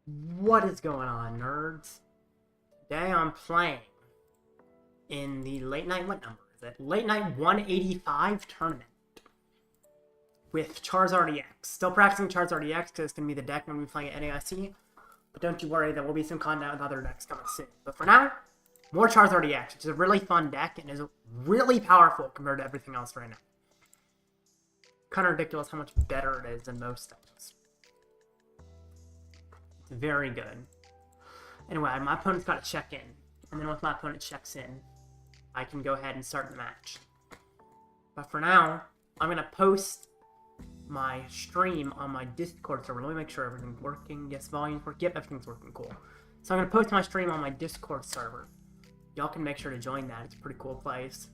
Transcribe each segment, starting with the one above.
What is going on, nerds? Today I'm playing in the late night, what number is it? Late night 185 tournament with Charizard EX. Still practicing Charizard EX because it's going to be the deck I'm going to be playing at NAIC. But don't you worry, there will be some content with other decks coming soon. But for now, more Charizard EX, which is a really fun deck and is really powerful compared to everything else right now. Kind of ridiculous how much better it is than most things. It's very good. Anyway, my opponent's got to check in. And then once my opponent checks in, I can go ahead and start the match. But for now, I'm going to post my stream on my Discord server. Let me make sure everything's working. Yes, volume's working. Yep, everything's working cool. So I'm going to post my stream on my Discord server. Y'all can make sure to join that. It's a pretty cool place.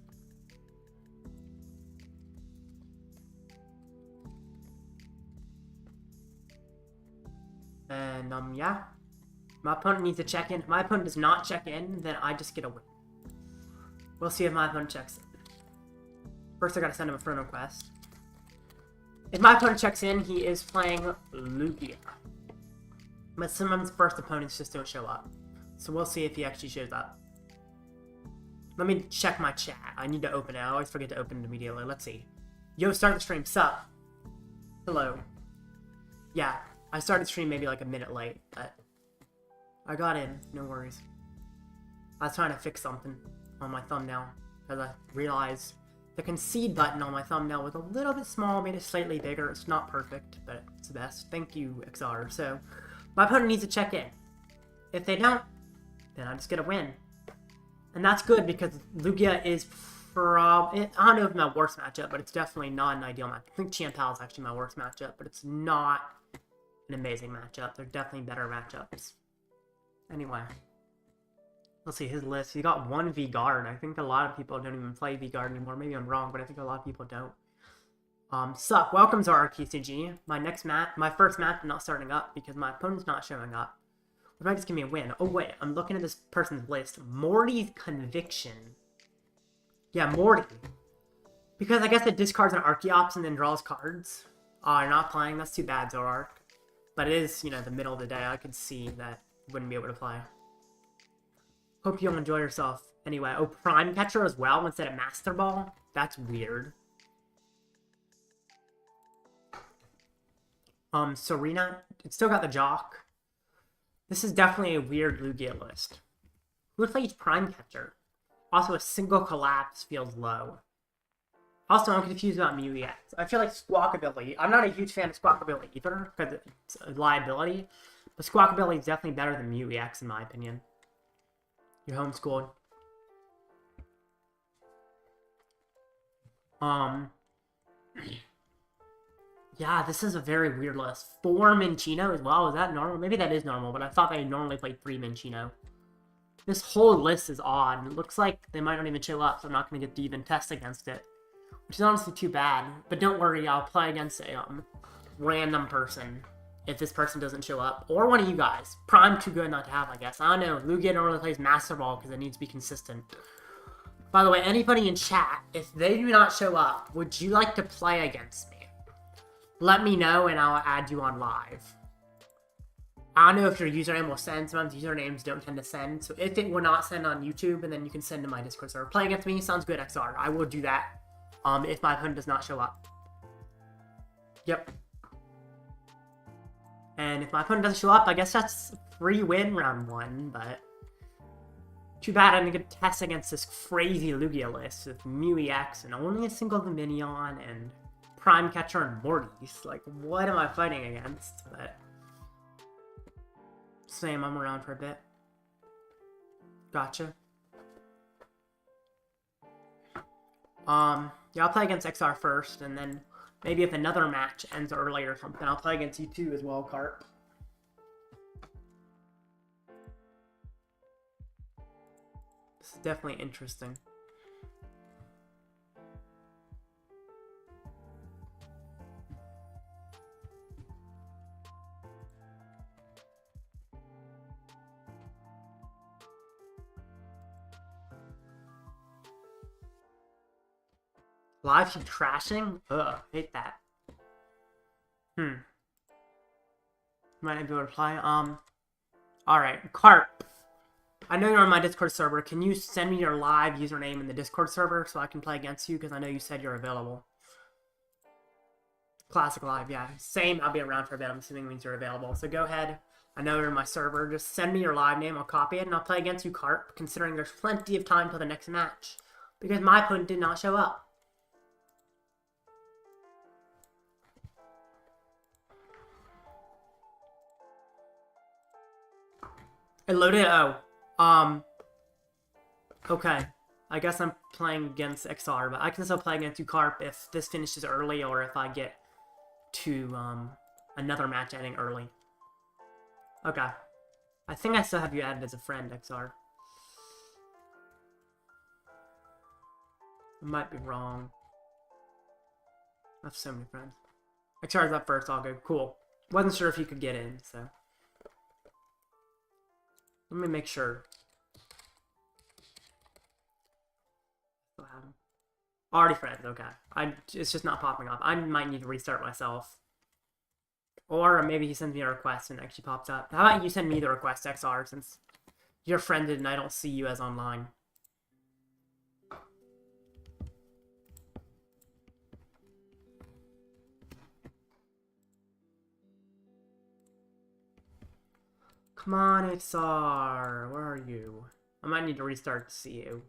And, yeah. My opponent needs to check in. If my opponent does not check in, then I just get a win. We'll see if my opponent checks in. First, I gotta send him a friend request. If my opponent checks in, he is playing Lugia. But sometimes first opponents just don't show up. So we'll see if he actually shows up. Let me check my chat. I need to open it. I always forget to open it immediately. Let's see. Yo, start the stream. Sup? Hello. Yeah, I started the stream maybe like a minute late, but I got in. No worries. I was trying to fix something on my thumbnail because I realized the concede button on my thumbnail was a little bit small, made it slightly bigger. It's not perfect, but it's the best. Thank you, XR. So, my opponent needs to check in. If they don't, then I just get a win. And that's good because Lugia is I don't know if my worst matchup, but it's definitely not an ideal matchup. I think Champal is actually my worst matchup, but it's not an amazing matchup. They're definitely better matchups. Anyway. Let's see his list. He got one V-Guard. I think a lot of people don't even play V-Guard anymore. Maybe I'm wrong, but I think a lot of people don't. Sup. Welcome to RKCG. My first match is not starting up because my opponent's not showing up. It might just give me a win. Oh, wait. I'm looking at this person's list. Morty's Conviction. Yeah, Morty. Because I guess it discards an Archeops and then draws cards. Oh, you're not playing? That's too bad, Zoroark. But it is, you know, the middle of the day. I could see that you wouldn't be able to play. Hope you'll enjoy yourself. Anyway, oh, Prime Catcher as well instead of Master Ball? That's weird. Serena, it's still got the Jock. This is definitely a weird Lugia list. Who would play each Prime Catcher? Also, a single Collapse feels low. Also, I'm confused about Mew EX. I feel like Squawkabilly. I'm not a huge fan of Squawkabilly either, because it's a liability. But Squawkabilly is definitely better than Mew EX in my opinion. You're homeschooled. Yeah, this is a very weird list. 4 Minccino as well. Is that normal? Maybe that is normal, but I thought they normally played 3 Minccino. This whole list is odd. It looks like they might not even show up, so I'm not going to get to even test against it. Which is honestly too bad. But don't worry, I'll play against a random person if this person doesn't show up. Or one of you guys. Prime too good not to have, I guess. I don't know. Lugia normally plays Master Ball because it needs to be consistent. By the way, anybody in chat, if they do not show up, would you like to play against me? Let me know and I'll add you on live. I don't know if your username will send. Sometimes usernames don't tend to send. So if it will not send on YouTube, and then you can send to my Discord server. Playing against me sounds good, XR. I will do that if my opponent does not show up. Yep. And if my opponent doesn't show up, I guess that's a free win round 1, but too bad I didn't get to test against this crazy Lugia list with Mew EX and only a single Lumineon and Prime Catcher and Morty's. Like, what am I fighting against? But same, I'm around for a bit. Gotcha. Yeah, I'll play against XR first, and then maybe if another match ends early or something, I'll play against you too as well, Carp. This is definitely interesting. Live keep trashing? Ugh, hate that. Might not be able to play. Alright, Carp. I know you're on my Discord server. Can you send me your live username in the Discord server so I can play against you? Because I know you said you're available. Classic Live, yeah. Same, I'll be around for a bit. I'm assuming it means you're available. So go ahead. I know you're in my server. Just send me your live name. I'll copy it, and I'll play against you, Carp, considering there's plenty of time till the next match. Because my opponent did not show up. It loaded? Oh. Okay. I guess I'm playing against XR, but I can still play against you, Carp, if this finishes early or if I get to another match ending early. Okay. I think I still have you added as a friend, XR. I might be wrong. I have so many friends. XR's up first, all good. Cool. Wasn't sure if you could get in, so. Let me make sure. Still have him. Already friends, okay. It's just not popping up. I might need to restart myself. Or maybe he sends me a request and it actually pops up. How about you send me the request, XR, since you're friended and I don't see you as online. Come on, XR. Where are you? I might need to restart to see you.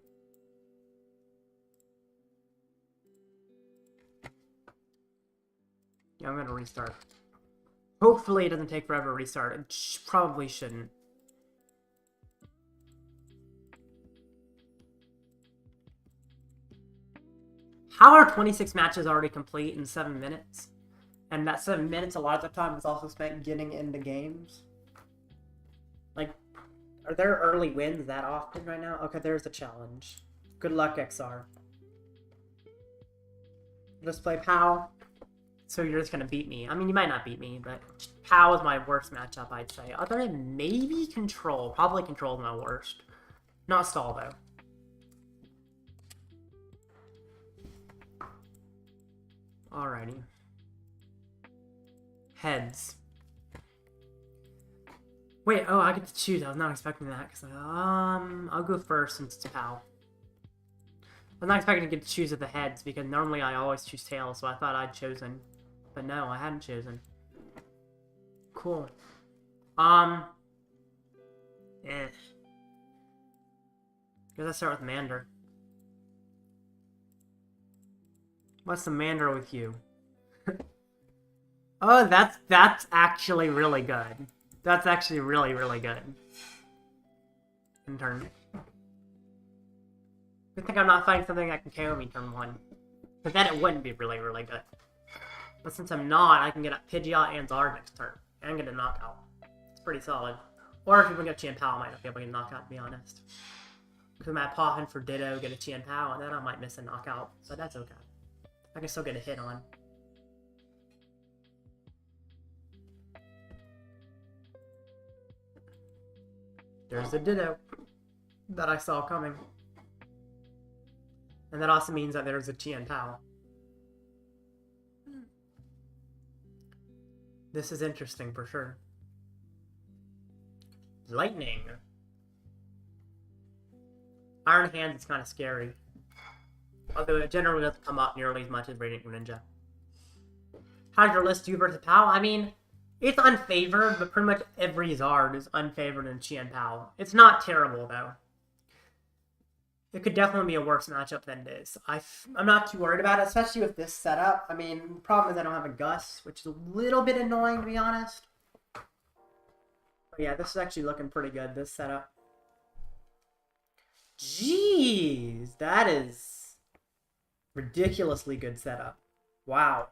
Yeah, I'm gonna restart. Hopefully it doesn't take forever to restart. It probably shouldn't. How are 26 matches already complete in 7 minutes? And that 7 minutes, a lot of the time, is also spent getting into games. Like, are there early wins that often right now? Okay, there's a challenge. Good luck, XR. Just play POW. So you're just gonna beat me. I mean, you might not beat me, but POW is my worst matchup, I'd say. Other than maybe Control. Probably Control is my worst. Not Stall, though. Alrighty. Heads. Wait, oh, I get to choose. I was not expecting that, because, I'll go first since it's POW. I was not expecting to get to choose at the heads, because normally I always choose tails, so I thought I'd chosen. But no, I hadn't chosen. Cool. Guess I start with Mander. What's the Mander with you? Oh, that's actually really good. That's actually really, really good. In turn. I think I'm not fighting something that can KO me turn 1. But then it wouldn't be really, really good. But since I'm not, I can get a Pidgeot and Zard next turn. And get a knockout. It's pretty solid. Or if we get Chien-Pao, I might not be able to get a knockout, to be honest. Because I'm at Poffin for Ditto, get a Chien-Pao, and then I might miss a knockout. But that's okay. I can still get a hit on. There's the Ditto that I saw coming. And that also means that there's a Chien-Pao. This is interesting for sure. Lightning. Iron Hands is kind of scary. Although it generally doesn't come up nearly as much as Radiant Ninja. How's your list do versus POW? I mean, it's unfavored, but pretty much every Zard is unfavored in Chien-Pao. It's not terrible, though. It could definitely be a worse matchup than it is. I'm not too worried about it, especially with this setup. I mean, the problem is I don't have a Gus, which is a little bit annoying, to be honest. But yeah, this is actually looking pretty good, this setup. Jeez, that is ridiculously good setup. Wow.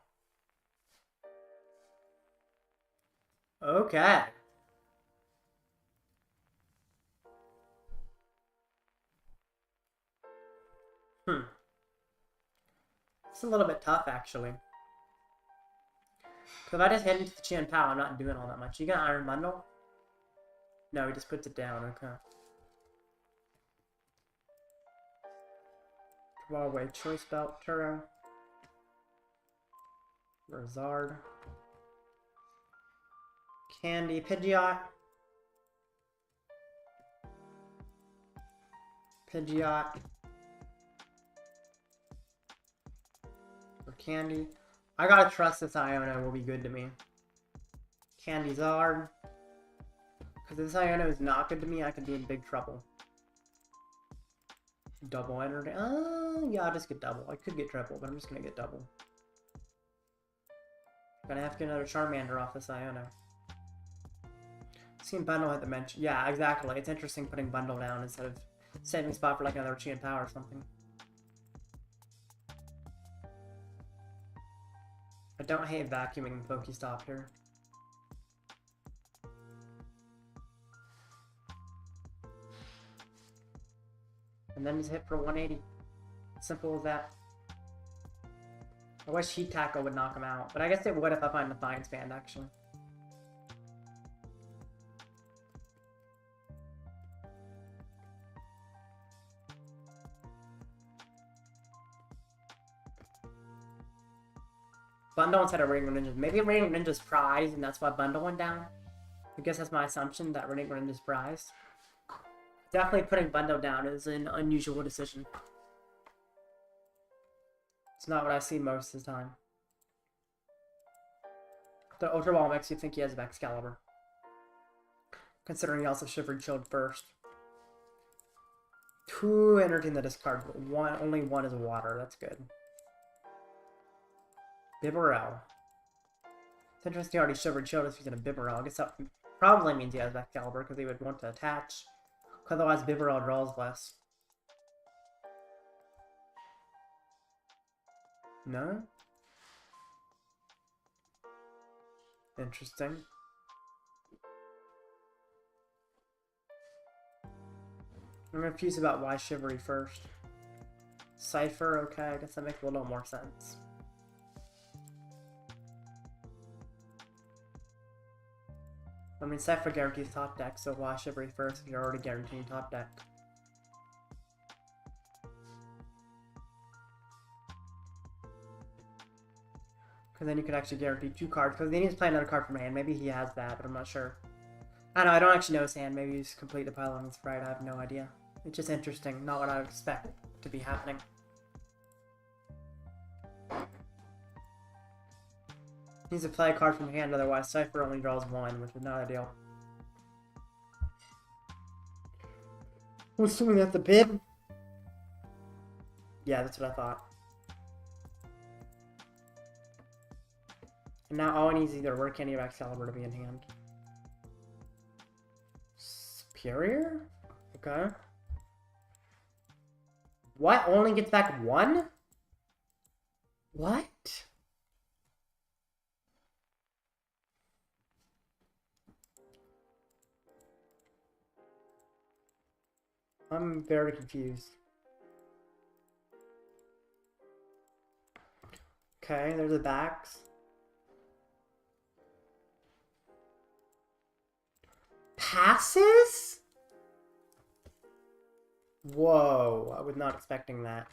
Okay. It's a little bit tough, actually. Because if I just hit into the Chien-Pao, I'm not doing all that much. You got Iron Bundle? No, he just puts it down, okay. Huawei Choice Belt, Turo. Zard. Candy, Pidgeot. Pidgeot. Or Candy. I gotta trust this Iono will be good to me. Candy's hard. Because if this Iono is not good to me, I could be in big trouble. Double energy. Yeah, I'll just get double. I could get triple, but I'm just gonna get double. Gonna have to get another Charmander off this Iono. Seeing Bundle hit the bench. Yeah, exactly. It's interesting putting Bundle down instead of saving spot for like another Chi and Power or something. I don't hate vacuuming the Pokestop here. And then just hit for 180. Simple as that. I wish Heat Tackle would knock him out, but I guess it would if I find Defiance Band, actually. Bundle instead of Ring Ninja. Maybe Ring Ninja's prized, and that's why Bundle went down. I guess that's my assumption, that Ring Ninja's prized. Definitely putting Bundle down is an unusual decision. It's not what I see most of the time. The Ultra Ball makes you think he has Excalibur. Considering he also Shivered Shield first. 2 energy in the discard, but only 1 is water. That's good. Bibarel. It's interesting he already Shivered Shield if he's in a Bibarel. I guess that probably means he has Excalibur because he would want to attach. Otherwise, Bibarel draws less. No? Interesting. I'm confused about why Shivery first. Cypher, okay, I guess that makes a little more sense. I mean, Cypher guarantees top deck, so why Shivery first if you're already guaranteeing top deck? Because then you could actually guarantee 2 cards, because then he's playing another card from hand. Maybe he has that, but I'm not sure. I don't know, I don't actually know his hand. Maybe he's complete the pile on his right, I have no idea. It's just interesting, not what I would expect to be happening. He needs to play a card from hand, otherwise Cypher only draws 1, which is not ideal. I'm assuming that's the bid? Yeah, that's what I thought. And now all I need is either Rare Candy or Excalibur to be in hand. Superior? Okay. What? Only gets back 1? What? I'm very confused. Okay, there's the backs. Passes? Whoa, I was not expecting that.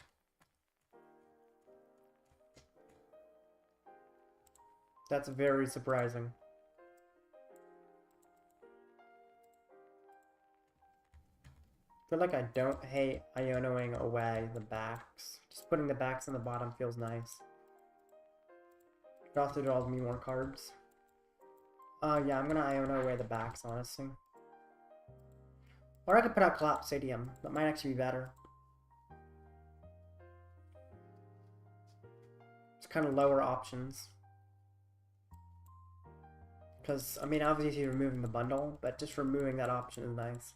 That's very surprising. I feel like I don't hate Ionoing away the backs. Just putting the backs on the bottom feels nice. It also draws me more cards. Yeah, I'm gonna Iono away the backs, honestly. Or I could put out Collapsed Stadium. That might actually be better. It's kind of lower options. Because, I mean, obviously removing the bundle, but just removing that option is nice.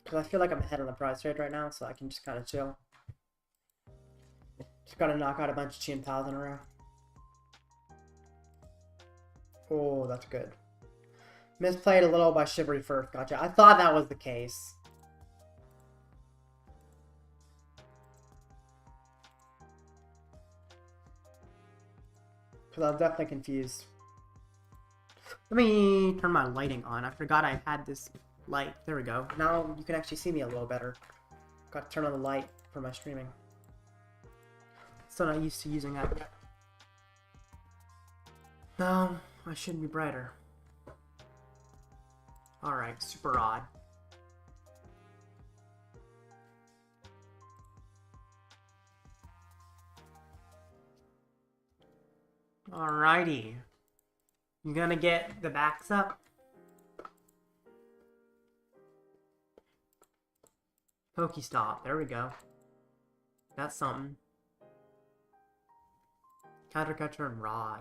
Because I feel like I'm ahead on the prize trade right now, so I can just kind of chill. Just gotta knock out a bunch of Chi and Pals in a row. Oh, that's good. Misplayed a little by Shivery first, gotcha. I thought that was the case. Because I was definitely confused. Let me turn my lighting on. I forgot I had this light. There we go. Now you can actually see me a little better. Got to turn on the light for my streaming. Still not used to using that yet. No, I should be brighter. Alright, super odd. Alrighty. You gonna get the backs up? Pokestop, there we go. That's something. Catcher and Rod.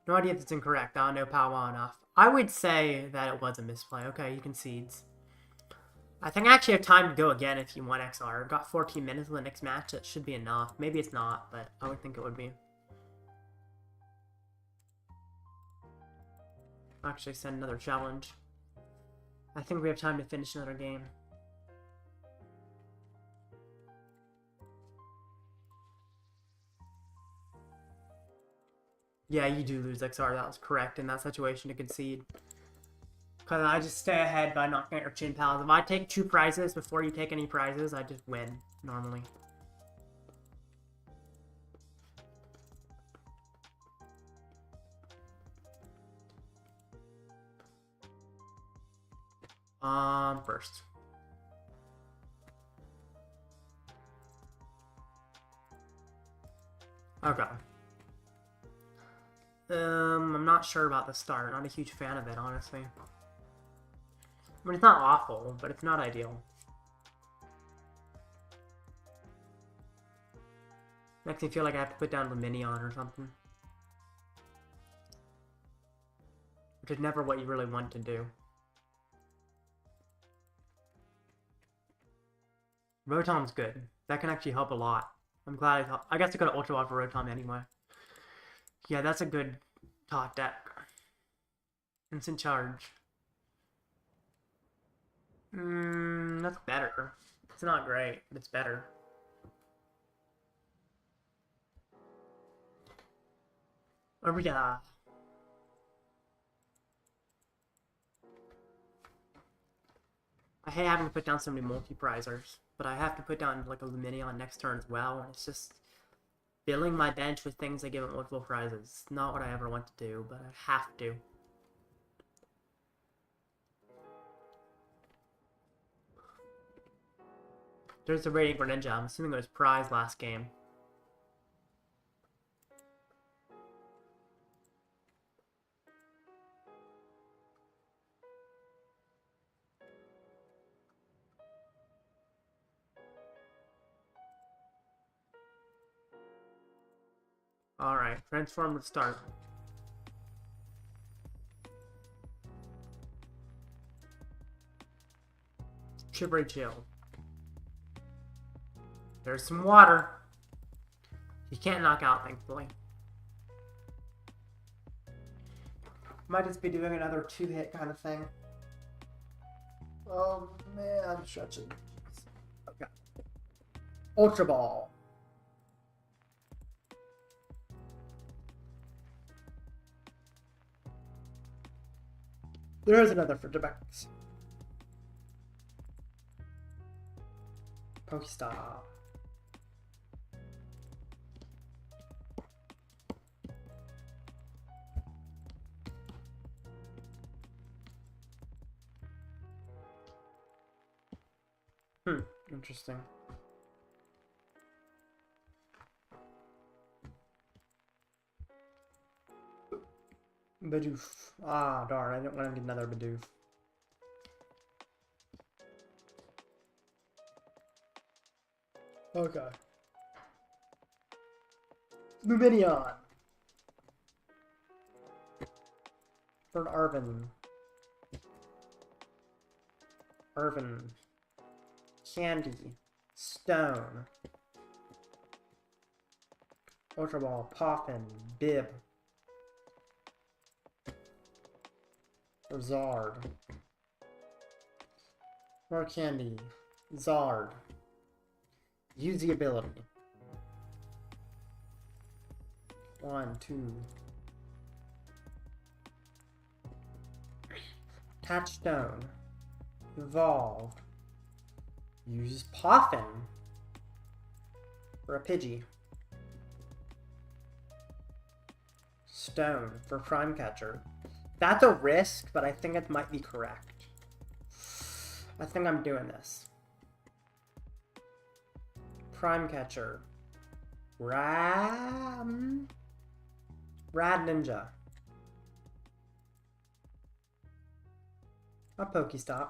No idea if it's incorrect. I don't know PAF well enough. I would say that it was a misplay. Okay, he concedes. I think I actually have time to go again if you want XR. I've got 14 minutes in the next match. That should be enough. Maybe it's not, but I would think it would be. Actually, send another challenge. I think we have time to finish another game. Yeah, you do lose XR. That was correct in that situation to concede. Because I just stay ahead by knocking out your chin pals. If I take 2 prizes before you take any prizes, I just win, normally. First. Okay. I'm not sure about the start. Not a huge fan of it, honestly. I mean, it's not awful, but it's not ideal. Makes me feel like I have to put down Lumineon or something. Which is never what you really want to do. Rotom's good. That can actually help a lot. I'm glad I guess I could have Ultra Ball for Rotom anyway. Yeah, that's a good top deck. Instant charge. That's better. It's not great, but it's better. What we got? I hate having to put down so many multi-prizers, but I have to put down like a Lumineon next turn as well, and it's just filling my bench with things that give it multiple prizes. It's not what I ever want to do, but I have to. There's the Radiant Greninja. I'm assuming it was prize last game. Alright, transform to start. Shivery Chill. There's some water. You can't knock out, thankfully. Might just be doing another 2-hit kind of thing. Oh man, I'm stretching. Okay. Ultra Ball. There is another for Debex. Pokestop. Interesting. Bidoof. Ah, darn, I didn't want to get another Bidoof. Okay. Lumineon. For an Arven. Candy. Stone. Ultra Ball, Poffin, Bib. Zard. Rare Candy. Zard. Use the ability. 1, 2. Touchstone. Evolve. Use Poffin for a Pidgey. Stone for Prime Catcher. That's a risk, but I think it might be correct. I think I'm doing this. Prime Catcher. Rad Ninja. A Pokestop.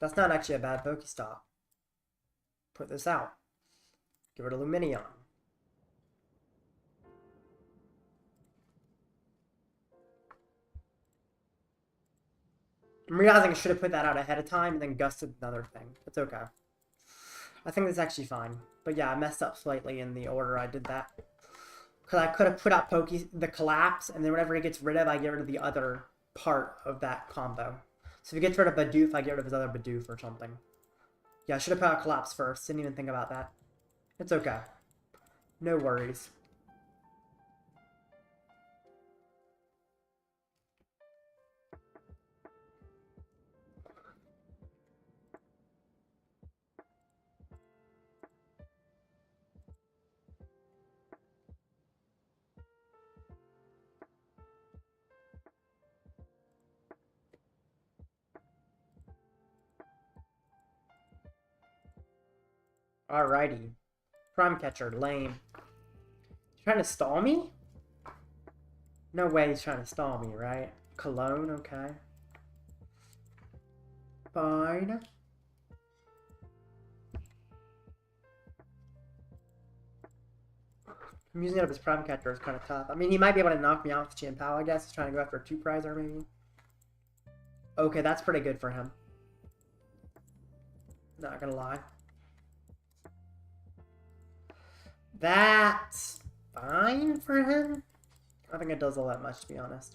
That's not actually a bad Pokestop. Put this out. Get rid of Lumineon. I'm realizing I should have put that out ahead of time and then gusted another thing. It's okay. I think that's actually fine. But yeah, I messed up slightly in the order I did that. Because I could have put out the Collapse, and then whenever he gets rid of, I get rid of the other part of that combo. So if he gets rid of Bidoof, I get rid of his other Bidoof or something. Yeah, I should have put out Collapse first. Didn't even think about that. It's okay. No worries. Alrighty. Prime Catcher, lame. He's trying to stall me? No way he's trying to stall me, right? Cologne, okay. Fine. I'm using it up his Prime Catcher is kind of tough. I mean, he might be able to knock me out with Chien-Pao, I guess. He's trying to go after a 2-prizer, maybe. Okay, that's pretty good for him. Not gonna lie. That's fine for him. I think it does all that much, to be honest.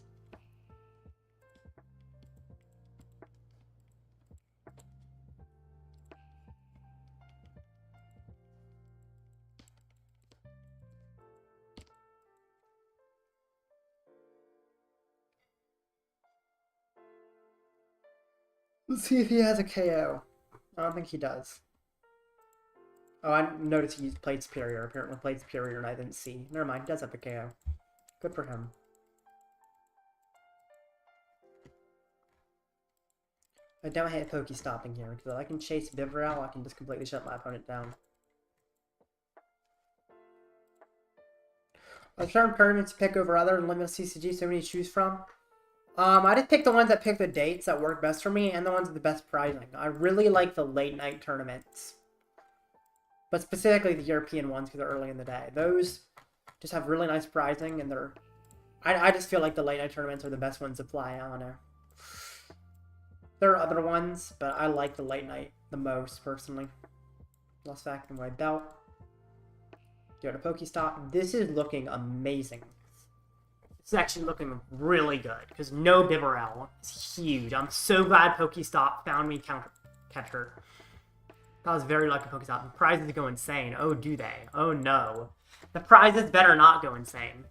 Let's see if he has a KO. I don't think he does. Oh, I noticed he played Superior. Apparently played Superior and I didn't see. Never mind, he does have a KO. Good for him. I don't hate Pokestopping here, because if I can chase Bibarel, I can just completely shut my opponent down. Are certain tournaments to pick over other and limit CCG, so many to choose from? I just pick the ones that pick the dates that work best for me, and the ones with the best pricing. I really like the late night tournaments. But specifically the European ones, because they're early in the day. Those just have really nice pricing, and they're... I just feel like the late night tournaments are the best ones to play. I don't know. There are other ones, but I like the late night the most, personally. Lost Vacuum Belt. Go to Pokestop. This is looking amazing. This is actually looking really good, because no Bibarel is huge. I'm so glad Pokestop found me catcher. That was very lucky Pokestop. The prizes go insane. Oh, do they? Oh, no. The prizes better not go insane.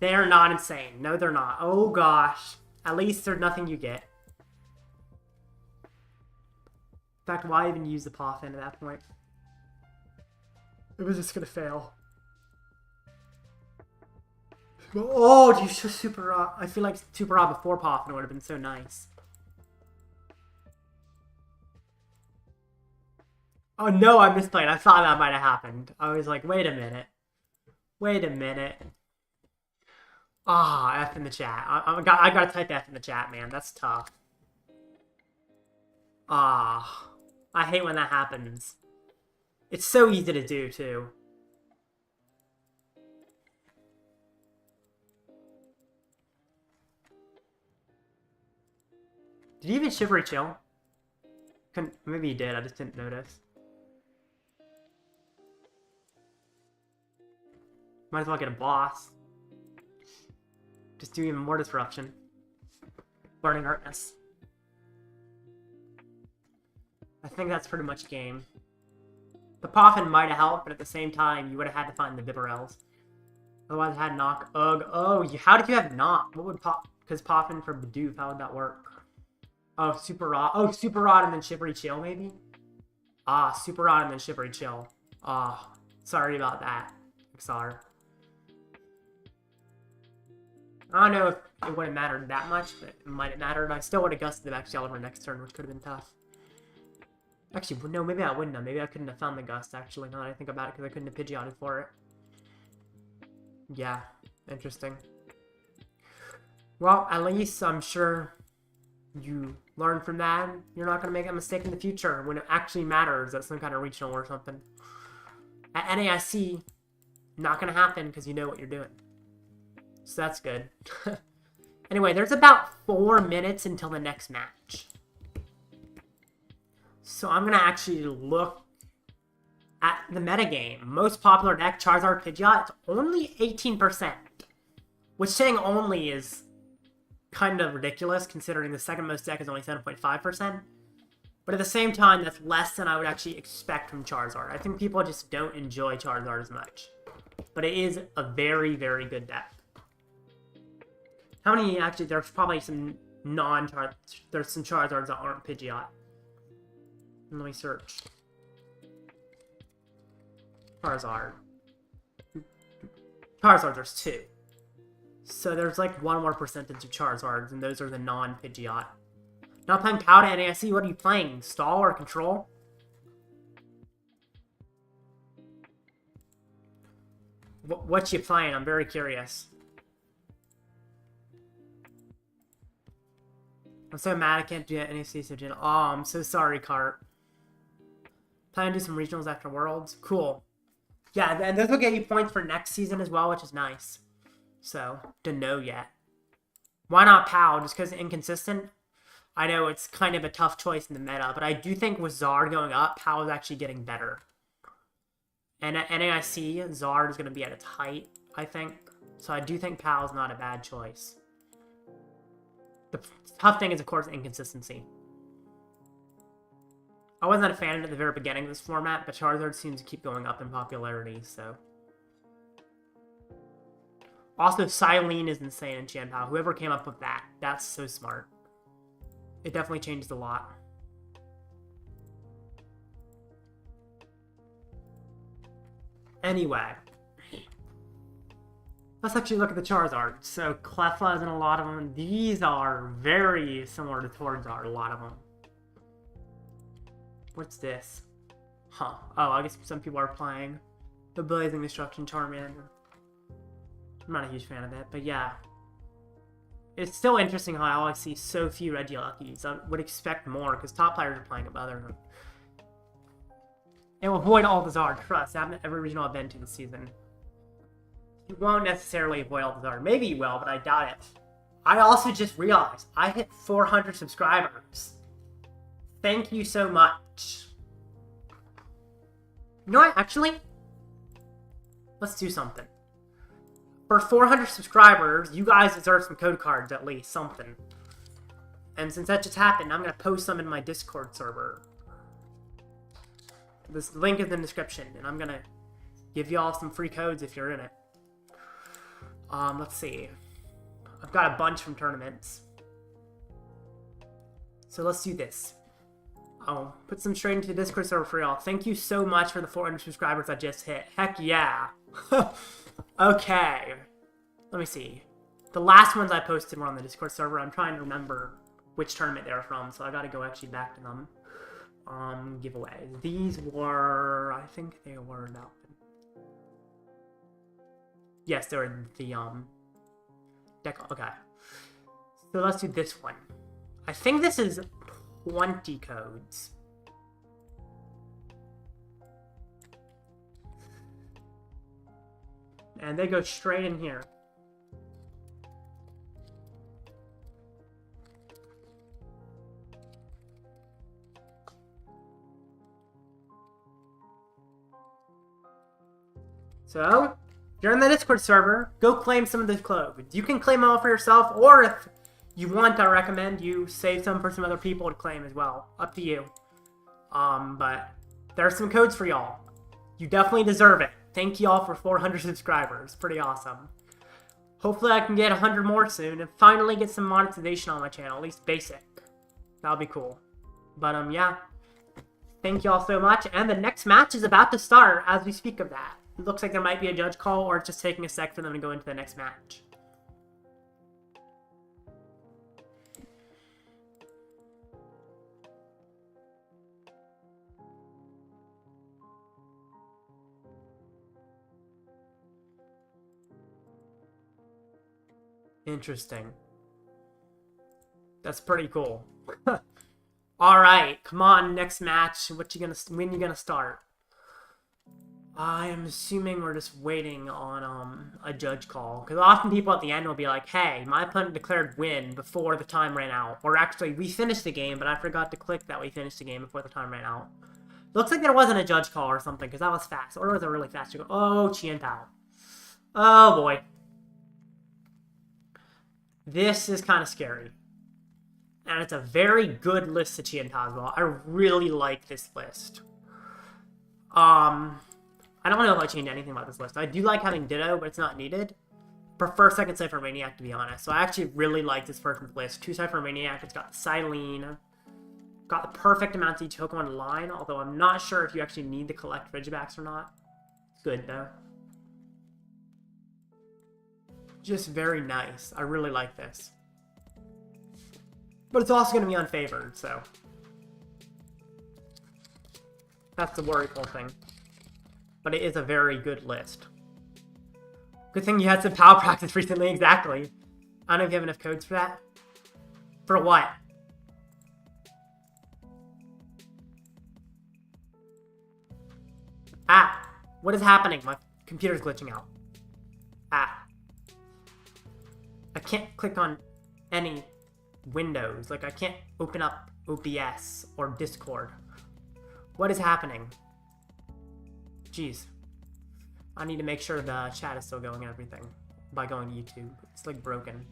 They are not insane. No, they're not. Oh, gosh. At least there's nothing you get. In fact, why even use the Poffin at that point? It was just gonna fail. Oh, do you show Super Raw? I feel like Super Raw before Poffin would have been so nice. Oh no, I misplayed. I thought that might have happened. I was like, wait a minute. Wait a minute. Ah, F in the chat. I gotta type F in the chat, man. That's tough. Ah, I hate when that happens. It's so easy to do, too. Did he even Shivery Chill? Maybe he did, I just didn't notice. Might as well get a boss. Just do even more disruption. Burning Heartness. I think that's pretty much game. The Poffin might have helped, but at the same time, you would have had to find the Bibarels. Otherwise, I had Knock. Ugh. Oh, how did you have Knock? What would Pop? Because Poffin for Bidoof, how would that work? Oh, Super Rod. Oh, Super Rod and then Shivery Chill, maybe? Ah, Super Rod and then Shivery Chill. Ah, sorry about that, Pixar. I don't know if it would have mattered that much, but it might have mattered. I still would have gusted the Excalibur next turn, which could have been tough. Actually, no, maybe I wouldn't have. Maybe I couldn't have found the Gust, actually, now that I think about it, because I couldn't have Pidgeotted for it. Yeah, interesting. Well, at least I'm sure you learn from that. You're not going to make that mistake in the future when it actually matters at some kind of regional or something. At NAIC, not going to happen because you know what you're doing. So that's good. Anyway, there's about 4 minutes until the next match. So I'm going to actually look at the metagame. Most popular deck, Charizard Pidgeot, it's only 18%. Which saying only is kind of ridiculous, considering the second most deck is only 7.5%. But at the same time, that's less than I would actually expect from Charizard. I think people just don't enjoy Charizard as much. But it is a very, very good deck. How many, actually, there's probably some there's some Charizards that aren't Pidgeot. Let me search. Charizard, there's 2. So there's like 1 more percentage of Charizards, and those are the non-Pidgeot. Not playing POW to NAIC, what are you playing? Stall or Control? What you playing? I'm very curious. I'm so mad I can't do NAIC so Jen. Oh, I'm so sorry, Cart. Plan to do some regionals after Worlds. Cool. Yeah, and those will get you points for next season as well, which is nice. So, don't know yet. Why not POW? Just because it's inconsistent? I know it's kind of a tough choice in the meta, but I do think with Zard going up, POW is actually getting better. And at NAIC, Zard is going to be at its height, I think. So I do think POW is not a bad choice. The tough thing is, of course, inconsistency. I wasn't a fan of it at the very beginning of this format, but Charizard seems to keep going up in popularity, so... Also, Silene is insane in Chien-Pao. Whoever came up with that, that's so smart. It definitely changed a lot. Anyway. Let's actually look at the Charizard. So, Cleffa is in a lot of them. These are very similar to Charizard, a lot of them. What's this? Huh. Oh, I guess some people are playing the Blazing Destruction Charmander. I'm not a huge fan of it, but yeah. It's still interesting how I always see so few Regielukis. I would expect more, because top players are playing it, but other than... And avoid all the Zard, trust. Every regional I've been to this season. You won't necessarily avoid all the Zard. Maybe you will, but I doubt it. I also just realized I hit 400 subscribers. Thank you so much. You know what? Actually, let's do something. For 400 subscribers, you guys deserve some code cards at least, something. And since that just happened, I'm going to post some in my Discord server. This link is in the description, and I'm going to give y'all some free codes if you're in it. Let's see. I've got a bunch from tournaments. So let's do this. I'll put some straight into the Discord server for y'all. Thank you so much for the 400 subscribers I just hit. Heck yeah. Okay. Let me see. The last ones I posted were on the Discord server. I'm trying to remember which tournament they were from, so I gotta go actually back to them. Giveaways. These were... I think they were that one. Yes, they were the, deck... Okay. So let's do this one. I think this is 20 codes. And they go straight in here. So, if you're in the Discord server, go claim some of those codes. You can claim them all for yourself, or if you want, I recommend you save some for some other people to claim as well. Up to you. But there are some codes for y'all. You definitely deserve it. Thank y'all for 400 subscribers. Pretty awesome. Hopefully I can get 100 more soon and finally get some monetization on my channel, at least basic. That'll be cool. But, yeah. Thank y'all so much. And the next match is about to start as we speak of that. It looks like there might be a judge call, or it's just taking a sec for them to go into the next match. Interesting. That's pretty cool. Alright, come on, next match. When you gonna start? I am assuming we're just waiting on a judge call. Because often people at the end will be like, hey, my opponent declared win before the time ran out. Or actually, we finished the game, but I forgot to click that we finished the game before the time ran out. Looks like there wasn't a judge call or something, because that was fast. Or was it really fast? Oh, Qianpao. Oh, boy. This is kind of scary. And it's a very good list to Qianpao as well. I really like this list. I don't know if I change anything about this list. I do like having Ditto, but it's not needed. Prefer second Cypher Maniac, to be honest. So I actually really like this first list. 2 Cypher Maniac. It's got Silene. Got the perfect amount of each Pokemon line, although I'm not sure if you actually need to collect Ridgebacks or not. Good, though. Just very nice. I really like this. But it's also going to be unfavored, so... that's the worryful thing. But it is a very good list. Good thing you had some PAL practice recently, exactly. I don't know if you have enough codes for that. For what? Ah! What is happening? My computer's glitching out. Ah. I can't click on any windows. Like, I can't open up OBS or Discord. What is happening? Jeez. I need to make sure the chat is still going and everything by going to YouTube. It's like broken.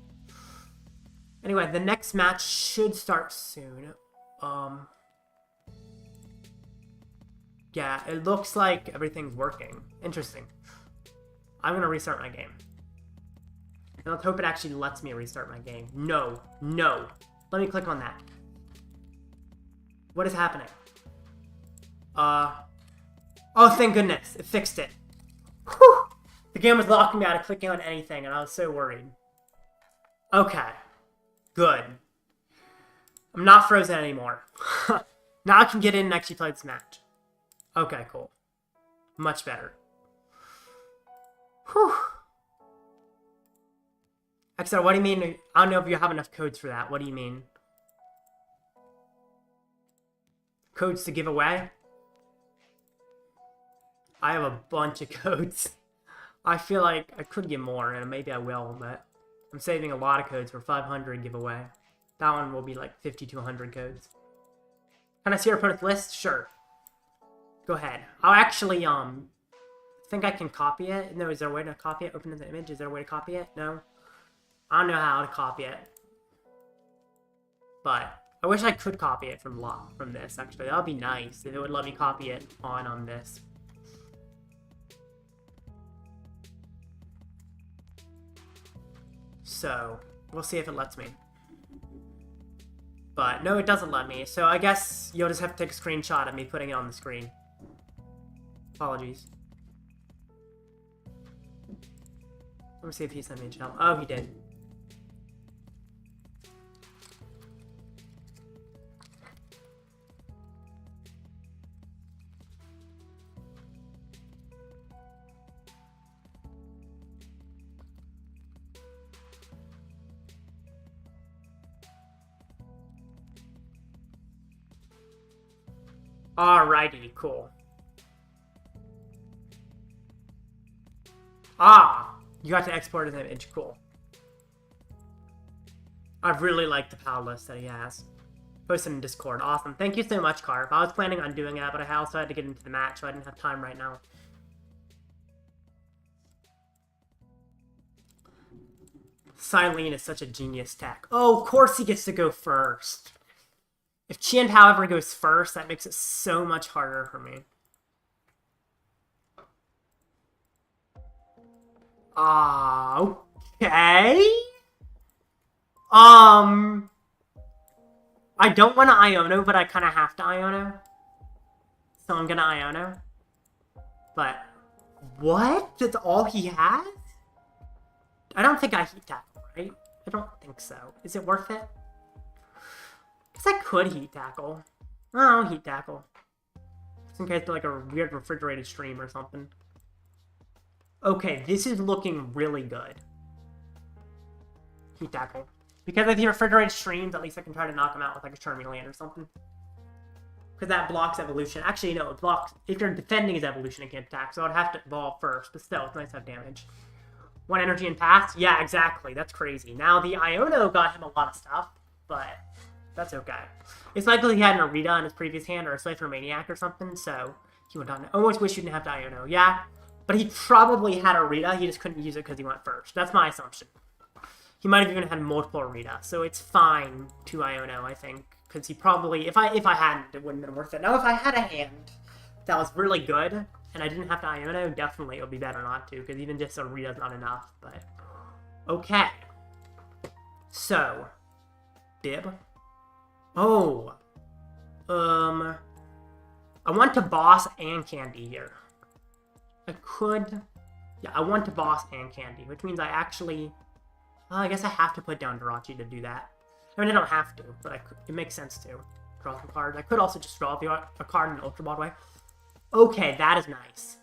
Anyway, the next match should start soon. Yeah, it looks like everything's working. Interesting. I'm gonna restart my game. And let's hope it actually lets me restart my game. No. No. Let me click on that. What is happening? Oh, thank goodness. It fixed it. Whew! The game was locking me out of clicking on anything, and I was so worried. Okay. Good. I'm not frozen anymore. Now I can get in and actually play this match. Okay, cool. Much better. Whew. Exeter, what do you mean? I don't know if you have enough codes for that. What do you mean? Codes to give away? I have a bunch of codes. I feel like I could get more, and maybe I will, but I'm saving a lot of codes for 500 giveaway. That one will be like 50 to 100 codes. Can I see your opponent's list? Sure. Go ahead. I'll actually, think I can copy it. No, is there a way to copy it? Open the image? Is there a way to copy it? No? I don't know how to copy it. But I wish I could copy it from this, actually. That would be nice if it would let me copy it on this. So, we'll see if it lets me. But, no, it doesn't let me. So, I guess you'll just have to take a screenshot of me putting it on the screen. Apologies. Let me see if he sent me a channel. Oh, he did. Alrighty, cool. Ah! You got to export an image, cool. I really like the PAL list that he has. Posted in Discord, awesome. Thank you so much, Carp. I was planning on doing that, but I also had to get into the match, so I didn't have time right now. Silene is such a genius tech. Oh, of course he gets to go first. If Qianpao ever goes first, that makes it so much harder for me. Okay. I don't want to Iono, but I kind of have to Iono. So I'm gonna Iono. But, what? That's all he has? I don't think I Heat Tackle, right? I don't think so. Is it worth it? Guess I could Heat Tackle. Oh, Heat Tackle. Just in case it's like a weird refrigerated stream or something. Okay, this is looking really good. Heat Tackle. Because if he refrigerates streams, at least I can try to knock him out with like a Charmeleon or something. Because that blocks evolution. Actually, no, it blocks... If you're defending his evolution, it can't attack. So I'd have to evolve first. But still, it's nice to have damage. 1 energy and pass? Yeah, exactly. That's crazy. Now, the Iono got him a lot of stuff. But that's okay. It's likely he had an Arita in his previous hand. Or a Slifer Maniac or something. So he went on. I almost wish you didn't have to Iono. Yeah. But he probably had Arita. He just couldn't use it because he went first. That's my assumption. He might have even had multiple Arita. So it's fine to Iono, I think. Because he probably, if I hadn't, it wouldn't have been worth it. Now, if I had a hand that was really good, and I didn't have to Iono, definitely it would be better not to, because even just Arita's not enough, but... Okay. So. Bib. Oh. I want to boss and candy here. I could... Yeah, I want to boss and candy, which means I actually... I guess I have to put down Jirachi to do that. I mean, I don't have to, but it makes sense to draw some cards. I could also just draw a card in an Ultra Ball way. Okay, that is nice.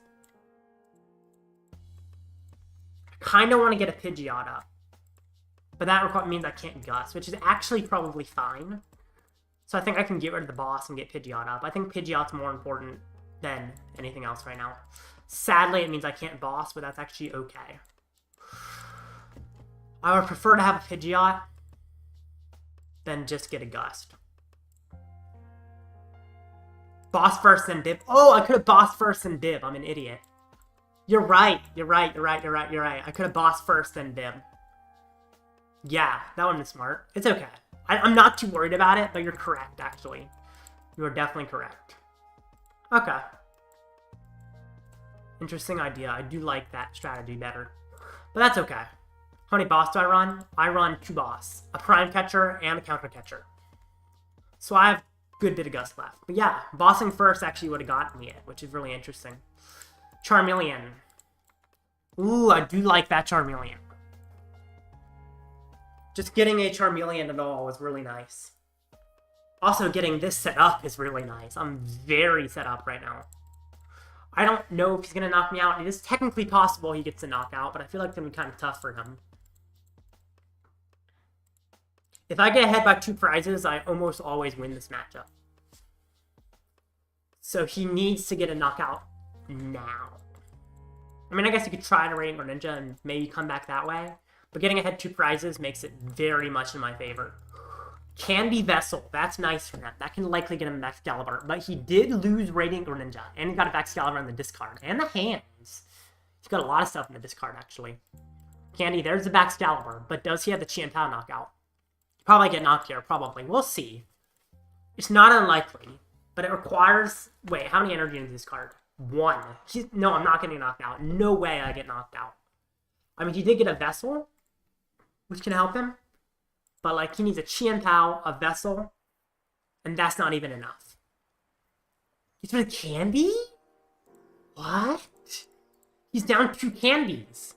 I kind of want to get a Pidgeot up. But that means I can't Gust, which is actually probably fine. So I think I can get rid of the boss and get Pidgeot up. I think Pidgeot's more important than anything else right now. Sadly, it means I can't boss, but that's actually okay. I would prefer to have a Pidgeot than just get a Gust. Boss first, then dib. Oh, I could have boss first, then dib. I'm an idiot. You're right. You're right. I could have boss first, then dib. Yeah, that one was smart. It's okay. I'm not too worried about it, but you're correct, actually. You are definitely correct. Okay. Interesting idea. I do like that strategy better. But that's okay. How many boss do I run? I run 2 boss. A Prime Catcher and a Counter Catcher. So I have a good bit of Gust left. But yeah, bossing first actually would have gotten me it, which is really interesting. Charmeleon. Ooh, I do like that Charmeleon. Just getting a Charmeleon at all was really nice. Also, getting this set up is really nice. I'm very set up right now. I don't know if he's going to knock me out. It is technically possible he gets a knockout, but I feel like it's going to be kind of tough for him. If I get ahead by 2 prizes, I almost always win this matchup. So he needs to get a knockout now. I mean, I guess you could try to Radiant Greninja and maybe come back that way. But getting ahead 2 prizes makes it very much in my favor. Candy Vessel. That's nice for him. That can likely get him Excalibur. But he did lose Radiant Greninja. And he got a Excalibur in the discard. And the hands. He's got a lot of stuff in the discard, actually. Candy, there's the Excalibur. But does he have the Qianpao knockout? Probably get knocked here. Probably. We'll see. It's not unlikely. But it requires... Wait, how many energy in this card? 1. No, I'm not getting knocked out. No way I get knocked out. I mean, he did get a Vessel, which can help him. But, like, he needs a Qianpao, a Vessel, and that's not even enough. He's been a Candy? What? He's down 2 candies.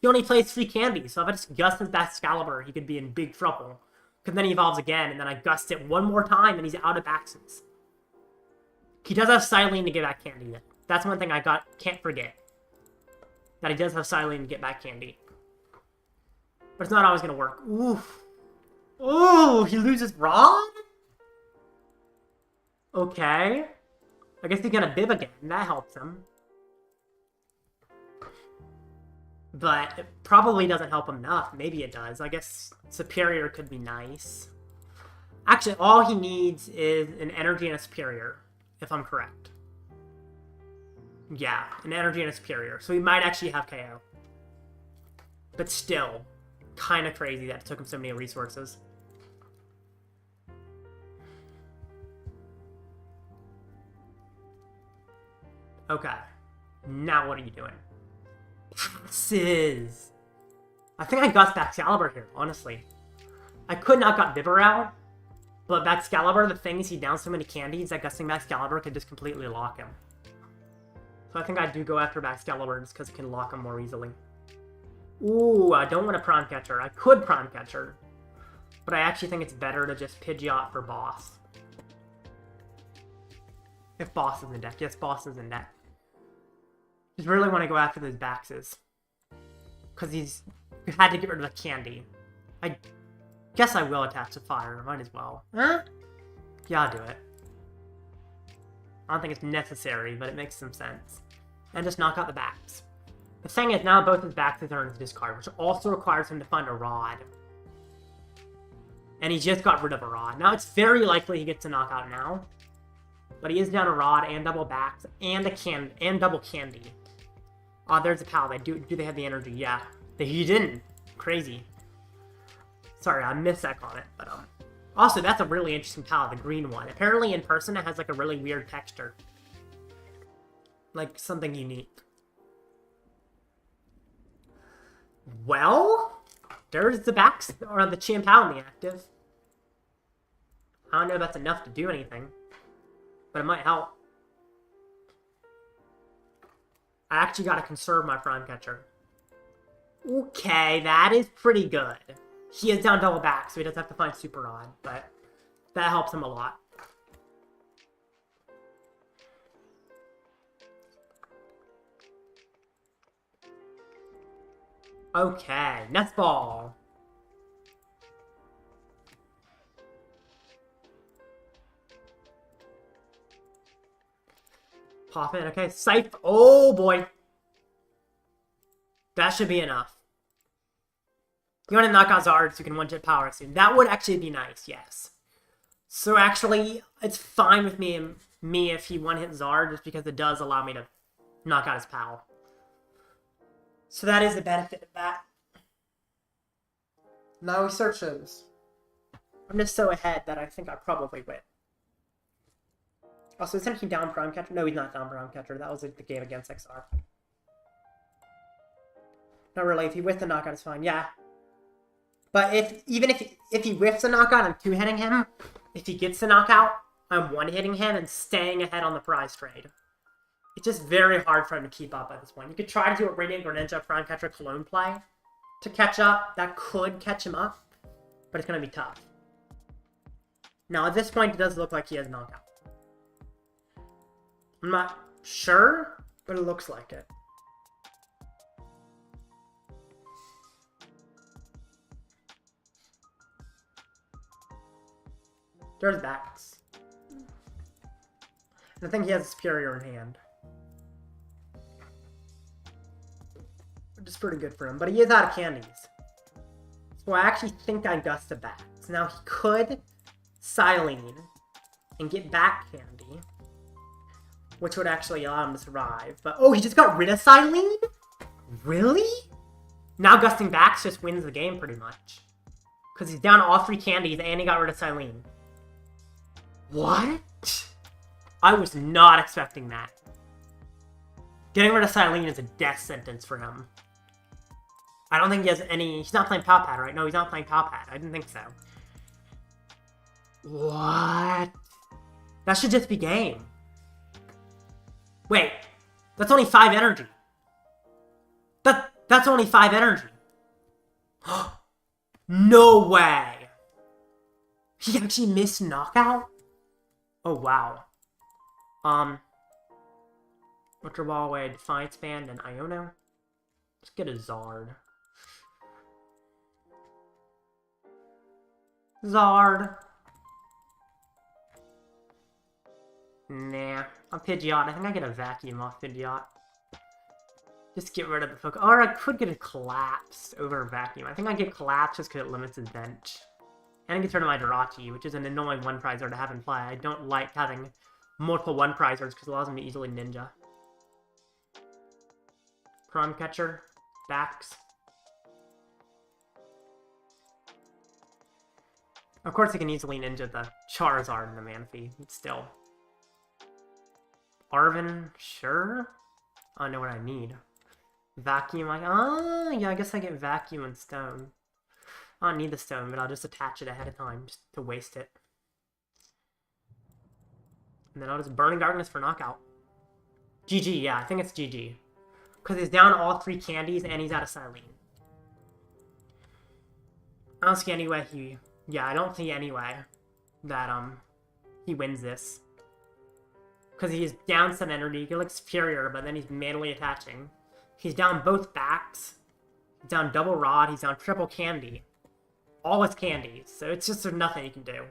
He only plays 3 candies, so if I just Gust his Excalibur, he could be in big trouble. Because then he evolves again, and then I Gust it 1 more time, and he's out of axes. He does have Silene to get back candy, then. That's one thing I can't forget. That he does have Silene to get back candy. But it's not always going to work. Oof. Ooh, he loses Rod? Okay. I guess he's going to Bib again. That helps him. But it probably doesn't help him enough. Maybe it does. I guess Superior could be nice. Actually, all he needs is an Energy and a Superior, if I'm correct. Yeah, an Energy and a Superior. So he might actually have KO. But still, kind of crazy that it took him so many resources. Okay. Now what are you doing? Passes! I think I got Excalibur here, honestly. I could not got Bibarel, but Excalibur, the thing is he down so many candies that gusting Excalibur could just completely lock him. So I think I do go after Excalibur just because it can lock him more easily. Ooh, I don't want a Prime Catcher. I could Prime Catcher, but I actually think it's better to just Pidgeot for Boss. If Boss is in deck. Yes, Boss is in deck. Just really want to go after those Baxes. Because he had to get rid of the candy. I guess I will attach to fire. Might as well. Huh? Yeah, I'll do it. I don't think it's necessary, but it makes some sense. And just knock out the backs. The thing is, now both his backs are turned to discard, which also requires him to find a rod. And he just got rid of a rod. Now it's very likely he gets a knockout now. But he is down a rod and double backs and double candy. Oh, there's a pal. Do they have the energy? Yeah. He didn't. Crazy. Sorry, I missed that comment. But also, that's a really interesting pal, the green one. Apparently in person it has like a really weird texture. Like something unique. Well, there's the backs, or the Chimpao in the active. I don't know if that's enough to do anything, but it might help. I actually gotta conserve my Prime Catcher. Okay, that is pretty good. He is down double back, so he doesn't have to find Super Rod, but that helps him a lot. Okay, Nest Ball. Pop in, okay, Scythe. Oh boy. That should be enough. You want to knock out Zard so you can one-hit power soon. That would actually be nice, yes. So actually, it's fine with me if he one-hit Zard, just because it does allow me to knock out his pal. So that is the benefit of that. Now we search those. I'm just so ahead that I think I probably win. Also, isn't he down Prime Catcher? No, he's not down Prime Catcher. That was the game against XR. Not really. If he whiffs the knockout, it's fine. Yeah. But even if he whiffs a knockout, I'm two-hitting him. If he gets the knockout, I'm one-hitting him and staying ahead on the prize trade. It's just very hard for him to keep up at this point. You could try to do a Radiant Greninja Prime Catcher Clone play to catch up. That could catch him up, but it's going to be tough. Now, at this point, it does look like he has knockout. I'm not sure, but it looks like it. There's backs. And I think he has a Superior in hand. Which is pretty good for him, but he is out of candies. So I actually think I gust the backs. Now he could Silene and get back candy, which would actually allow him to survive. But oh, he just got rid of Silene? Really? Now gusting backs just wins the game pretty much. Because he's down all 3 candies and he got rid of Silene. What? I was not expecting that. Getting rid of Silene is a death sentence for him. I don't think he has any... He's not playing PAL Pad, right? No, he's not playing PAL Pad. I didn't think so. What? That should just be game. Wait. That's only 5 energy. That's only 5 energy. No way. He actually missed knockout? Oh, wow. Ultra Ball away, Defiance Band, and Iono. Let's get a Zard. Zard. Nah. I'm Pidgeot. I think I get a Vacuum off Pidgeot. Just get rid of the Poke. Or I could get a Collapse over Vacuum. I think I get Collapse just because it limits his bench. And I get rid of my Jirachi, which is an annoying one-prizer to have in play. I don't like having multiple one-prizers because it allows him to easily ninja. Prime Catcher. Backs. Of course, he can easily ninja the Charizard and the Manaphy, but still. Arven, sure? I know what I need. Vacuum, like, oh, yeah, I guess I get Vacuum and Stone. I don't need the Stone, but I'll just attach it ahead of time, just to waste it. And then I'll just Burning Darkness for knockout. GG, yeah, I think it's GG. Because he's down all 3 candies, and he's out of Silene. I don't see any way he... Yeah, I don't see any way that, he wins this. Because he's down some energy, he looks superior, but then he's manually attaching. He's down both backs. He's down double rod, he's down triple candy. all his candies, so it's just nothing he can do.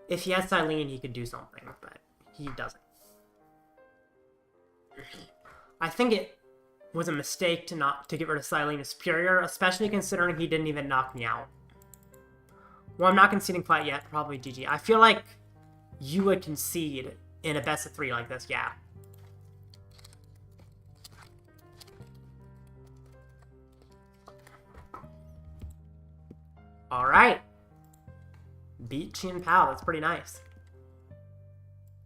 If he has Silene, he could do something, but he doesn't. I think it was a mistake to get rid of Silene as superior, especially considering he didn't even knock me out. Well, I'm not conceding quite yet, probably GG. I feel like you would concede in a best of 3 like this, yeah. Alright. Beat Chien-Pao, that's pretty nice.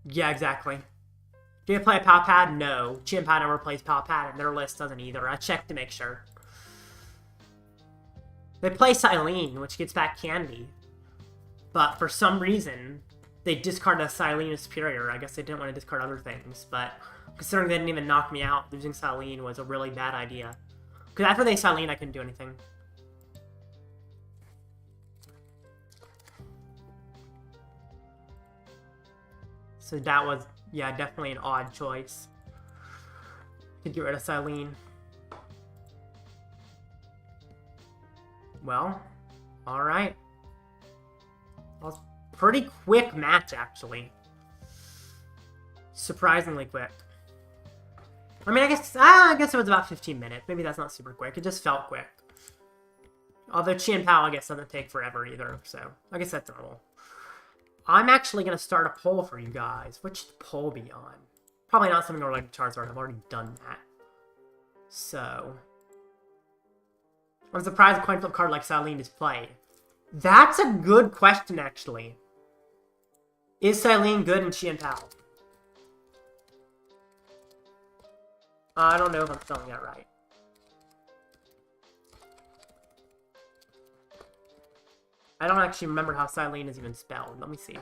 Yeah, exactly. Do you play PAL Pad? No. Chien-Pao never plays PAL Pad, and their list doesn't either. I checked to make sure. They play Silene, which gets back Candy. But for some reason, they discarded a Silene as superior. I guess they didn't want to discard other things, but considering they didn't even knock me out, losing Silene was a really bad idea. Because after they Silene, I couldn't do anything. So that was, yeah, definitely an odd choice to get rid of Silene. Well, alright. That was a pretty quick match, actually. Surprisingly quick. I mean, I guess it was about 15 minutes. Maybe that's not super quick. It just felt quick. Although Chien-Pao, I guess, doesn't take forever either, so I guess that's normal. I'm actually going to start a poll for you guys. Which should the poll be on? Probably not something related to Charizard. I've already done that. So, I'm surprised a coin flip card like Silene is played. That's a good question, actually. Is Silene good in Chien-Pao? I don't know if I'm spelling that right. I don't actually remember how Silene is even spelled. Let me see.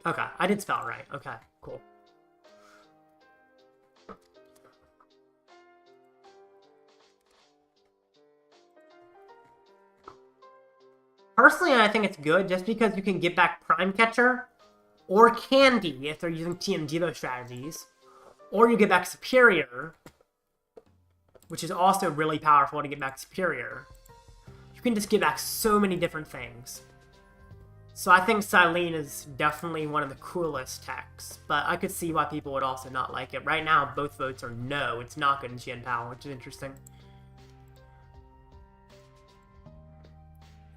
Okay, I did spell it right. Okay, cool. Personally, I think it's good just because you can get back Prime Catcher or Candy if they're using TM Devo strategies. Or you get back Superior, which is also really powerful to get back Superior. You can just get back so many different things. So I think Silene is definitely one of the coolest techs, but I could see why people would also not like it. Right now, both votes are no, it's not good in Chien-Pao, which is interesting.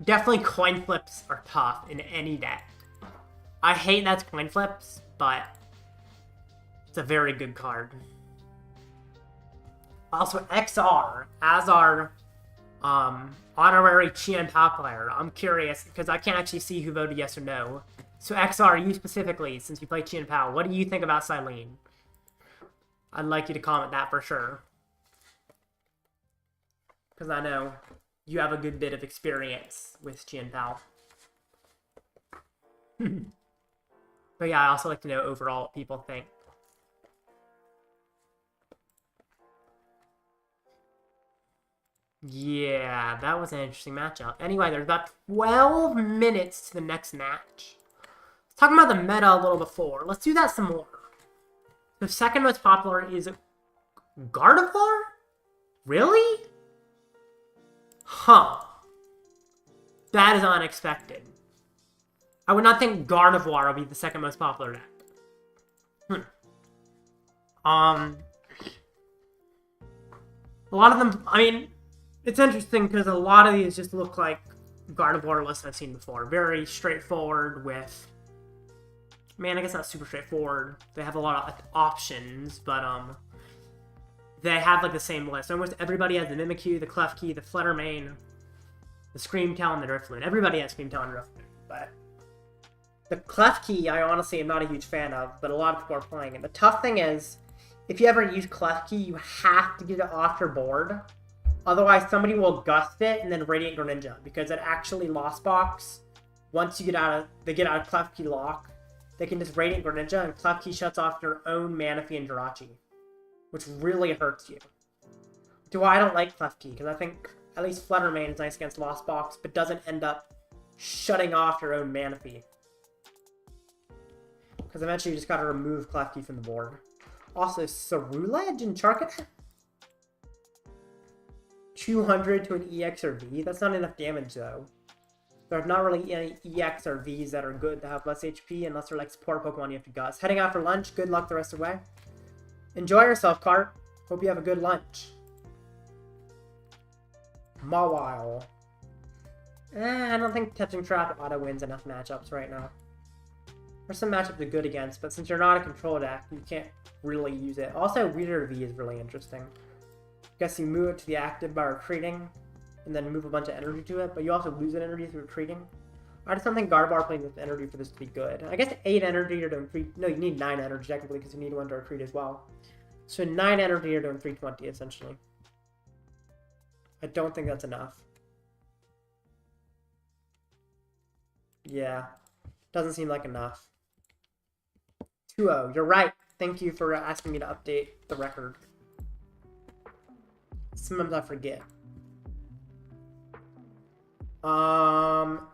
Definitely coin flips are tough in any deck. I hate that's coin flips, but it's a very good card. Also, XR, as our honorary Chien-Pao player, I'm curious, because I can't actually see who voted yes or no. So XR, you specifically, since you play Chien-Pao, what do you think about Silene? I'd like you to comment that for sure. Because I know you have a good bit of experience with Chien-Pao. But yeah, I also like to know overall what people think. Yeah, that was an interesting matchup. Anyway, there's about 12 minutes to the next match. Let's talk about the meta a little before. Let's do that some more. The second most popular is Gardevoir? Really? Huh. That is unexpected. I would not think Gardevoir would be the second most popular deck. A lot of them, I mean, it's interesting because a lot of these just look like Gardevoir lists I've seen before. Very straightforward with... Man, I guess not super straightforward. They have a lot of options, but they have like the same list. Almost everybody has the Mimikyu, the Klefki, the Fluttermane, the Screamtail, and the Drifloon. Everybody has Screamtail and Drifloon, but the Klefki I honestly am not a huge fan of, but a lot of people are playing it. The tough thing is, if you ever use Klefki, you have to get it off your board. Otherwise, somebody will gust it and then Radiant Greninja, because it actually Lost Box. Once you get out of Klefki lock, they can just Radiant Greninja and Klefki shuts off your own Manaphy and Jirachi, which really hurts you. I don't like Klefki, because I think at least Fluttermane is nice against Lost Box, but doesn't end up shutting off your own Manaphy. Because eventually you just gotta remove Klefki from the board. Also, Cerulege and Charcadet? 200 to an EX or V. That's not enough damage, though. There's not really any EX or Vs that are good to have less HP unless they're like support Pokemon you have to Gus. Heading out for lunch. Good luck the rest of the way. Enjoy yourself, Cart. Hope you have a good lunch. Mawile. I don't think Touching Trap auto wins enough matchups right now. There's some matchups you're good against, but since you're not a control deck, you can't really use it. Also, Reader V is really interesting. I guess you move it to the active by retreating, and then move a bunch of energy to it, but you also lose that energy through retreating. I just don't think Gardevoir playing with energy for this to be good. I guess 8 energy or doing 3... No, you need 9 energy technically because you need 1 to retreat as well. So 9 energy or doing 320 essentially. I don't think that's enough. Yeah. Doesn't seem like enough. 2-0. You're right. Thank you for asking me to update the record. Sometimes I forget.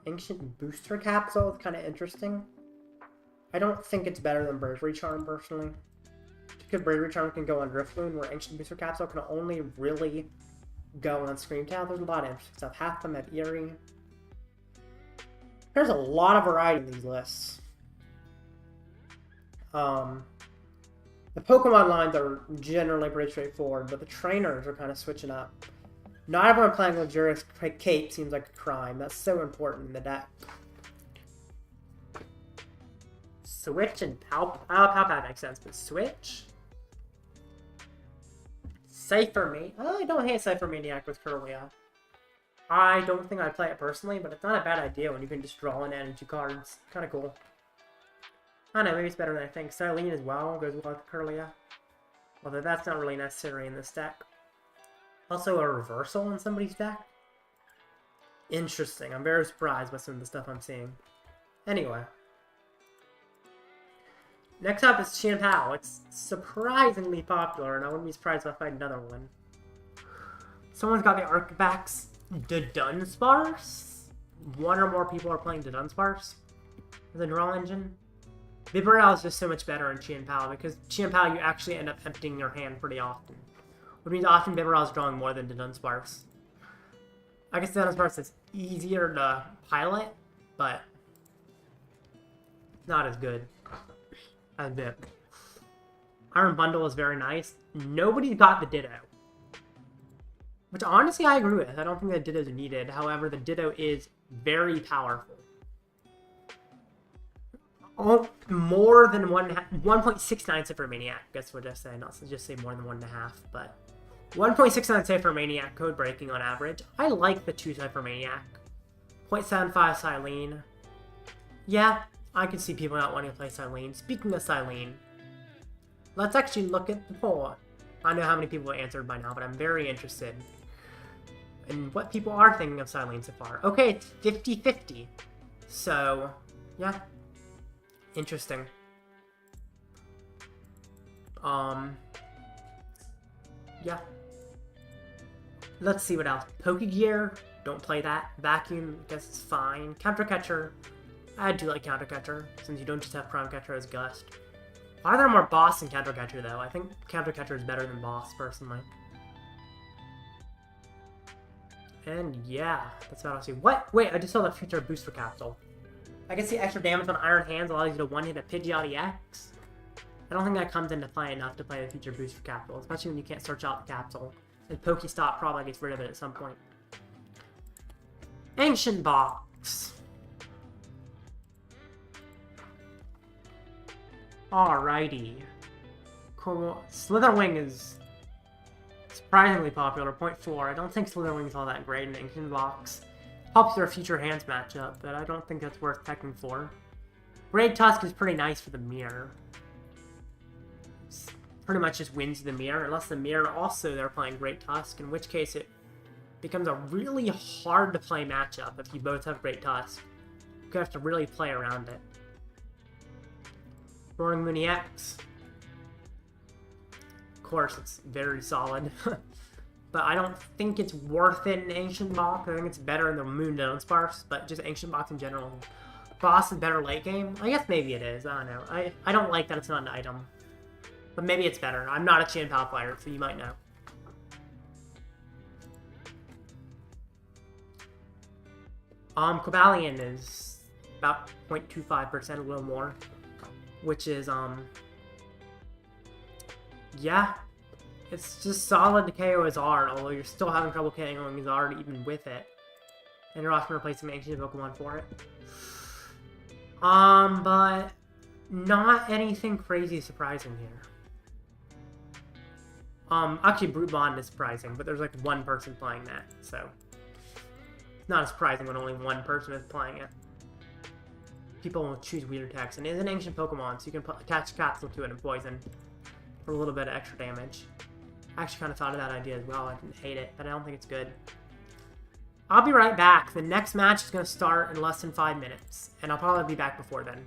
Ancient Booster Capsule is kind of interesting. I don't think it's better than Bravery Charm, personally. Because Bravery Charm can go on Drifloon, where Ancient Booster Capsule can only really go on Scream Tail. There's a lot of interesting stuff. Half of them have Eerie. There's a lot of variety in these lists. The Pokemon lines are generally pretty straightforward, but the trainers are kind of switching up. Not everyone playing Luxurious Cape seems like a crime. That's so important in the deck. Switch and PAF makes sense, but Switch? Cypher Maniac. Oh, I don't hate Cypher Maniac with Kirlia. I don't think I'd play it personally, but it's not a bad idea when you can just draw in energy cards. Kind of cool. I don't know, maybe it's better than I think. Silene as well goes well with Kirlia. Although that's not really necessary in this deck. Also a reversal in somebody's deck. Interesting. I'm very surprised by some of the stuff I'm seeing. Anyway. Next up is Chien-Pao. It's surprisingly popular, and I wouldn't be surprised if I find another one. Someone's got the Archvax Dunsparce? One or more people are playing Dunsparce as a draw engine. Bibarel is just so much better in Chien-Pao, because Chien-Pao you actually end up emptying your hand pretty often. Which means often Bibarel is drawing more than Dunsparce. I guess Dunsparce is easier to pilot, but not as good as Bib. Iron Bundle is very nice. Nobody's got the Ditto. Which honestly I agree with. I don't think the Ditto is needed. However, the Ditto is very powerful. Oh, more than 1.69 Cypher Maniac. I guess we'll just say, not just say more than 1.5, but 1.69 Cypher Maniac code breaking on average. I like the 2 Cypher Maniac. 0.75 Silene. Yeah, I can see people not wanting to play Silene. Speaking of Silene, let's actually look at the poll. I know how many people answered by now, but I'm very interested in what people are thinking of Silene so far. Okay, it's 50-50. So, yeah. Interesting. Yeah. Let's see what else. Pokegear, don't play that. Vacuum, I guess it's fine. Counter Catcher, I do like Counter Catcher, since you don't just have Prime Catcher as Gust. Why are there more Boss than Counter Catcher, though? I think Counter Catcher is better than Boss, personally. And yeah, that's about all I see. What? Wait, I just saw the Future Booster Capsule. I can see extra damage on Iron Hands allows you to one-hit a Pidgeot EX. I don't think that comes into play enough to play the Future Booster Capsule, especially when you can't search out the capsule. And Pokestop probably gets rid of it at some point. Ancient Box. Alrighty. Cool. Slitherwing is surprisingly popular, 0.4. I don't think Slitherwing's all that great in Ancient Box. Helps their Future Hands matchup, but I don't think that's worth teching for. Great Tusk is pretty nice for the mirror. It's pretty much just wins the mirror, unless the mirror also they're playing Great Tusk, in which case it becomes a really hard to play matchup if you both have Great Tusk. You have to really play around it. Roaring Moon EX. Of course, it's very solid. But I don't think it's worth it in Ancient Box. I think it's better in the Moon Dunsparce, but just Ancient Box in general. Boss is better late game? I guess maybe it is. I don't know. I don't like that it's not an item. But maybe it's better. I'm not a Chien-Pao player, so you might know. Cobalion is about 0.25%, a little more, which is, yeah, it's just solid to KO his Art, although you're still having trouble KOing his Art even with it. And you're often replacing an ancient Pokemon for it. But not anything crazy surprising here. Actually, Brute Bond is surprising, but there's like one person playing that, so it's not as surprising when only one person is playing it. People will choose weird attacks, and it is an ancient Pokemon, so you can attach Capsule to it and Poison for a little bit of extra damage. I actually kind of thought of that idea as well. I didn't hate it, but I don't think it's good. I'll be right back. The next match is going to start in less than 5 minutes, and I'll probably be back before then.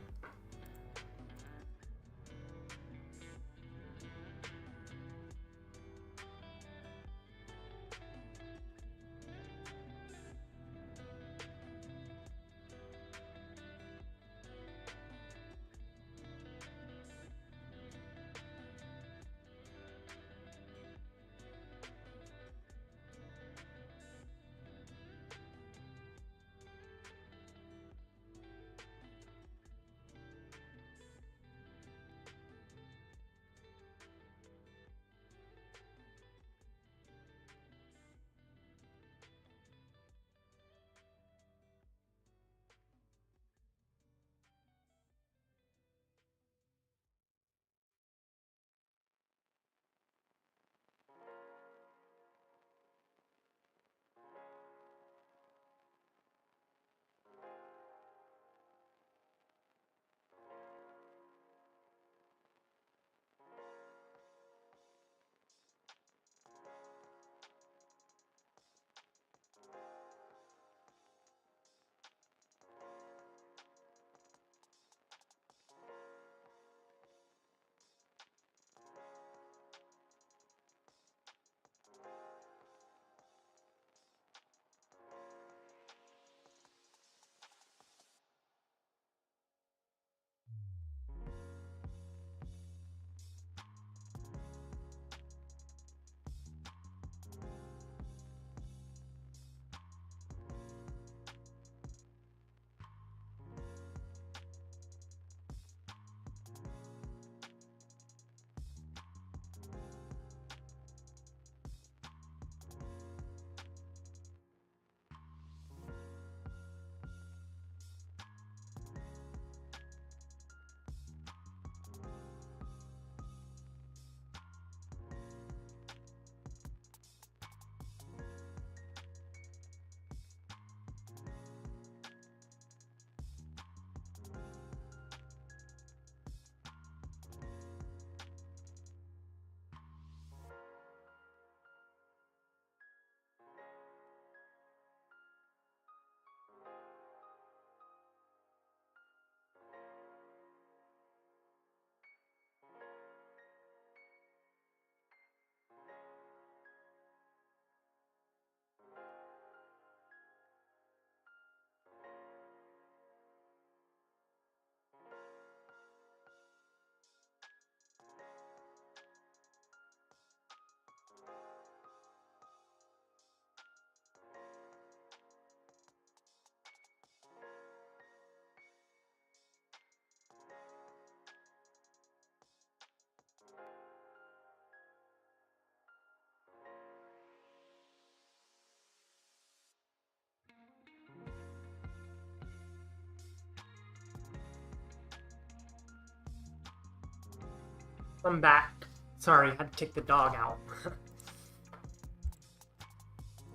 I'm back. Sorry, I had to take the dog out.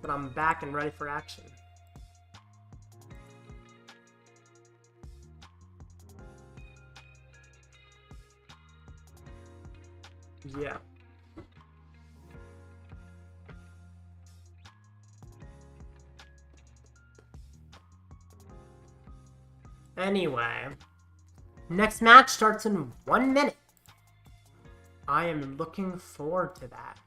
But I'm back and ready for action. Yeah. Anyway, next match starts in 1 minute. I am looking forward to that.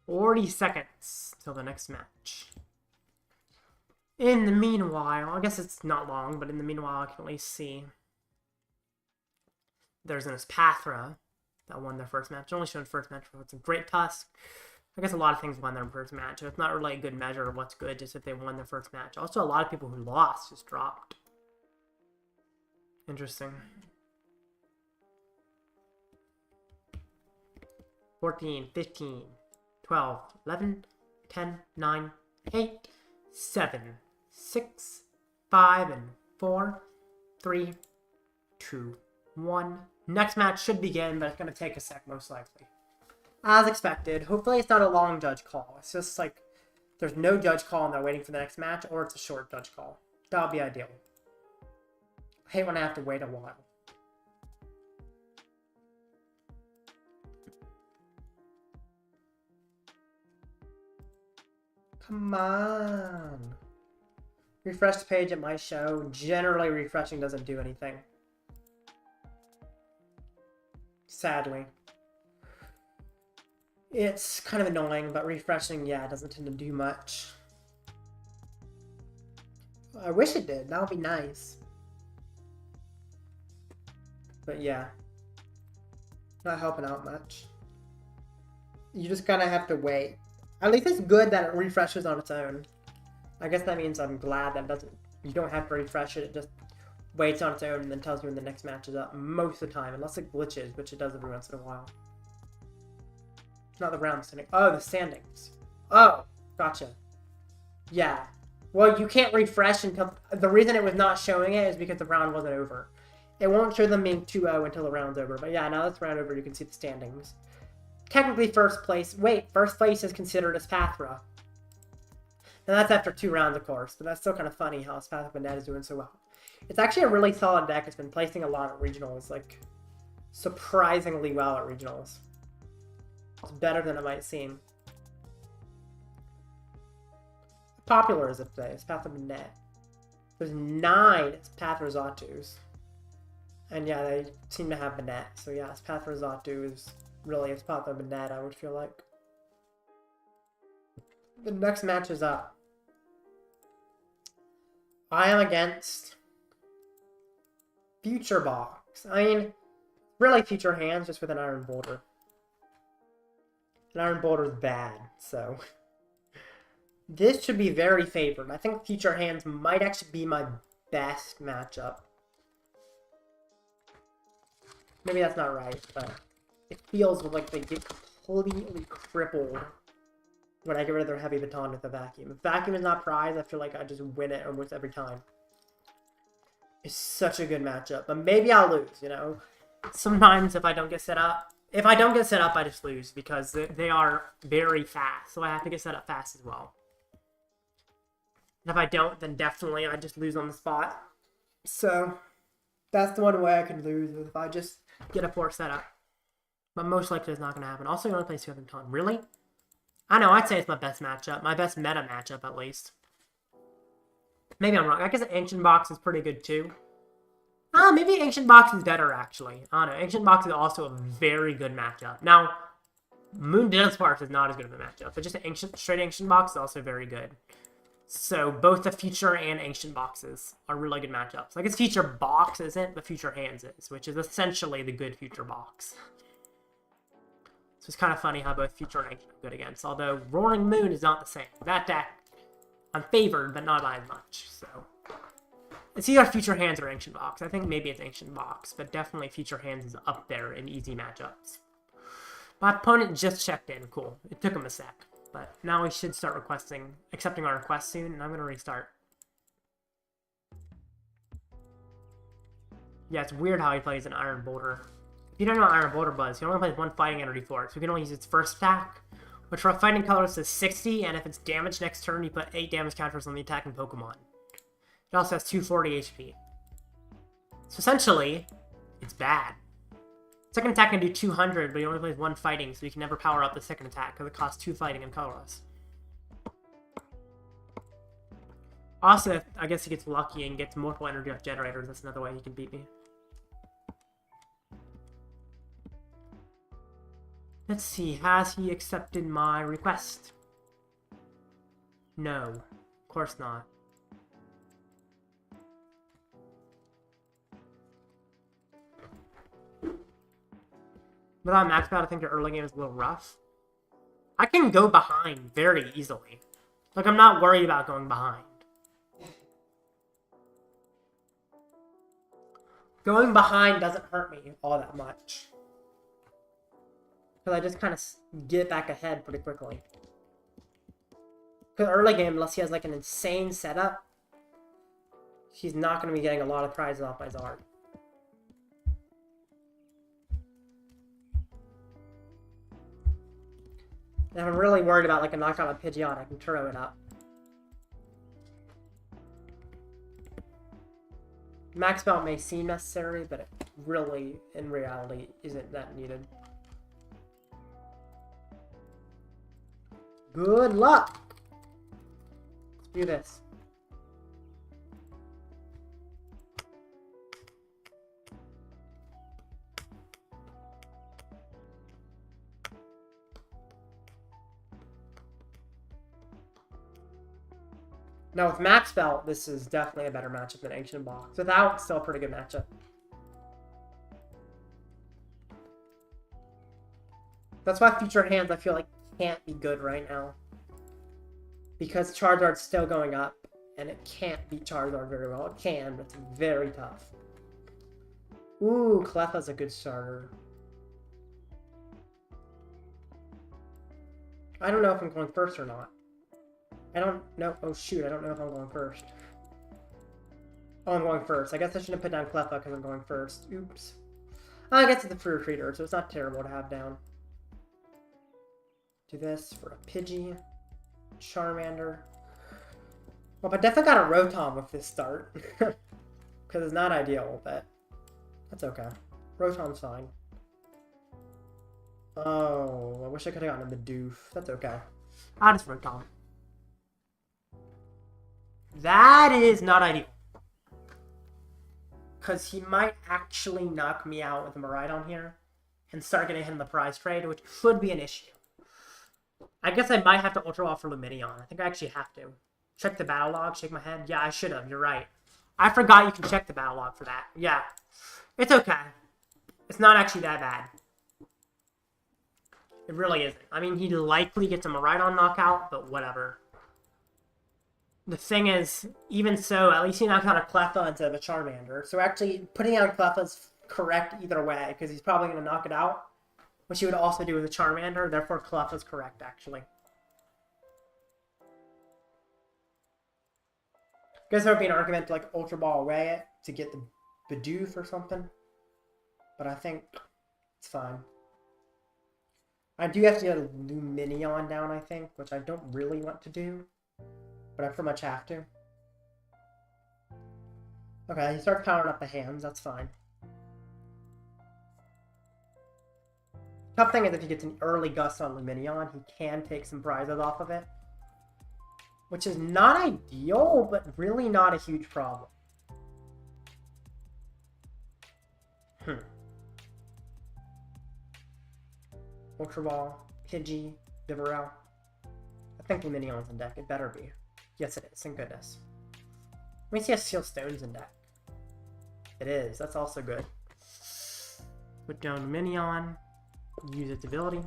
"40 seconds till the next match." In the meanwhile, I guess it's not long, but in the meanwhile, I can at least see there's an Espathra that won their first match. It only showed first match, so it's a great Tusk. I guess a lot of things won their first match, so it's not really a good measure of what's good, just if they won their first match. Also, a lot of people who lost just dropped. Interesting. 14, 15, 12, 11, 10, 9, 8, 7, 6, 5, and 4, 3, 2, 1. Next match should begin, but it's going to take a sec, most likely. As expected. Hopefully it's not a long judge call. It's just like there's no judge call and they're waiting for the next match, or it's a short judge call. That would be ideal. I hate when I have to wait a while. Come on. Refresh the page at my show. Generally, refreshing doesn't do anything. Sadly. It's kind of annoying, but refreshing, yeah, doesn't tend to do much. I wish it did. That would be nice. But yeah. Not helping out much. You just kind of have to wait. At least it's good that it refreshes on its own. I guess that means I'm glad that it doesn't... You don't have to refresh it. It just waits on its own and then tells you when the next match is up most of the time. Unless it glitches, which it does every once in a while. Not the round standing. Oh, the standings. Oh, gotcha. Yeah. Well, you can't refresh until... The reason it was not showing it is because the round wasn't over. It won't show them being 2-0 until the round's over. But yeah, now that's the round over, you can see the standings. Technically first place. Wait, first place is considered Espathra. And that's after 2 rounds, of course. But that's still kind of funny how Espathra Banette is doing so well. It's actually a really solid deck. It's been placing a lot at regionals. Like, surprisingly well at regionals. It's better than it might seem. How popular is it today? Espathra Banette. There's 9 Espathra Zatus. And yeah, they seem to have Banette. So yeah, Espathra Zatu is really Espathra Banette, I would feel like. The next match is up. I am against Future Box. I mean, really Future Hands, just with an Iron Boulder. An Iron Boulder is bad, so... This should be very favored. I think Future Hands might actually be my best matchup. Maybe that's not right, but... It feels like they get completely crippled when I get rid of their Heavy Baton with the Vacuum. If Vacuum is not prize, I feel like I just win it almost every time. It's such a good matchup. But maybe I'll lose, you know? Sometimes if I don't get set up... If I don't get set up, I just lose, because they are very fast. So I have to get set up fast as well. And if I don't, then definitely I just lose on the spot. So, that's the one way I can lose, is if I just get a poor setup. But most likely it's not going to happen. Also, you only play 2 every time. Really? I know, I'd say it's my best matchup. My best meta matchup, at least. Maybe I'm wrong. I guess Ancient Box is pretty good, too. Maybe Ancient Box is better, actually. I don't know. Ancient Box is also a very good matchup. Now, Moon Dunsparce is not as good of a matchup, but just an straight Ancient Box is also very good. So, both the Future and Ancient Boxes are really good matchups. I guess Future Box isn't, but Future Hands is, which is essentially the good Future Box. So it's kind of funny how both Future and Ancient are good against, although Roaring Moon is not the same. That deck, I'm favored, but not by as much, so... It's either Future Hands or Ancient Box. I think maybe it's Ancient Box, but definitely Future Hands is up there in easy matchups. My opponent just checked in. Cool. It took him a sec. But now we should start accepting our requests soon, and I'm going to restart. Yeah, it's weird how he plays an Iron Boulder. If you don't know what Iron Boulder does, he only plays 1 fighting energy for it, so he can only use its first attack, which for a fighting colorist is 60, and if it's damaged next turn, you put 8 damage counters on the attacking Pokemon. It also has 240 HP. So essentially, it's bad. Second attack can do 200, but he only plays 1 fighting, so he can never power up the second attack, because it costs 2 fighting and colorless. Also, I guess he gets lucky and gets multiple energy off generators. That's another way he can beat me. Let's see, has he accepted my request? No, of course not. Without max out, I think the early game is a little rough. I can go behind very easily. Like, I'm not worried about going behind. Going behind doesn't hurt me all that much. Because I just kind of get back ahead pretty quickly. Because early game, unless he has like an insane setup, he's not going to be getting a lot of prizes off my Zard. And if I'm really worried about like a knockout on Pidgeot, I can Turo it up. Max Belt may seem necessary, but it really, in reality, isn't that needed. Good luck! Let's do this. Now with Max Belt, this is definitely a better matchup than Ancient Box. Without, still a pretty good matchup. That's why Future Hands, I feel like, can't be good right now. Because Charizard's still going up, and it can't beat Charizard very well. It can, but it's very tough. Ooh, Cleffa's a good starter. I don't know if I'm going first or not. I don't know. Oh, shoot. I don't know if I'm going first. Oh, I'm going first. I guess I shouldn't put down Cleffa because I'm going first. Oops. I guess it's a free retreater, so it's not terrible to have down. Do this for a Pidgey. Charmander. Well, I definitely got a Rotom with this start. Because it's not ideal, but that's okay. Rotom's fine. Oh, I wish I could have gotten a Bidoof. That's okay. I'll just Rotom. That is not ideal. Because he might actually knock me out with a Miraidon here and start getting him the prize trade, which could be an issue. I guess I might have to Ultra Ball for Lumineon. I think I actually have to. Check the battle log, shake my head. Yeah, I should have. You're right. I forgot you can check the battle log for that. Yeah. It's okay. It's not actually that bad. It really isn't. I mean, he likely gets a Miraidon knockout, but whatever. The thing is, even so, at least he knocked out a Cleffa instead of a Charmander. So actually, putting out Cleffa's correct either way, because he's probably going to knock it out, which he would also do with a Charmander. Therefore, Cleffa's correct, actually. I guess there would be an argument to, like, Ultra Ball away it to get the Bidoof or something. But I think it's fine. I do have to get a Lumineon down, I think, which I don't really want to do. But I pretty much have to. Okay, he starts powering up the hands. That's fine. Tough thing is if he gets an early gust on Lumineon, he can take some prizes off of it. Which is not ideal, but really not a huge problem. Ultra Ball, Pidgey, Bibarel. I think Lumineon's in deck. It better be. Yes, it is. Thank goodness. Let me see if Seal Stone's in deck. It is. That's also good. Put down Lumineon. Use its ability.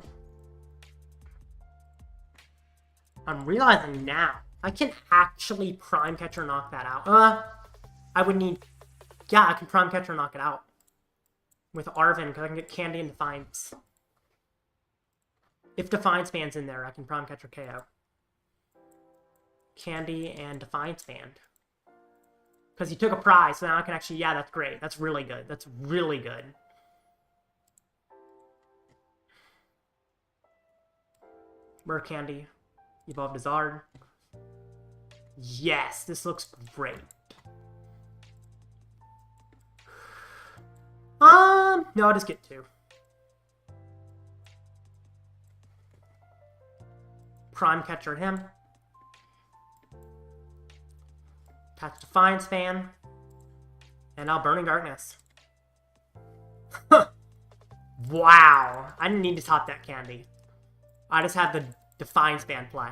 I'm realizing now, I can actually Prime Catcher knock that out. I would need... Yeah, I can Prime Catcher knock it out. With Arven, because I can get Candy and Defiance. If Defiance Band's in there, I can Prime Catcher KO. Candy and Defiance Band. Because he took a prize, so now I can actually... Yeah, that's great. That's really good. That's really good. Rare Candy. Evolved Zard. Yes, this looks great. No, I'll just get two. Prime Catcher him. Attach Defiance Fan. And now Burning Darkness. Wow. I didn't need to top that Candy. I just had the Defiance Band play.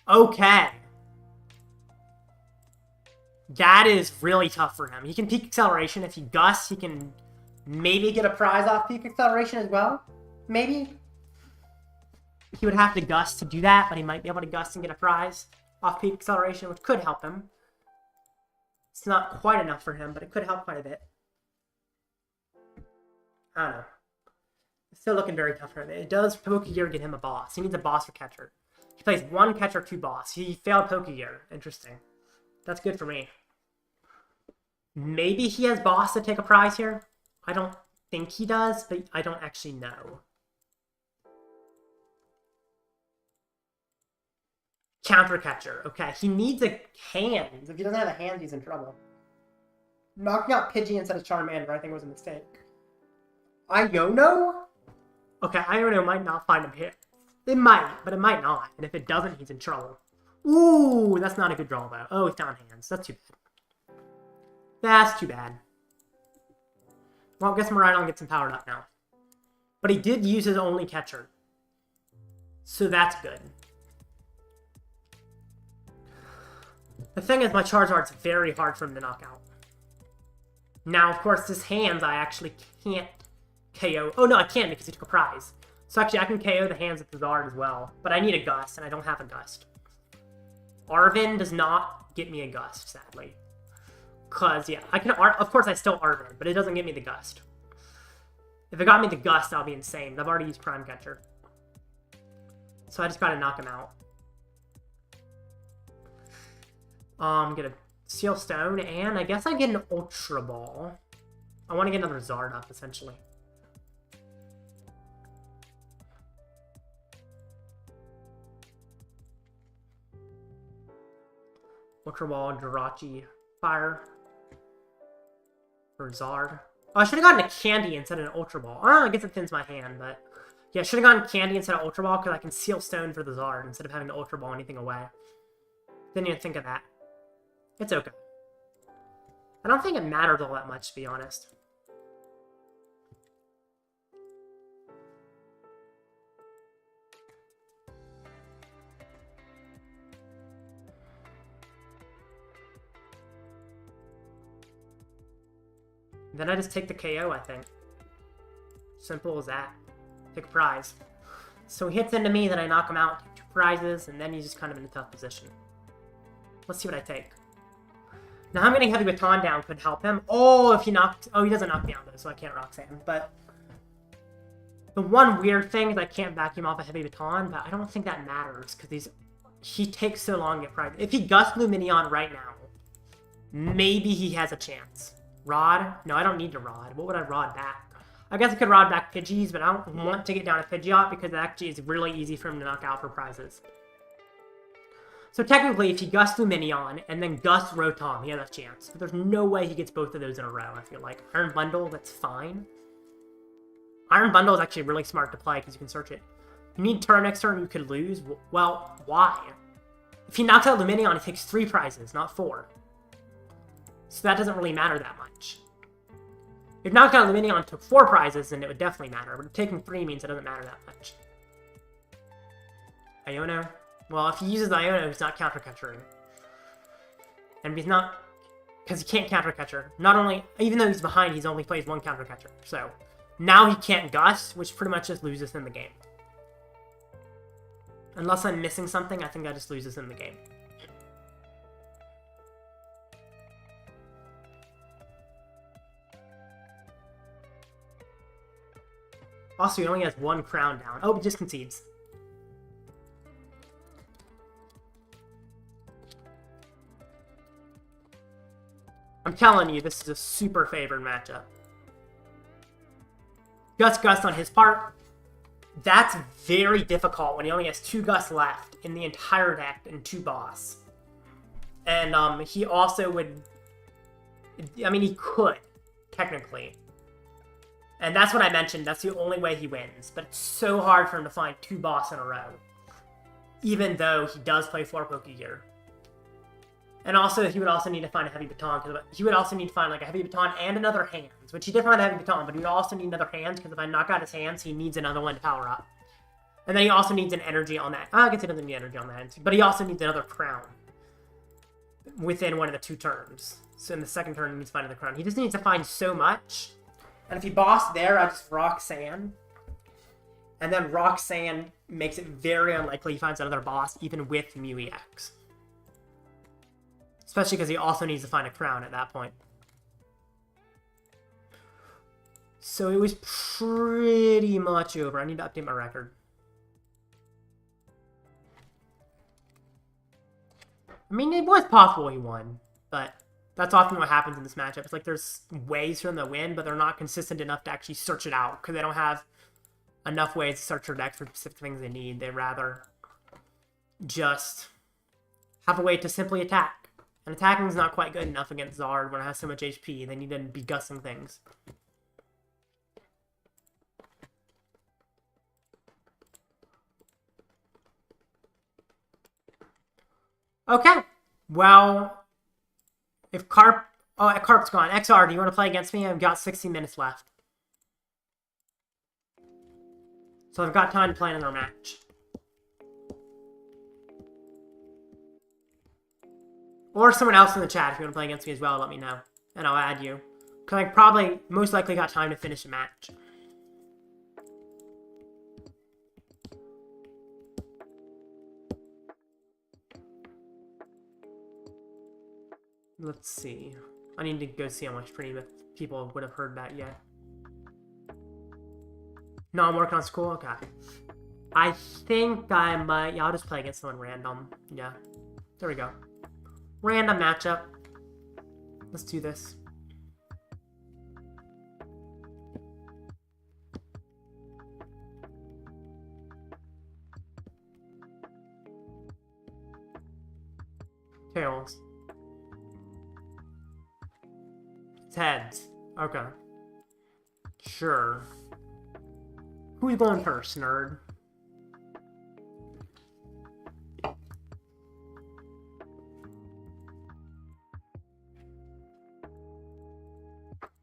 Okay. That is really tough for him. He can peak acceleration. If he gusts, he can Maybe get a prize off peak acceleration as well. Maybe. He would have to gust to do that, but he might be able to gust and get a prize off peak acceleration, which could help him. It's not quite enough for him, but it could help quite a bit. I don't know. It's still looking very tough for him. It does Pokegear get him a boss. He needs a boss for catcher. He plays 1 catcher, 2 boss. He failed Pokegear. Interesting. That's good for me. Maybe he has boss to take a prize here. I don't think he does, but I don't actually know. Counter catcher. Okay, he needs a hand. If he doesn't have a hand, he's in trouble. Knocking out Pidgey instead of Charmander, I think, was a mistake. Iono? Okay, Iono might not find him here. It might, but it might not. And if it doesn't, he's in trouble. Ooh, that's not a good draw, though. Oh, he found hands. That's too bad. That's too bad. Well, I guess Miraidon gets him powered up now. But he did use his only catcher. So that's good. The thing is, my Charizard's very hard for him to knock out. Now, of course, this hands I actually can't KO. Oh, no, I can't because he took a prize. So actually, I can KO the hands with the Zard as well. But I need a Gust, and I don't have a Gust. Arven does not get me a Gust, sadly. Because, yeah, I can... Of course, I still Arven, but it doesn't get me the Gust. If it got me the Gust, I'll be insane. I've already used Prime Catcher. So I just gotta knock him out. Get a Seal Stone, and I guess I get an Ultra Ball. I want to get another Zard up, essentially. Ultra Ball, Jirachi PAR. Or Zard. Oh, I should have gotten a Candy instead of an Ultra Ball. I guess it thins my hand, but... Yeah, I should have gotten Candy instead of Ultra Ball, because I can Seal Stone for the Zard instead of having to Ultra Ball anything away. Didn't even think of that. It's okay. I don't think it matters all that much, to be honest. Then I just take the KO, I think. Simple as that. Pick a prize. So he hits into me, then I knock him out, take 2 prizes, and then he's just kind of in a tough position. Let's see what I take. Now I'm getting Heavy Baton down could help him. Oh, if he knocked... Oh, he doesn't knock me out, though, so I can't Roxanne. But the one weird thing is I can't vacuum off a Heavy Baton, but I don't think that matters, because he takes so long to get prized. If he Gust Lumineon right now, maybe he has a chance. Rod? No, I don't need to Rod. What would I Rod back? I guess I could Rod back Pidgeys, but I don't want to get down a Pidgeot, because it actually is really easy for him to knock out for prizes. So technically, if he Gust Lumineon and then Gust Rotom, he has a chance. But there's no way he gets both of those in a row, I feel like. Iron Bundle, that's fine. Iron Bundle is actually really smart to play because you can search it. You need turn next turn, you could lose. Well, why? If he knocks out Lumineon, he takes 3 prizes, not 4. So that doesn't really matter that much. If knocked out Lumineon took 4 prizes, then it would definitely matter. But taking 3 means it doesn't matter that much. Iono? Well, if he uses Iono, he's not counter catchering. And he's not... Because he can't counter catcher. Not only... Even though he's behind, he's only plays 1 counter catcher. So, now he can't Gust, which pretty much just loses him the game. Unless I'm missing something, I think that just loses him the game. Also, he only has 1 crown down. Oh, he just concedes. I'm telling you, this is a super favored matchup. Gust on his part. That's very difficult when he only has 2 Gusts left in the entire deck and 2 boss. And he also would... I mean, he could, technically. And that's what I mentioned. That's the only way he wins. But it's so hard for him to find 2 boss in a row. Even though he does play 4 Pokegear. And also, he would also need to find a Heavy Baton. Because he would also need to find like a Heavy Baton and another Hands. Which he did find a Heavy Baton, but he would also need another Hands. Because if I knock out his Hands, he needs another one to power up. And then he also needs an energy on that. I guess he doesn't need energy on that. But he also needs another crown. Within one of the 2 turns. So in the second turn, he needs to find another crown. He just needs to find so much. And if he bossed there, I just Roxanne. And then Roxanne makes it very unlikely he finds another boss, even with Mew EX. Especially because he also needs to find a crown at that point. So it was pretty much over. I need to update my record. I mean, it was possible he won, but that's often what happens in this matchup. It's like there's ways for them to win, but they're not consistent enough to actually search it out because they don't have enough ways to search their deck for specific things they need. They rather just have a way to simply attack. And attacking is not quite good enough against Zard when it has so much HP. They need to be gussing things. Okay, well, if Carp's gone. XR, do you want to play against me? I've got 60 minutes left. So I've got time to play another match. Or someone else in the chat, if you want to play against me as well, let me know. And I'll add you. Because I probably, most likely got time to finish a match. Let's see. I need to go see on my stream if people would have heard that yet. No, I'm working on school? Okay. I think I might... Yeah, I'll just play against someone random. Yeah. There we go. Random matchup. Let's do this. Tails. It's heads. Okay. Sure. Who's going first, nerd?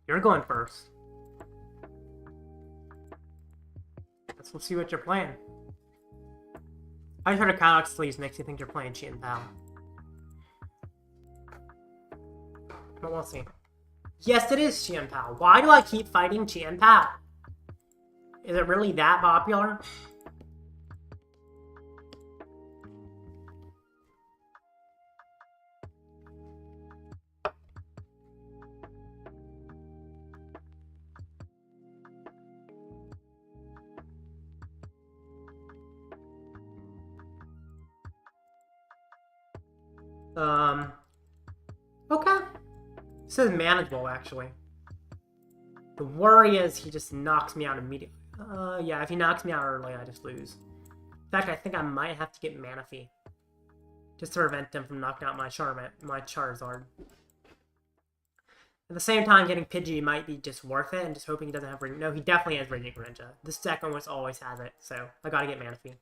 You're going first. Let's see what you're playing. I just heard a Kylox sleeves makes you think you're playing Cheat and Pal. But we'll see. Yes, it is Cheat and Pal. Why do I keep fighting Cheat and Pal? Is it really that popular? Okay. This is manageable, actually. The worry is he just knocks me out immediately. Yeah, if he knocks me out early, I just lose. In fact, I think I might have to get Manaphy. Just to prevent him from knocking out my Charizard. At the same time, getting Pidgey might be just worth it, and just hoping he doesn't have... No, he definitely has Radiant Greninja. This deck almost always has it, so I gotta get Manaphy.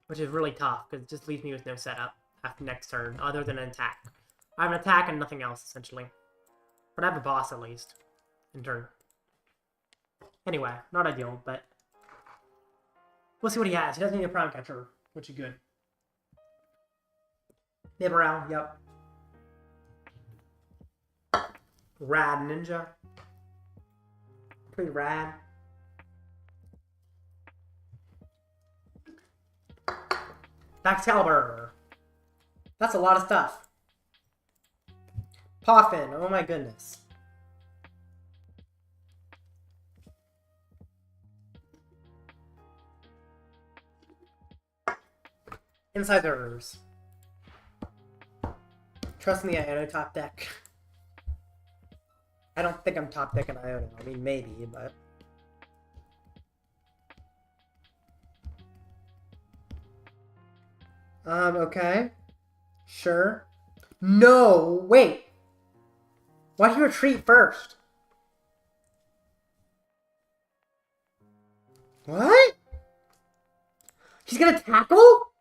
Which is really tough, because it just leaves me with no setup after next turn, other than an attack. I have an attack and nothing else, essentially. But I have a boss, at least, in turn. Anyway, not ideal, but... We'll see what he has. He doesn't need a Prime Catcher, which is good. Bibarel, yep. Rad Ninja. Pretty rad. Excalibur. That's a lot of stuff. Poffin, oh my goodness. Insiders. Trust me, Iono top deck. I don't think I'm top decking Iono. I mean, maybe, but... Okay. Sure. No, wait. Why do you retreat first? What? He's gonna tackle?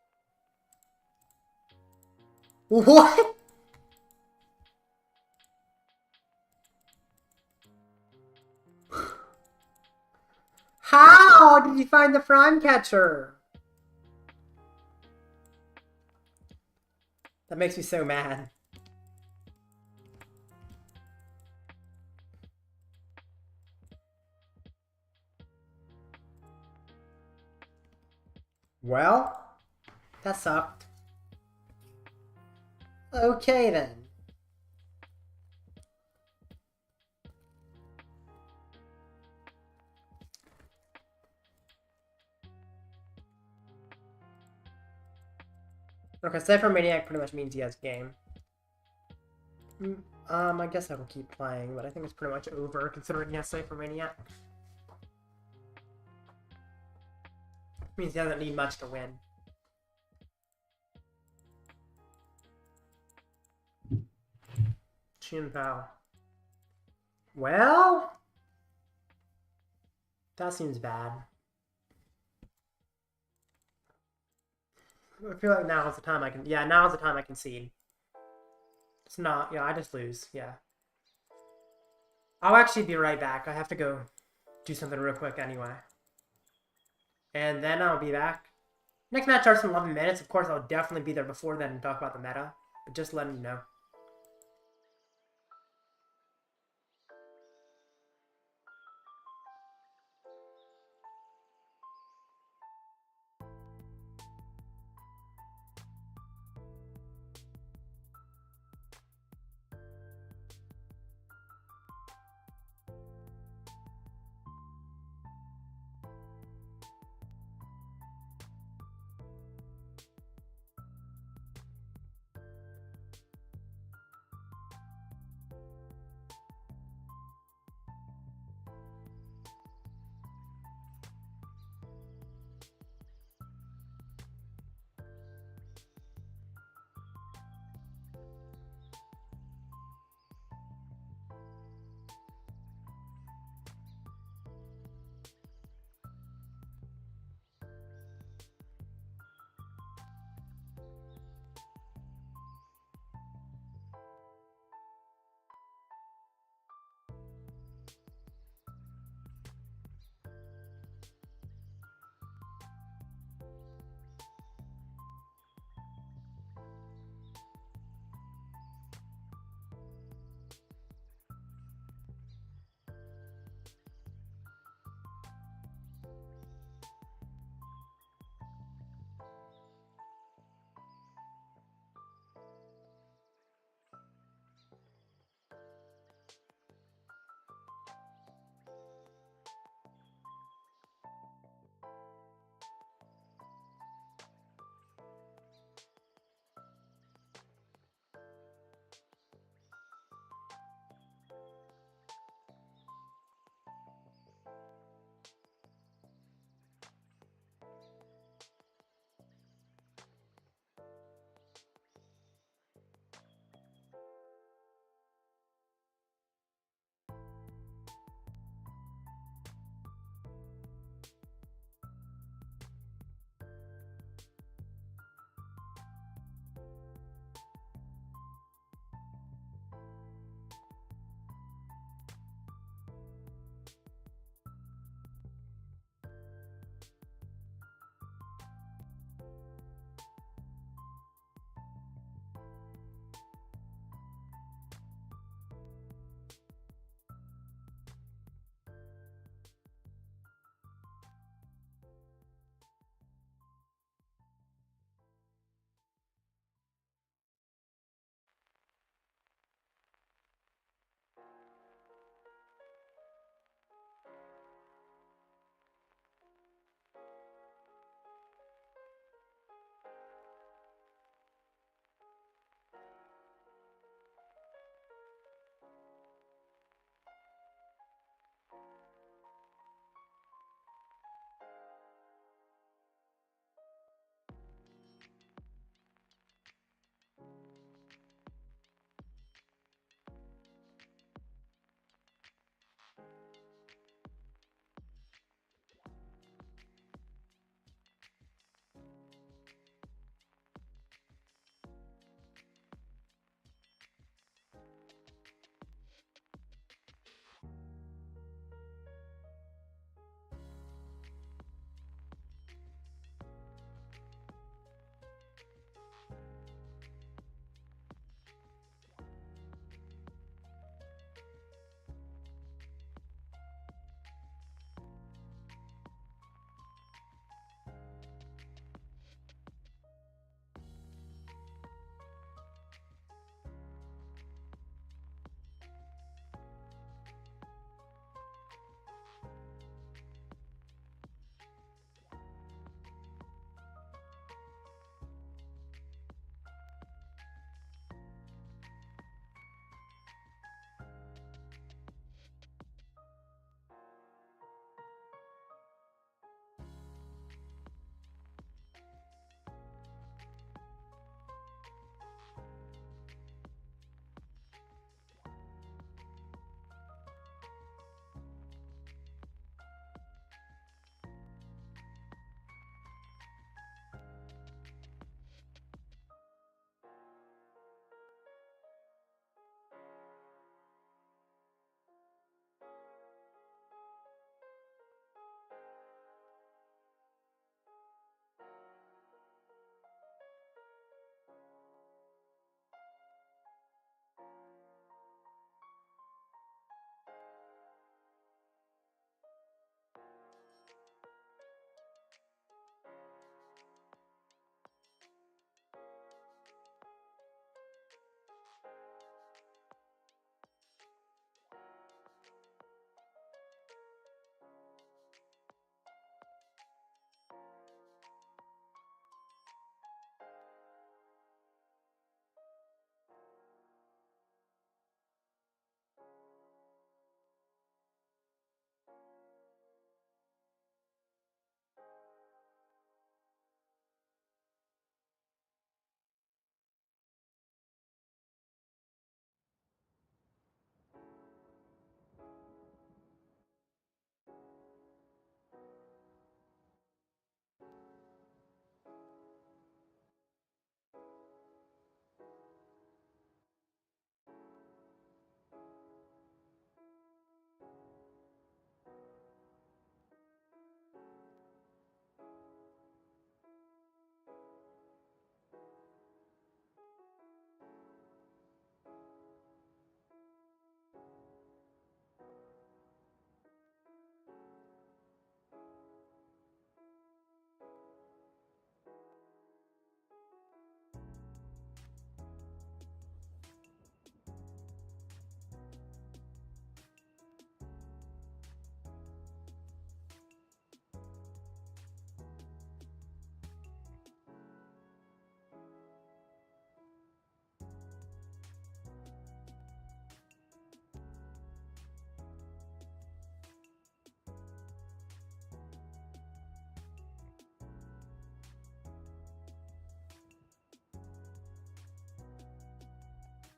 What? How did you find the Prime Catcher? That makes me so mad. Well, that sucked. Okay then. Okay, Cypher Maniac pretty much means he has game. I guess I will keep playing, but I think it's pretty much over considering he has Cypher Maniac. Means he doesn't need much to win. Chinpao. Well, that seems bad. I feel like now is the time I can. Yeah, now is the time I concede. It's not. Yeah, I just lose. Yeah. I'll actually be right back. I have to go do something real quick anyway. And then I'll be back. Next match starts in 11 minutes. Of course, I'll definitely be there before then and talk about the meta. But just letting you know.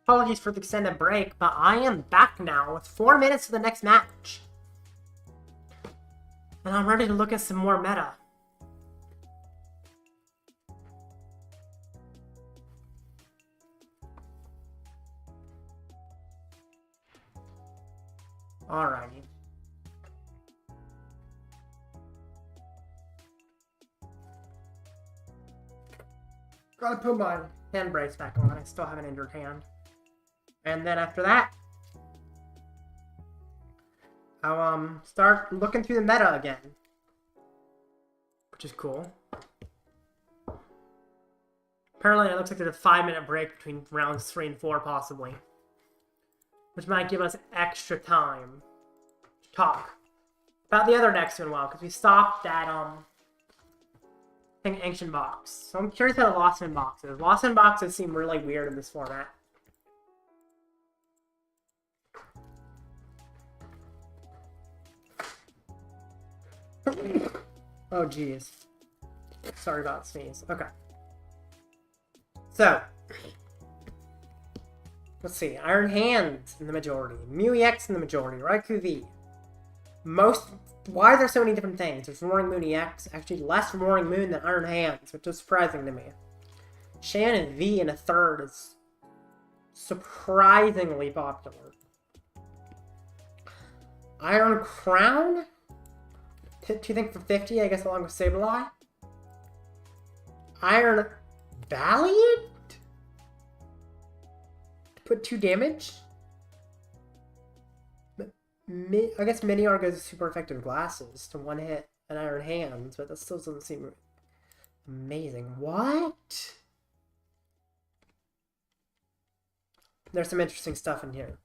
Apologies for the extended break, but I am back now with 4 minutes to the next match. And I'm ready to look at some more meta. Alrighty. Gotta put my hand brace back on. I still have an injured hand. And then after that, I'll start looking through the meta again. Which is cool. Apparently it looks like there's a 5-minute break between rounds 3 and 4 possibly. Which might give us extra time to talk about the other decks in a while, because we stopped at I think Ancient Box. So I'm curious how the Lost in Box is. Lost in Boxes seem really weird in this format. Oh geez. Sorry about the sneeze. Okay. So let's see. Iron Hands in the majority. Mew EX in the majority. Raikou V. Why are there so many different things? There's Roaring Moon EX. Actually, less Roaring Moon than Iron Hands, which is surprising to me. Shannon V in a third is surprisingly popular. Iron Crown? Do you think for 50, I guess, along with Sableye? Iron Valiant? Put 2 damage? I guess Minior goes with super effective glasses to 1 hit and Iron Hands, but that still doesn't seem amazing. What? There's some interesting stuff in here.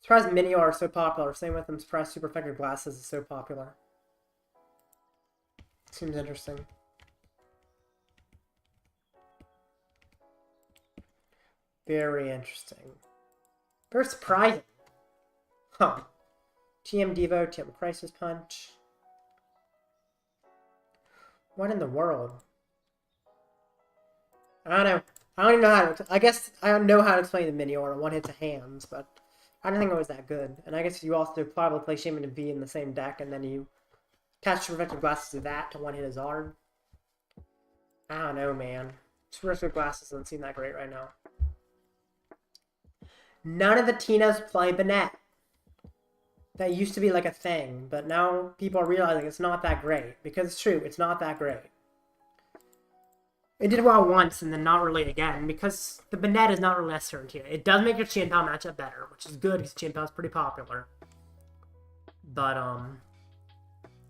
Surprised Minior is so popular. Same with them. Surprised super effective glasses is so popular. Seems interesting. Very interesting. Very surprising. Huh. TM Devo, TM Crisis Punch. What in the world? I don't know. I don't even know how to... I guess I don't know how to explain the Minior on 1 hit to hands, but I don't think it was that good. And I guess you also probably play Shaman V in the same deck, and then you cast your Protective Glasses to that to 1 hit a Zard. I don't know, man. Protective Glasses doesn't seem that great right now. None of the Tinas play Banette. That used to be like a thing, but now people are realizing it's not that great. Because it's true, it's not that great. It did well once and then not really again, because the Banette is not really necessary in Tina. It does make your Chien-Pao matchup better, which is good because Chien-Pao is pretty popular. But,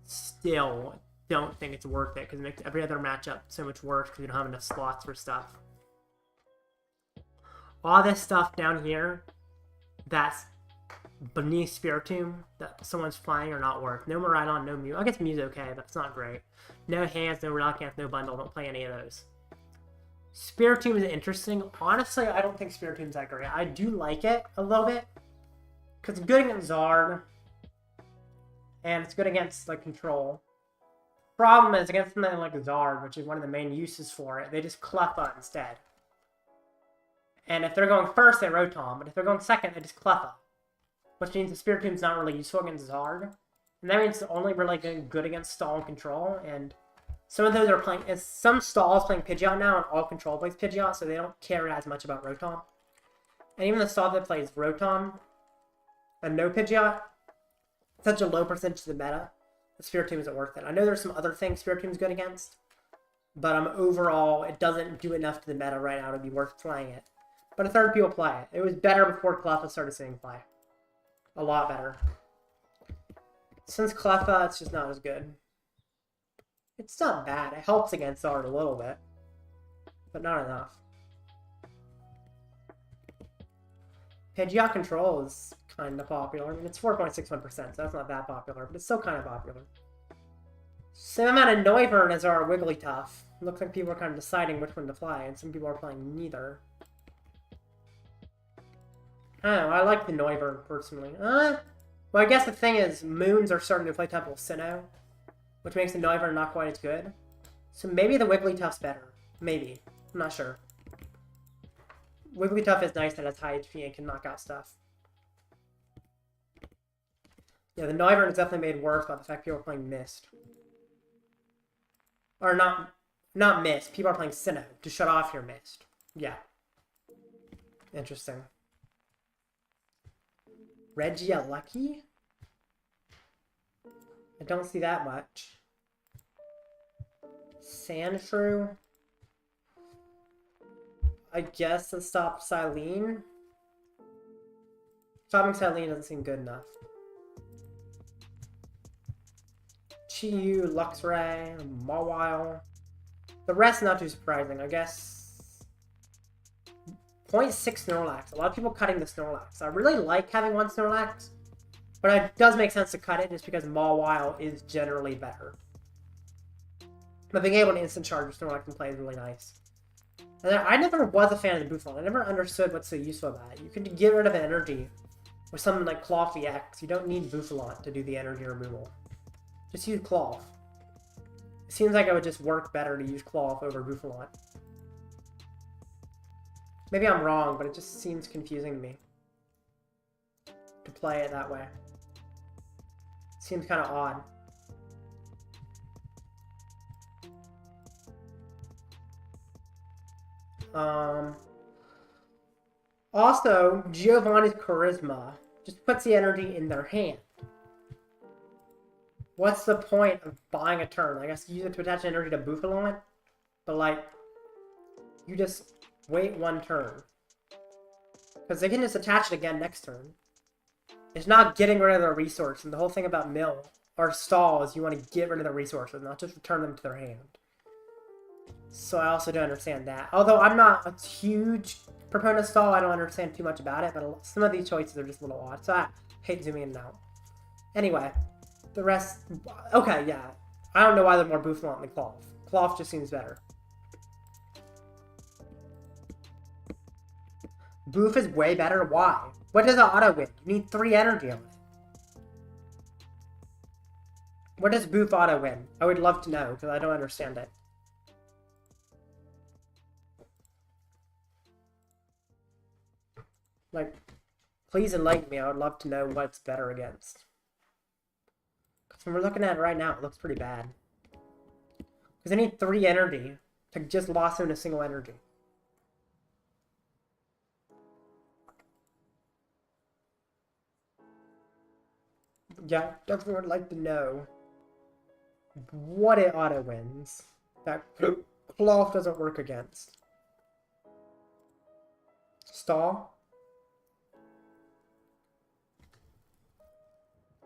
still don't think it's worth it, because it makes every other matchup so much worse because you don't have enough slots for stuff. All this stuff down here that's beneath Spiritomb that someone's flying are not worth. No Miraidon, no Mew. I guess Mew's okay, but it's not great. No Hands, no Relicanth, no Bundle. Don't play any of those. Spiritomb is interesting. Honestly, I don't think Spiritomb's that great. I do like it a little bit because it's good against Zard and it's good against like Control. Problem is against something like Zard, which is one of the main uses for it, they just Cleffa instead. And if they're going first, they Rotom, but if they're going second, they just Cleffa. Which means the Spiritomb's not really useful against Zard. And that means it's only really good against Stall and Control. And some of those are playing... Some Stalls playing Pidgeot now, and all Control plays Pidgeot, so they don't care as much about Rotom. And even the Stall that plays Rotom and no Pidgeot, such a low percentage of the meta, the Spiritomb isn't worth it. I know there's some other things Spiritomb's good against, but overall, it doesn't do enough to the meta right now to be worth playing it. But a third people play it. It was better before Cleffa started seeing play. A lot better. Since Cleffa, it's just not as good. It's not bad. It helps against Zard a little bit. But not enough. Pidgeot Control is kind of popular. I mean, it's 4.61%, so that's not that popular. But it's still kind of popular. Same amount of Noivern as our Wigglytuff. Looks like people are kind of deciding which one to play, and some people are playing neither. I don't know, I like the Noivern, personally. Well, I guess the thing is, Moons are starting to play Temple Sinnoh, which makes the Noivern not quite as good. So maybe the Wigglytuff's better. Maybe. I'm not sure. Wigglytuff is nice that has high HP and can knock out stuff. Yeah, the Noivern is definitely made worse by the fact people are playing Mist. Or not Mist. People are playing Sinnoh to shut off your Mist. Yeah. Interesting. Regieleki? I don't see that much. Sandshrew? I guess to stop Silene? Stopping Silene doesn't seem good enough. Chi-Yu, Luxray, Mawile. The rest not too surprising, I guess. 0.6 Snorlax. A lot of people cutting the Snorlax. I really like having one Snorlax, but it does make sense to cut it just because Mawile is generally better. But being able to instant charge with Snorlax in play is really nice. And I never was a fan of the Buffalo. I never understood what's so useful about it. You could get rid of energy with something like Claw EX. You don't need Buffalo to do the energy removal. Just use Claw. It seems like it would just work better to use Claw over Buffalo. Maybe I'm wrong, but it just seems confusing to me to play it that way. Seems kind of odd. Also, Giovanni's Charisma just puts the energy in their hand. What's the point of buying a turn? I guess use it to attach energy to Buffalon, but like, you just wait one turn. Because they can just attach it again next turn. It's not getting rid of their resource, and the whole thing about mill, or stall, is you want to get rid of the resources, not just return them to their hand. So I also don't understand that. Although I'm not a huge proponent of stall, I don't understand too much about it, but some of these choices are just a little odd, so I hate zooming in and out. Anyway, the rest... Okay, yeah. I don't know why they're more Buffalon than Cloth. Cloth just seems better. Boof is way better? Why? What does an auto win? You need 3 energy on it. What does Boof auto win? I would love to know, because I don't understand it. Like, please enlighten me. I would love to know what it's better against. Because when we're looking at it right now, it looks pretty bad. Because I need 3 energy to just lost in a single energy. Yeah, definitely would like to know what it auto wins that Cloth doesn't work against. Stall?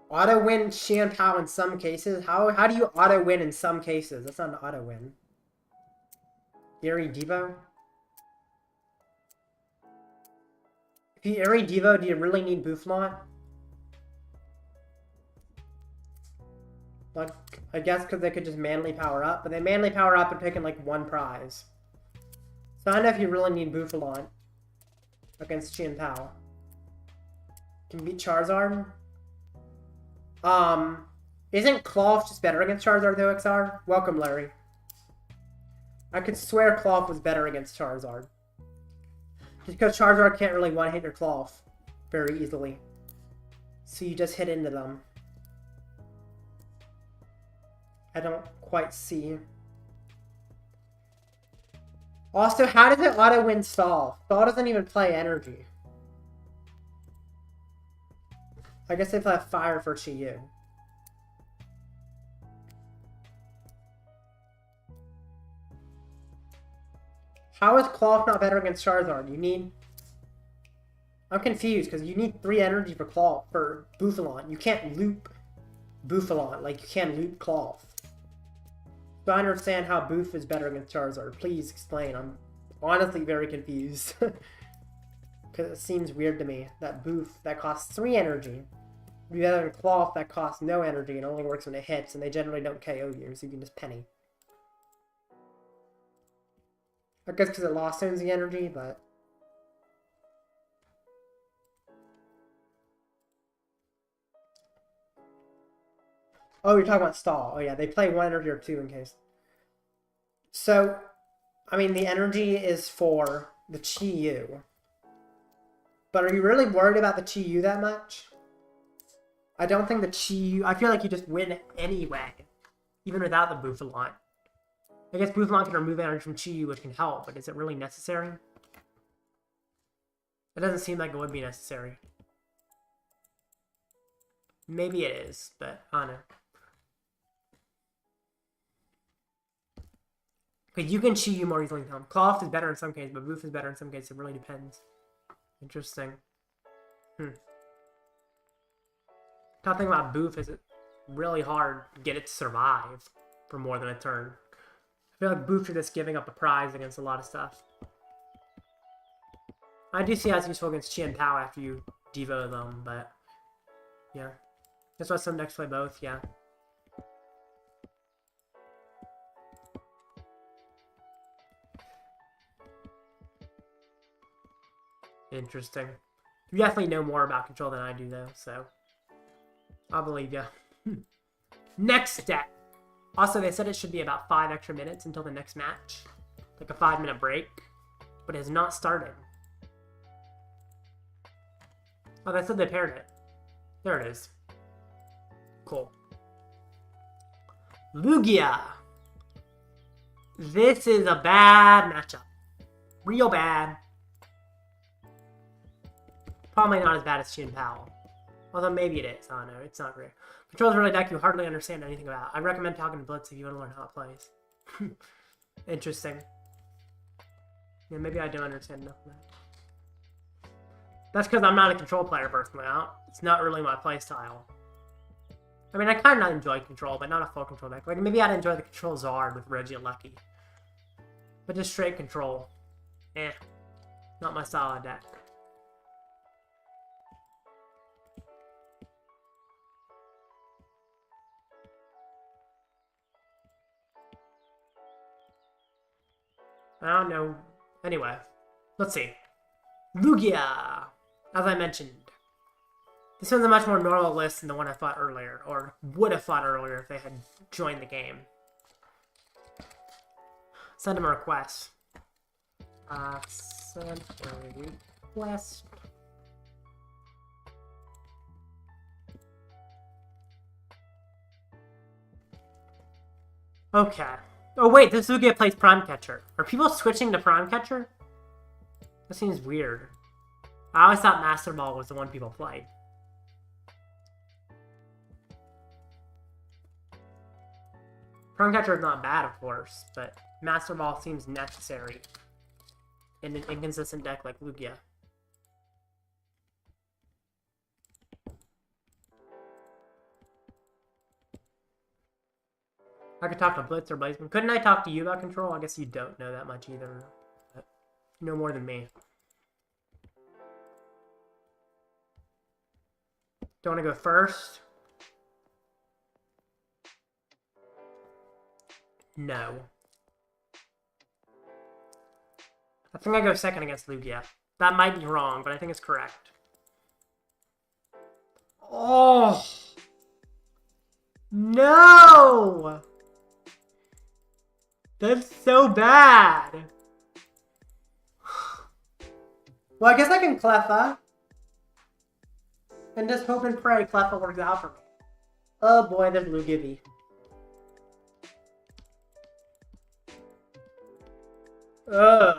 Auto win Xianpao in some cases? How do you auto win in some cases? That's not an auto win. Eerie Devo? If you Eerie Devo, do you really need Buffalon? Like, I guess because they could just manly power up, but they manly power up and picking like 1 prize. So I don't know if you really need Buffalon against Xianpao. Can beat Charizard? Isn't Cloth just better against Charizard though, XR? Welcome, Larry. I could swear Cloth was better against Charizard. Just because Charizard can't really one-hit your Cloth very easily. So you just hit into them. I don't quite see. Also, how does it auto-win Stall? Stall doesn't even play energy. I guess they play Fire for Chi-Yu. How is Cloth not better against Charizard? You need... I'm confused, because you need 3 energy for Cloth, for Buffalon. You can't loop Buffalon like you can loop Cloth. So I understand how Boof is better against Charizard. Please explain. I'm honestly very confused. Because it seems weird to me that Boof, that costs 3 energy, would be better than Cloth that costs no energy and only works when it hits, and they generally don't KO you, so you can just penny. I guess because it lost owns the energy, but... Oh, you're talking about Stall. Oh yeah, they play 1 energy or 2 in case. So, I mean, the energy is for the Chi-Yu. But are you really worried about the Chi-Yu that much? I don't think the Chi-Yu... I feel like you just win anyway. Even without the Bouffalon. I guess Bouffalon can remove energy from Chi-Yu, which can help, but is it really necessary? It doesn't seem like it would be necessary. Maybe it is, but I don't know. Okay, you can Chi-Yu more easily than him. Cloth is better in some cases, but Boof is better in some cases. It really depends. Interesting. Tough thing about Boof is it's really hard to get it to survive for more than a turn. I feel like Boof is just giving up a prize against a lot of stuff. I do see how it's useful against Chi and Pow after you Devo them, but yeah. That's why some decks play both, yeah. Interesting. You definitely know more about control than I do, though, so I'll believe you. Next deck. Also, they said it should be about 5 extra minutes until the next match. Like a 5-minute break. But it has not started. Oh, they said they paired it. There it is. Cool. Lugia. This is a bad matchup. Real bad. Probably not as bad as Chin Powell. Although maybe it is. I don't know. It's not great. Control's really deck you hardly understand anything about. I recommend talking to Blitz if you want to learn how it plays. Interesting. Yeah, maybe I don't understand enough of that. That's because I'm not a control player personally. It's not really my play style. I mean, I kind of enjoy control, but not a full control deck. Like, maybe I'd enjoy the control Zard with Reggie and Lucky. But just straight control. Not my style of deck. I don't know. Anyway, let's see. Lugia! As I mentioned. This one's a much more normal list than the one I fought earlier, or would have fought earlier if they had joined the game. Send them a request. Send a request. Okay. Oh wait, this Lugia plays Prime Catcher. Are people switching to Prime Catcher? That seems weird. I always thought Master Ball was the one people played. Prime Catcher is not bad, of course, but Master Ball seems necessary in an inconsistent deck like Lugia. I could talk to Blitz or Blazeman. Couldn't I talk to you about control? I guess you don't know that much either. But you know more than me. Don't want to go first? No. I think I go second against Lugia. That might be wrong, but I think it's correct. Oh! No! That's so bad! Well, I guess I can Cleffa. And just hope and pray Cleffa works out for me. Oh boy, there's Lugia V. Ugh.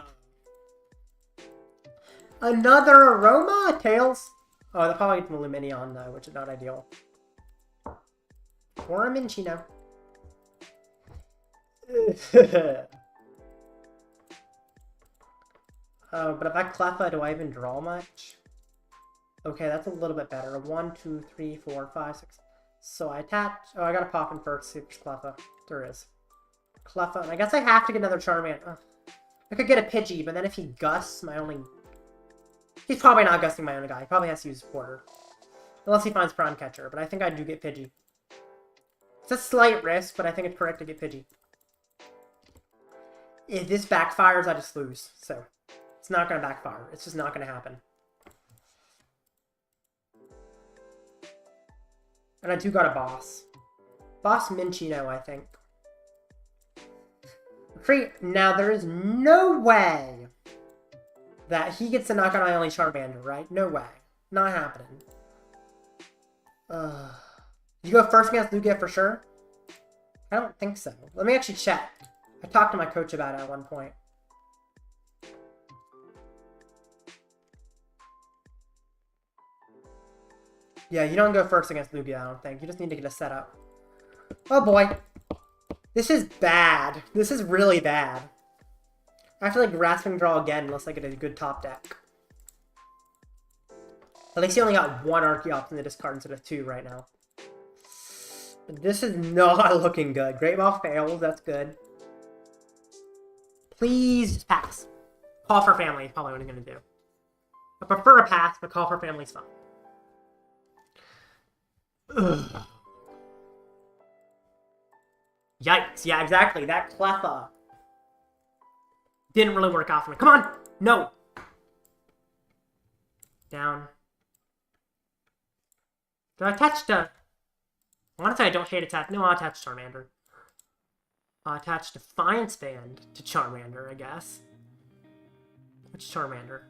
Another Aroma? Tails? Oh, they'll probably get the Lumineon though, which is not ideal. Or a Minchino. Oh, but if I Cleffa, do I even draw much? Okay, that's a little bit better. 1, 2, 3, 4, 5, 6. So I attach... Oh, I gotta pop in first, see if there's Cleffa. There is. Cleffa, and I guess I have to get another Charmander. Ugh. I could get a Pidgey, but then if he gusts my only... He's probably not gusting my only guy. He probably has to use Quarter. Unless he finds Prime Catcher, but I think I do get Pidgey. It's a slight risk, but I think it's correct to get Pidgey. If this backfires, I just lose. So, it's not going to backfire. It's just not going to happen. And I do got a boss. Boss Minchino, I think. Now, there is no way that he gets to knock out my only Charmander, right? No way. Not happening. You go first against Lugia for sure? I don't think so. Let me actually check. I talked to my coach about it at one point. Yeah, you don't go first against Lugia, I don't think. You just need to get a setup. Oh boy. This is bad. This is really bad. I have to like Grasping Draw again unless I get a good top deck. At least he only got one Archeops in the discard instead of 2 right now. But this is not looking good. Great Ball fails, that's good. Please just pass. Call for family is probably what I'm going to do. I prefer a pass, but call for family's fine. Ugh. Yikes. Yeah, exactly. That Cleffa didn't really work out for me. Come on! No! Down. Did I attach to... I want to say I don't hate attach. No, I'll attach Charmander. I'll attach Defiance Band to Charmander, I guess. Which Charmander?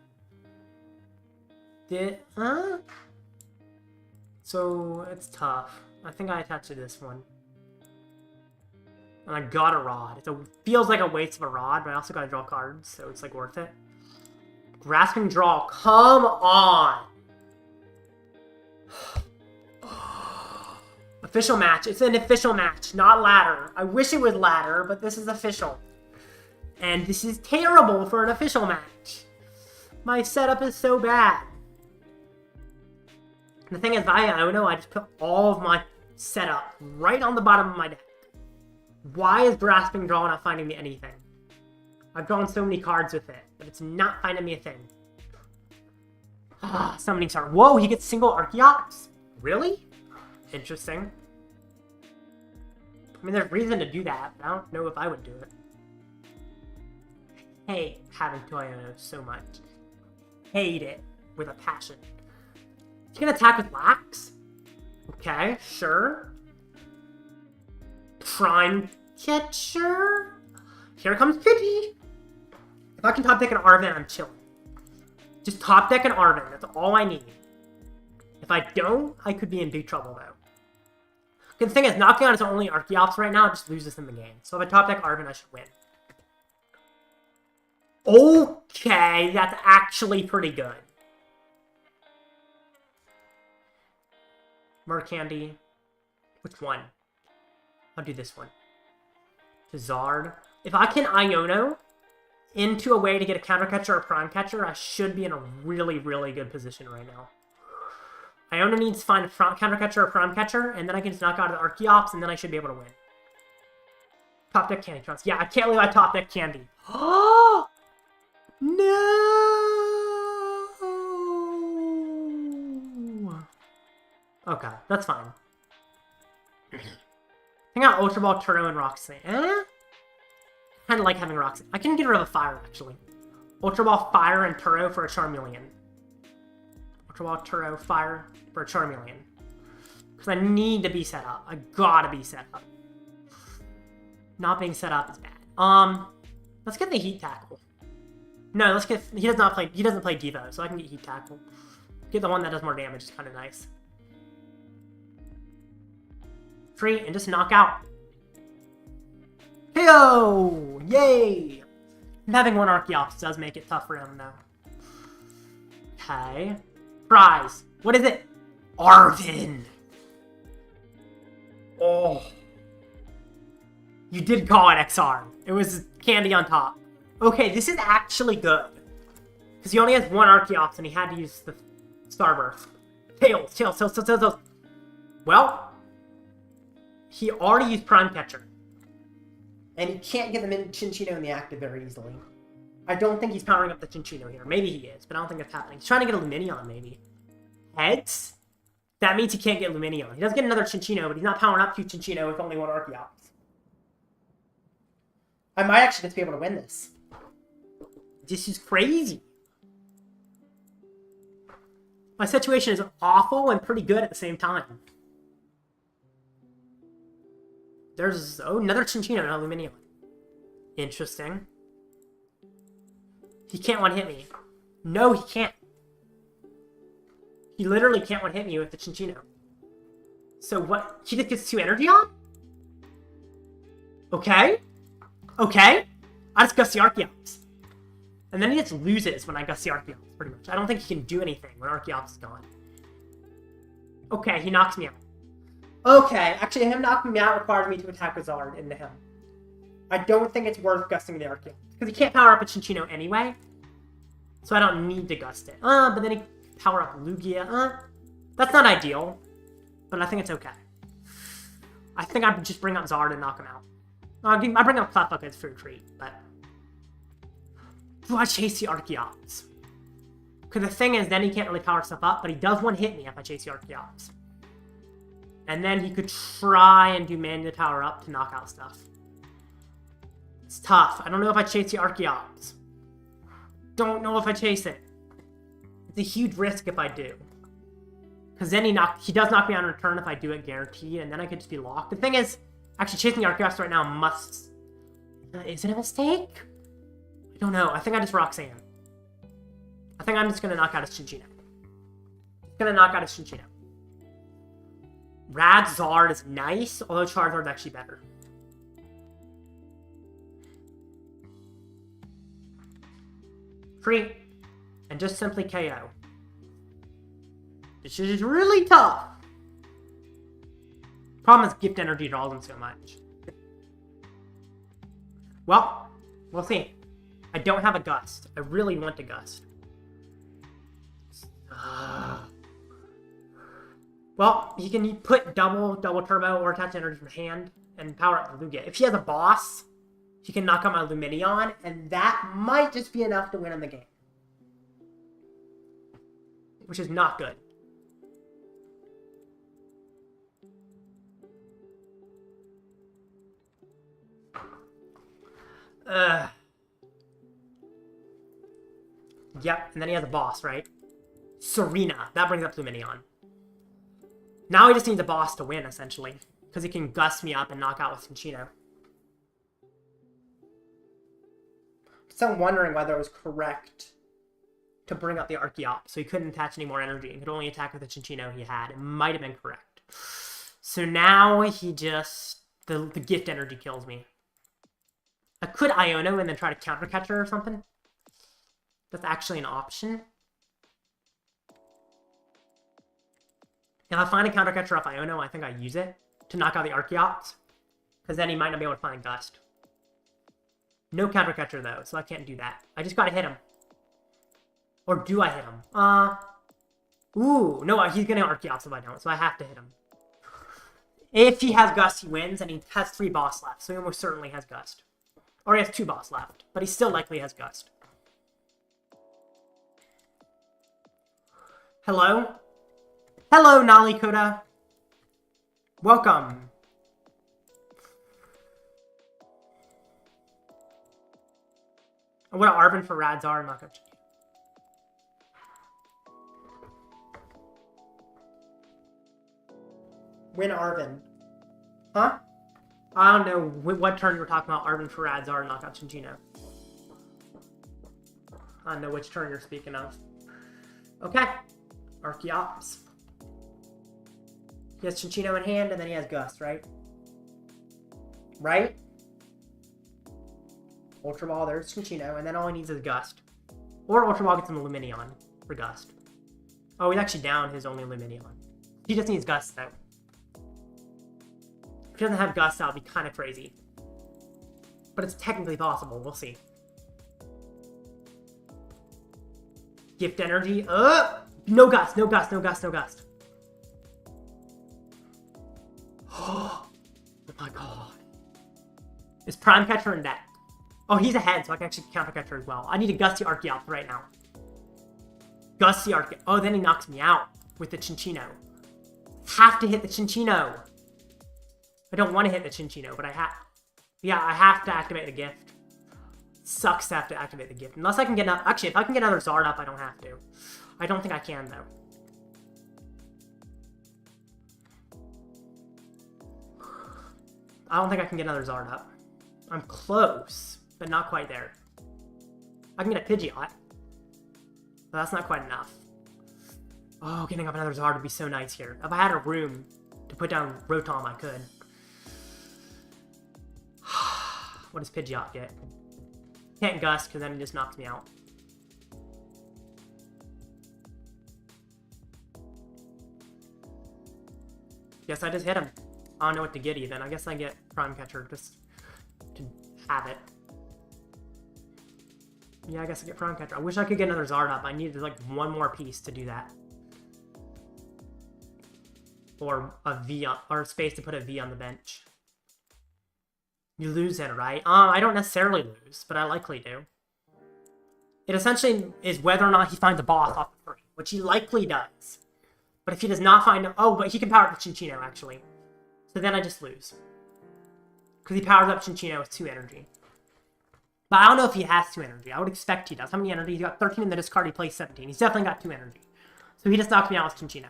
So, it's tough. I think I attached to this one. And I got a rod. It feels like a waste of a rod, but I also got to draw cards, so it's like worth it. Grasping Draw. Come on! Official match. It's an official match, not ladder. I wish it was ladder, but this is official. And this is terrible for an official match. My setup is so bad. And the thing is, via Iono, I just put all of my setup right on the bottom of my deck. Why is Grasping Draw not finding me anything? I've drawn so many cards with it, but it's not finding me a thing. Summoning Star. Whoa, he gets single Archeops? Really? Interesting. I mean, there's reason to do that, but I don't know if I would do it. I hate having to Iono so much. Hate it with a passion. He's gonna attack with Lax? Okay, sure. Prime Catcher? Here comes Pidgey! If I can top deck an Arven, I'm chilling. Just top deck an Arven, that's all I need. If I don't, I could be in big trouble though. The thing is, knocking out his only Archeops right now just loses him the game. So if I top deck Arven, I should win. Okay, that's actually pretty good. Rare Candy. Which one? I'll do this one. Charizard. If I can Iono into a way to get a counter catcher or a prime catcher, I should be in a really, really good position right now. Iono needs to find a counter catcher or prime catcher, and then I can just knock out the Archeops, and then I should be able to win. Top deck Candy Trunks. Yeah, I can't believe I top deck Candy. Oh! No! Okay, that's fine. I got Ultra Ball, Turo, and Roxanne. Kind of like having Roxanne. I can get rid of a Fire, actually. Ultra Ball, Fire, and Turo for a Charmeleon. Ultra Ball, Turo, Fire for a Charmeleon. Because I need to be set up. I gotta be set up. Not being set up is bad. Let's get the Heat Tackle. No, let's get... He doesn't play Devo, so I can get Heat Tackle. Get the one that does more damage. It's kind of nice. Free and just knock out. KO! Yay! Having one Archeops does make it tough for him, though. Okay. Prize. What is it? Arven! Oh. You did call it XR. It was candy on top. Okay, this is actually good. Because he only has one Archeops and he had to use the Starburst. Tails. Well, he already used Prime Catcher. And he can't get the Chinchino in the active very easily. I don't think he's powering up the Chinchino here. Maybe he is, but I don't think that's happening. He's trying to get a Lumineon, maybe. Heads? That means he can't get Lumineon. He does get another Chinchino, but he's not powering up to Chinchino with only one Archeops. I might actually just be able to win this. This is crazy. My situation is awful and pretty good at the same time. There's another Chinchino, not Lumineon. Interesting. He can't one-hit me. No, he can't. He literally can't one-hit me with the Chinchino. So what? He just gets 2 energy on? Okay. Okay. I just Gusty Archeops. And then he just loses when I Gusty Archeops, pretty much. I don't think he can do anything when Archeops is gone. Okay, he knocks me out. Okay, actually him knocking me out requires me to attack a Zard into him. I don't think it's worth gusting the Archeops. Because he can't power up a Chinchino anyway. So I don't need to gust it. But then he power up Lugia. That's not ideal. But I think it's okay. I think I just bring up Zard and knock him out. I bring up Cleffa because it's for a treat, but... Do I chase the Archeops? Because the thing is, then he can't really power stuff up, but he does one-hit me if I chase the Archeops. And then he could try and do manual power up to knock out stuff. It's tough. I don't know if I chase the Archeops. Don't know if I chase it. It's a huge risk if I do. Because then he does knock me out in return if I do it guaranteed, and then I could just be locked. The thing is, actually chasing the Archeops right now must... is it a mistake? I don't know. I think I just Roxanne. I think I'm just going to knock out his Chinchino. Radzard is nice, although Charizard's actually better. Free. And just simply KO. This is really tough. Problem is gift energy draws him so much. Well, we'll see. I don't have a gust. I really want to gust. Well, he can put double turbo or attach energy from hand and power up the Lugia. If he has a boss, he can knock out my Lumineon, and that might just be enough to win in the game. Which is not good. Yep, and then he has a boss, right? Serena. That brings up Lumineon. Now he just needs a boss to win, essentially. Because he can gust me up and knock out with Chinchino. So I'm wondering whether it was correct to bring up the Archeops, so he couldn't attach any more energy and could only attack with the Chinchino he had. It might have been correct. So now he just... The gift energy kills me. I could Iono and then try to counter catcher or something. That's actually an option. If I find a counter catcher off Iono, I think I use it to knock out the Archeops. Because then he might not be able to find a Gust. No counter catcher though, so I can't do that. I just gotta hit him. Or do I hit him? Ooh, no, he's gonna Archeops if I don't, so I have to hit him. If he has Gust, he wins, and he has 3 boss left, so he almost certainly has Gust. Or he has 2 boss left, but he still likely has Gust. Hello? Hello, Nali Koda. Welcome. What an Arven for Radzard. I'm not gonna check. Win Arven. Huh? I don't know what turn you were talking about. Arven for Radzard, knockout Chinchino. I don't know which turn you're speaking of. Okay. Archeops. He has Chinchino in hand, and then he has Gust, right? Right? Ultra Ball, there's Chinchino, and then all he needs is Gust. Or Ultra Ball gets him a Lumineon for Gust. Oh, he's actually down his only Lumineon. He just needs Gust, though. If he doesn't have Gust, that would be kind of crazy. But it's technically possible. We'll see. Gift energy. No Gust, no Gust, no Gust, no Gust. Oh my god. Is Prime Catcher in deck? Oh, he's ahead, so I can actually counter catcher as well. I need a Gusty Archeops right now. Gusty Archeops. Oh, then he knocks me out with the Chinchino. Have to hit the Chinchino. I don't want to hit the Chinchino, but I have... Yeah, I have to activate the gift. Sucks to have to activate the gift. Unless I can get... Actually, if I can get another Zard up, I don't have to. I don't think I can, though. I don't think I can get another Zard up. I'm close, but not quite there. I can get a Pidgeot. But that's not quite enough. Oh, getting up another Zard would be so nice here. If I had a room to put down Rotom, I could. What does Pidgeot get? Can't Gust, because then he just knocks me out. Guess I just hit him. I don't know what to get even. I guess I get Prime Catcher just to have it. Yeah, I guess I get Prime Catcher. I wish I could get another Zard up. I needed like one more piece to do that. Or a V, or space to put a V on the bench. You lose it, right? I don't necessarily lose, but I likely do. It essentially is whether or not he finds a boss off the free, which he likely does. But if he does not find... Oh, but he can power up Chinchino, actually. So then I just lose. Because he powers up Chinchino with 2 energy. But I don't know if he has 2 energy. I would expect he does. How many energy? He's got 13 in the discard. He plays 17. He's definitely got 2 energy. So he just knocked me out with Chinchino.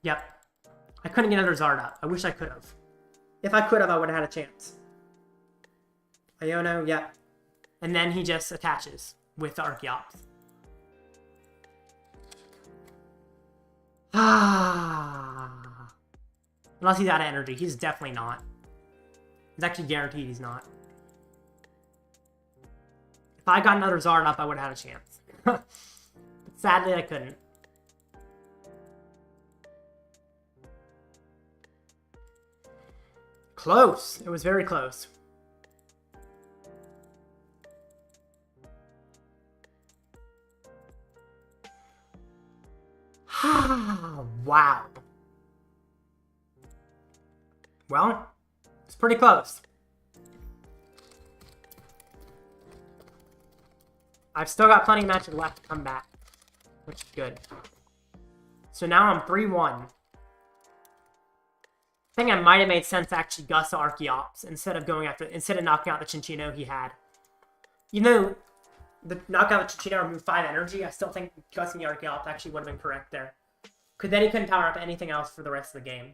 Yep. I couldn't get another Zard up. I wish I could have. If I could have, I would have had a chance. Iono, yep. And then he just attaches with the Archeops. Unless he's out of energy. He's definitely not. He's actually guaranteed he's not. If I got another Zard up, I would have had a chance. But sadly, I couldn't. Close. It was very close. Wow. Well, it's pretty close. I've still got plenty of matches left to come back, which is good. So now I'm 3-1. I think it might have made sense to actually Gust the Archeops instead of knocking out the Chinchino he had. Even though the knockout the Chinchino removed 5 energy, I still think Gusting the Archeops actually would have been correct there. Because then he couldn't power up anything else for the rest of the game.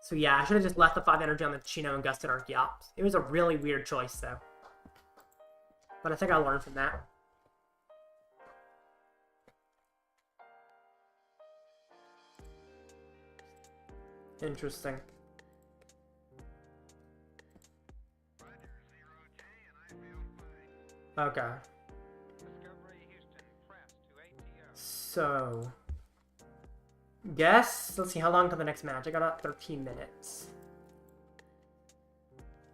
So yeah, I should have just left the 5 energy on the Chinchino and Gusted Archeops. It was a really weird choice though. But I think I learned from that. Interesting. Okay. So, let's see, how long till the next match? I got about 13 minutes.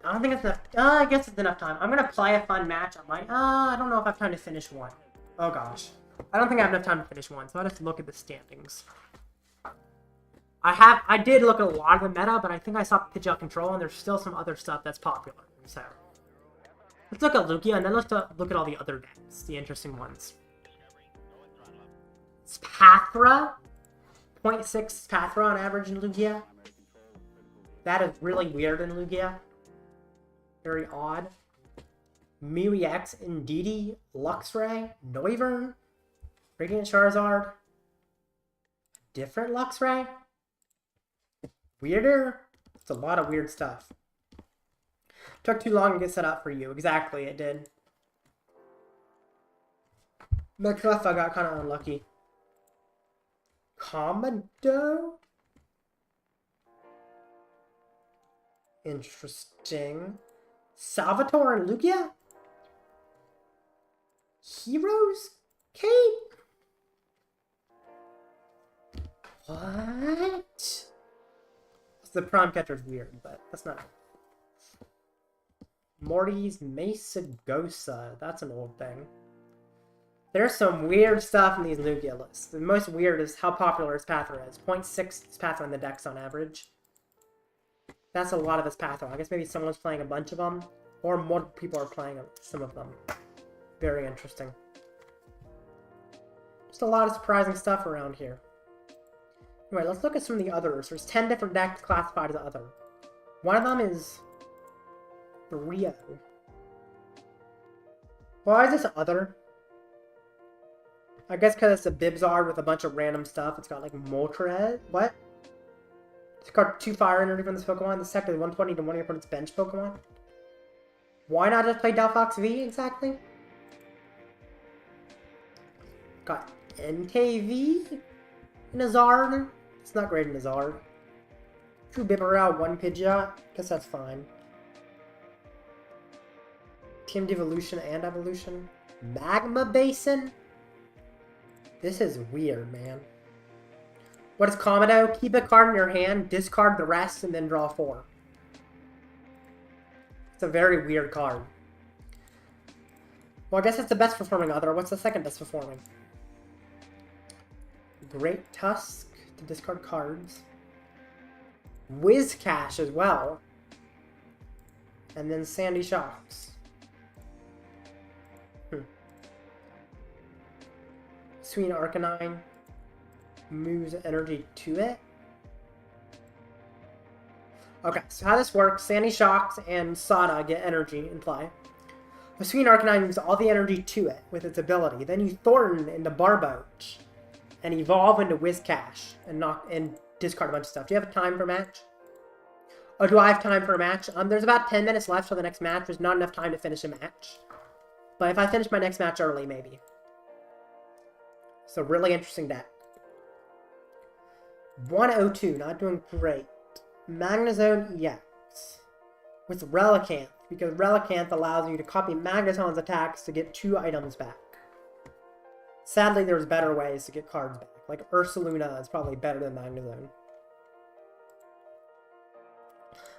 I don't think it's enough. I guess it's enough time. I'm gonna play a fun match. I don't know if I have time to finish one. Oh gosh. I don't think I have enough time to finish one, so I have to look at the standings. I did look at a lot of the meta, but I think I saw Pidgeot Control, and there's still some other stuff that's popular. So, let's look at Lugia, and then let's look at all the other decks, the interesting ones. Spathra. 0.6 Spathra on average in Lugia. That is really weird in Lugia. Very odd. Mew EX, Indeedee, Luxray, Noivern, Radiant Charizard. Different Luxray. Weirder. It's a lot of weird stuff. Took too long to get set up for you. Exactly, it did. My Cleffa got kind of unlucky. Commando? Interesting. Salvatore and Lugia? Heroes? Cape? What? The Prime Catcher's weird, but that's not it. Morty's Mesagosa. That's an old thing. There's some weird stuff in these Lugia lists. The most weird is how popular his Spathra is. 0.6 Spathra in the decks on average. That's a lot of his Spathra. I guess maybe someone's playing a bunch of them, or more people are playing some of them. Very interesting. Just a lot of surprising stuff around here. Anyway, let's look at some of the others. There's 10 different decks classified as other. One of them is Rio. Why is this other? I guess because it's a Bibzard with a bunch of random stuff. It's got like Moltres. What? It's got 2 fire energy from this Pokemon. This tech is 120 to one of your opponent's bench Pokemon. Why not just play Delphox V exactly? Got NKV in a Zard. It's not great in a Zard. True Bibarel, 1 Pidgeot. Guess that's fine. Team Devolution and Evolution. Magma Basin? This is weird, man. What is Komodo? Keep a card in your hand, discard the rest, and then draw 4. It's a very weird card. Well, I guess it's the best performing other. What's the second best performing? Great Tusk to discard cards. Whiscash as well. And then Sandy Shocks. Sweet Arcanine moves energy to it. Okay, so how this works, Sandy Shocks and Sada get energy in play. The Sweet Arcanine moves all the energy to it with its ability. Then you Thornton into Barboach and evolve into Whiscash and discard a bunch of stuff. Do you have time for a match? Oh, do I have time for a match? There's about 10 minutes left till the next match. There's not enough time to finish a match. But if I finish my next match early, maybe. So, really interesting deck. 102, not doing great. Magnezone EX with Relicanth, because Relicanth allows you to copy Magneton's attacks to get 2 items back. Sadly, there's better ways to get cards back. Like Ursaluna is probably better than Magnezone.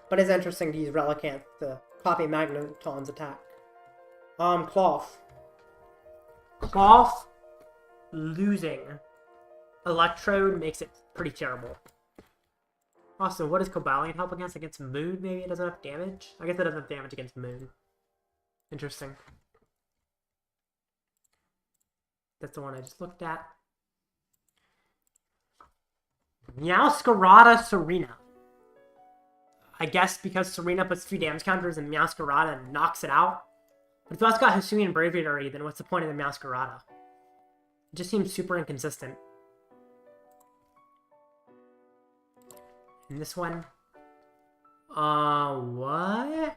But it's interesting to use Relicanth to copy Magneton's attack. Cloth. Cloth losing Electrode makes it pretty terrible. Also, what does Cobalion help against? Against Moon, maybe it doesn't have damage? I guess it doesn't have damage against Moon. Interesting. That's the one I just looked at. Meowscarada Serena. I guess because Serena puts 3 damage counters and Meowscarada knocks it out. But if you also got Hisuian Braviary, then what's the point of the Meowscarada? It just seems super inconsistent. And this one... what? I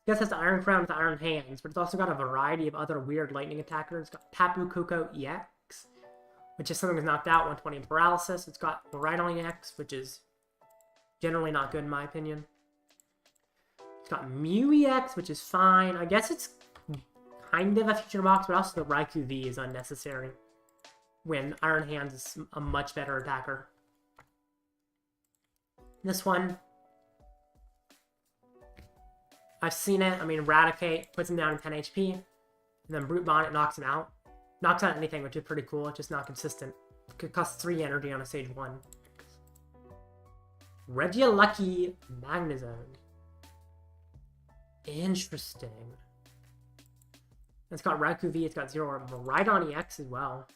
guess it's Iron Crown with Iron Hands, but it's also got a variety of other weird lightning attackers. It's got Tapu Koko EX, which is something that's knocked out, 120 paralysis. It's got Rhydon EX, which is generally not good in my opinion. It's got Mew EX, which is fine. I guess it's kind of a feature box, but also the Raikou V is unnecessary when Iron Hands is a much better attacker. This one, I've seen it. I mean, Eradicate puts him down to 10 HP, and then Brute Bonnet knocks him out. Knocks out anything, which is pretty cool. It's just not consistent. It could cost 3 energy on a stage 1. Regieleki Magnezone. Interesting. It's got Raikou V, it's got 0 Armor. Rhydon EX as well.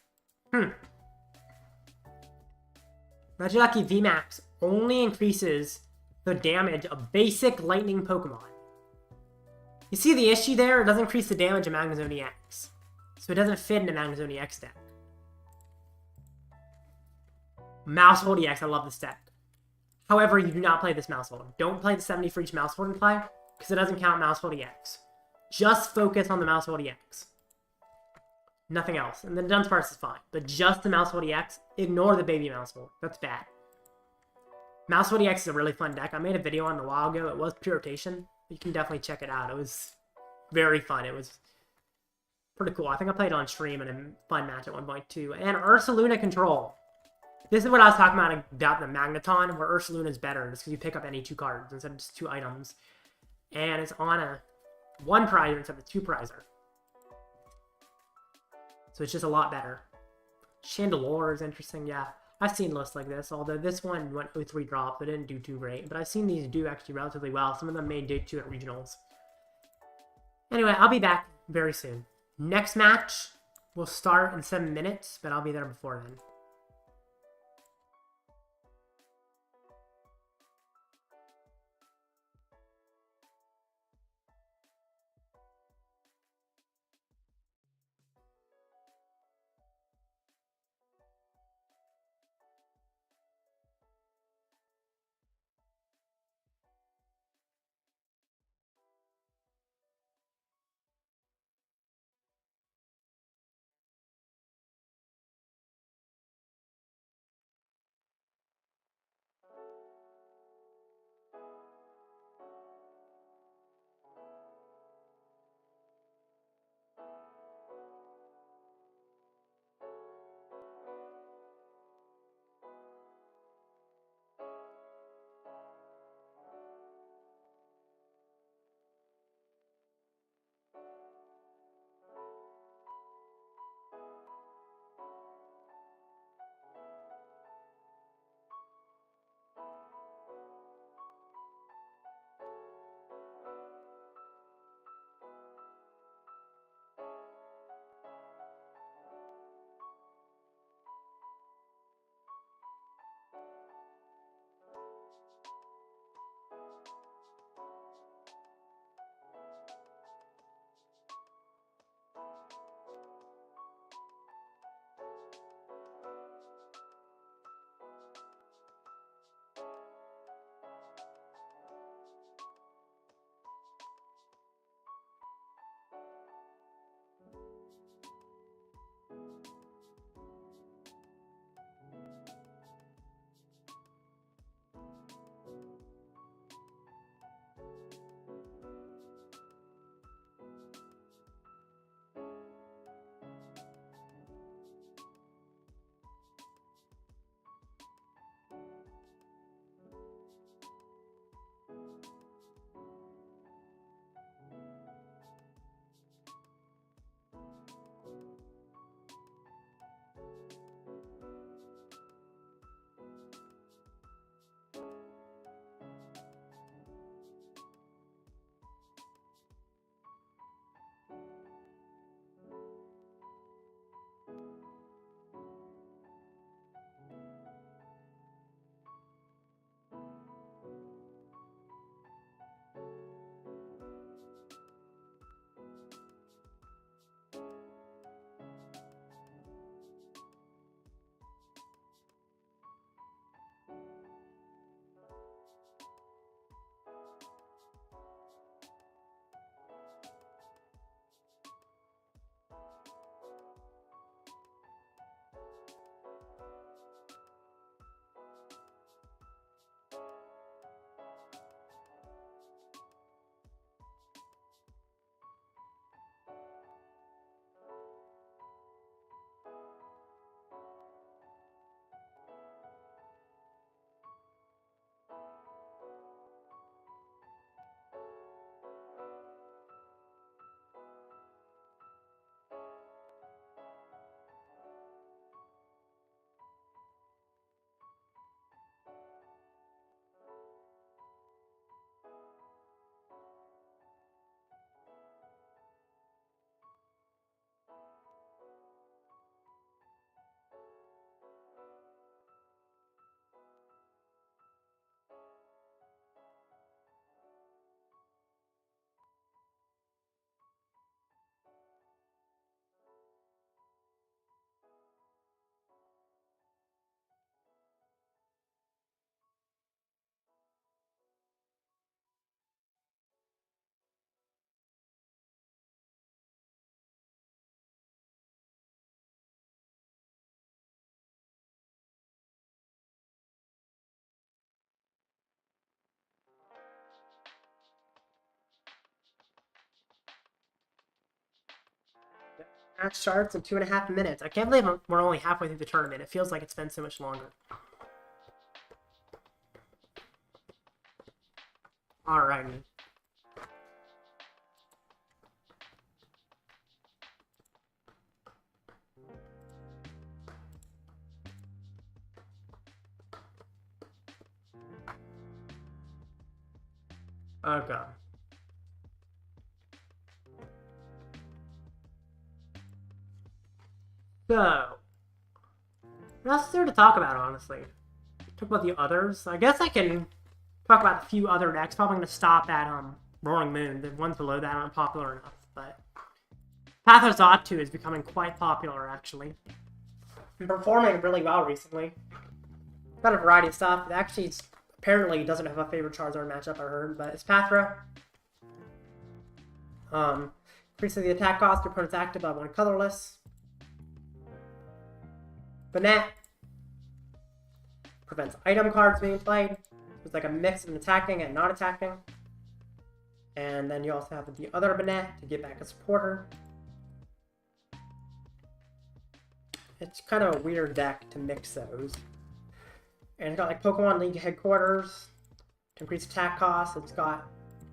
Regieleki VMAX only increases the damage of basic lightning Pokemon. You see the issue there? It doesn't increase the damage of Magnezone EX. So it doesn't fit in the Magnezone EX deck. Mousehold EX, I love this deck. However, you do not play this Mousehold. Don't play the 70 for each Mousehold in play, because it doesn't count Mousehold EX. Just focus on the Mousehold EX. Nothing else. And the Dunsparce is fine. But just the Mousehold EX, ignore the baby Mousehold. That's bad. Mousehold EX is a really fun deck. I made a video on it a while ago. It was pure rotation. You can definitely check it out. It was very fun. It was pretty cool. I think I played it on stream in a fun match at one point too. And Ursaluna Control. This is what I was talking about the Magneton, where Ursaluna is better, just because you pick up any 2 cards instead of just 2 items. And it's on a 1 prizer instead of a 2 prizer. So it's just a lot better. Chandelure is interesting, yeah. I've seen lists like this, although this one went 0-3 drop, so it didn't do too great. But I've seen these do actually relatively well. Some of them made day 2 at regionals. Anyway, I'll be back very soon. Next match will start in 7 minutes, but I'll be there before then. Match starts in 2.5 minutes. I can't believe we're only halfway through the tournament. It feels like it's been so much longer. Alrighty. Okay. So, what else is there to talk about, honestly? Talk about the others. I guess I can talk about a few other decks. Probably going to stop at Rolling Moon. The ones below that aren't popular enough, but Path of Xatu is becoming quite popular, actually. Been performing really well recently. Got a variety of stuff. It actually apparently doesn't have a favorite Charizard matchup, I heard, but it's Pathra. Increases the attack cost your opponent's active by 1 colorless. Banette prevents item cards being played. It's like a mix of attacking and not attacking. And then you also have the other Banette to get back a supporter. It's kind of a weird deck to mix those. And it's got like Pokemon League Headquarters to increase attack costs. It's got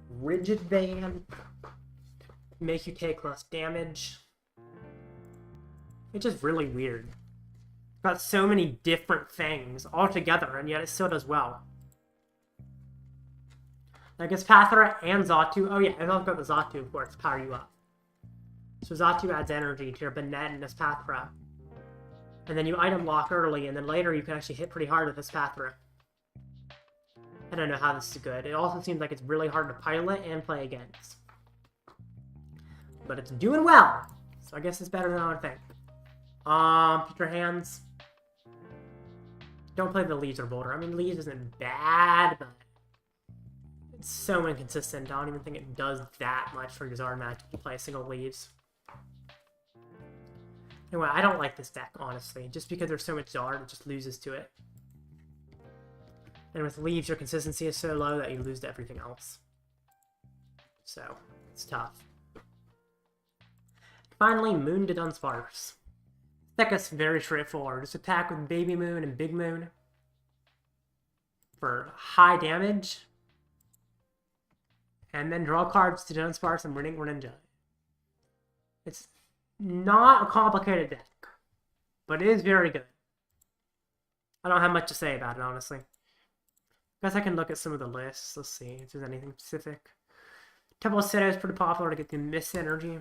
Rigid Band to make you take less damage. It's just really weird. Got so many different things all together, and yet it still does well. I guess Pathra and Xatu. Oh yeah, and I've got the Xatu, of course, to power you up. So Xatu adds energy to your Banette and this Pathra. And then you item lock early, and then later you can actually hit pretty hard with this Pathra. I don't know how this is good. It also seems like it's really hard to pilot and play against. But it's doing well, so I guess it's better than I would think. Future hands. Don't play the Leaves or Boulder. I mean, Leaves isn't bad, but it's so inconsistent. I don't even think it does that much for your Zard match if you play a single Leaves. Anyway, I don't like this deck, honestly. Just because there's so much Zard, it just loses to it. And with Leaves, your consistency is so low that you lose to everything else. So, it's tough. Finally, Moon to Dunsparce. Deck is very straightforward. Just attack with Baby Moon and Big Moon for high damage. And then draw cards to Dunsparce and winning Greninja. It's not a complicated deck, but it is very good. I don't have much to say about it, honestly. Guess I can look at some of the lists. Let's see if there's anything specific. Temple Sinnoh is pretty popular to get the Mist energy.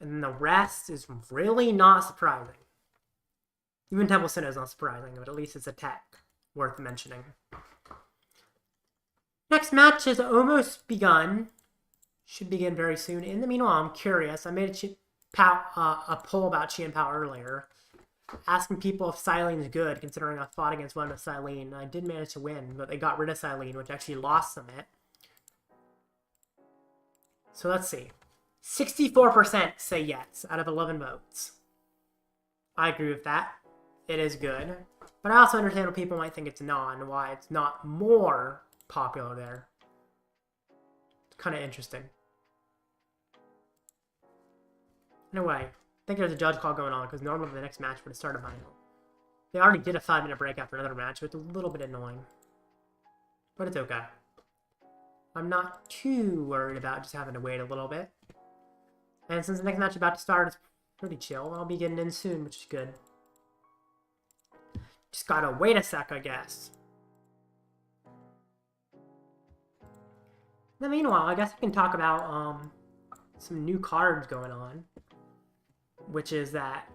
And then the rest is really not surprising. Even Temple Sinnoh is not surprising, but at least it's a tech worth mentioning. Next match has almost begun. Should begin very soon. In the meanwhile, I'm curious. I made a poll about Chi and Pao earlier, asking people if Silene is good, considering I fought against one with Silene. I did manage to win, but they got rid of Silene, which actually lost them it. So let's see. 64% say yes out of 11 votes. I agree with that. It is good. But I also understand why people might think it's not, and why it's not more popular there. It's kind of interesting. Anyway, I think there's a judge call going on, because normally the next match would have started by now. They already did a 5-minute break after another match, so it's a little bit annoying. But it's okay. I'm not too worried about just having to wait a little bit. And since the next match is about to start, it's pretty chill. I'll be getting in soon, which is good. Just gotta wait a sec, I guess. In the meanwhile, I guess I can talk about some new cards going on. Which is that... I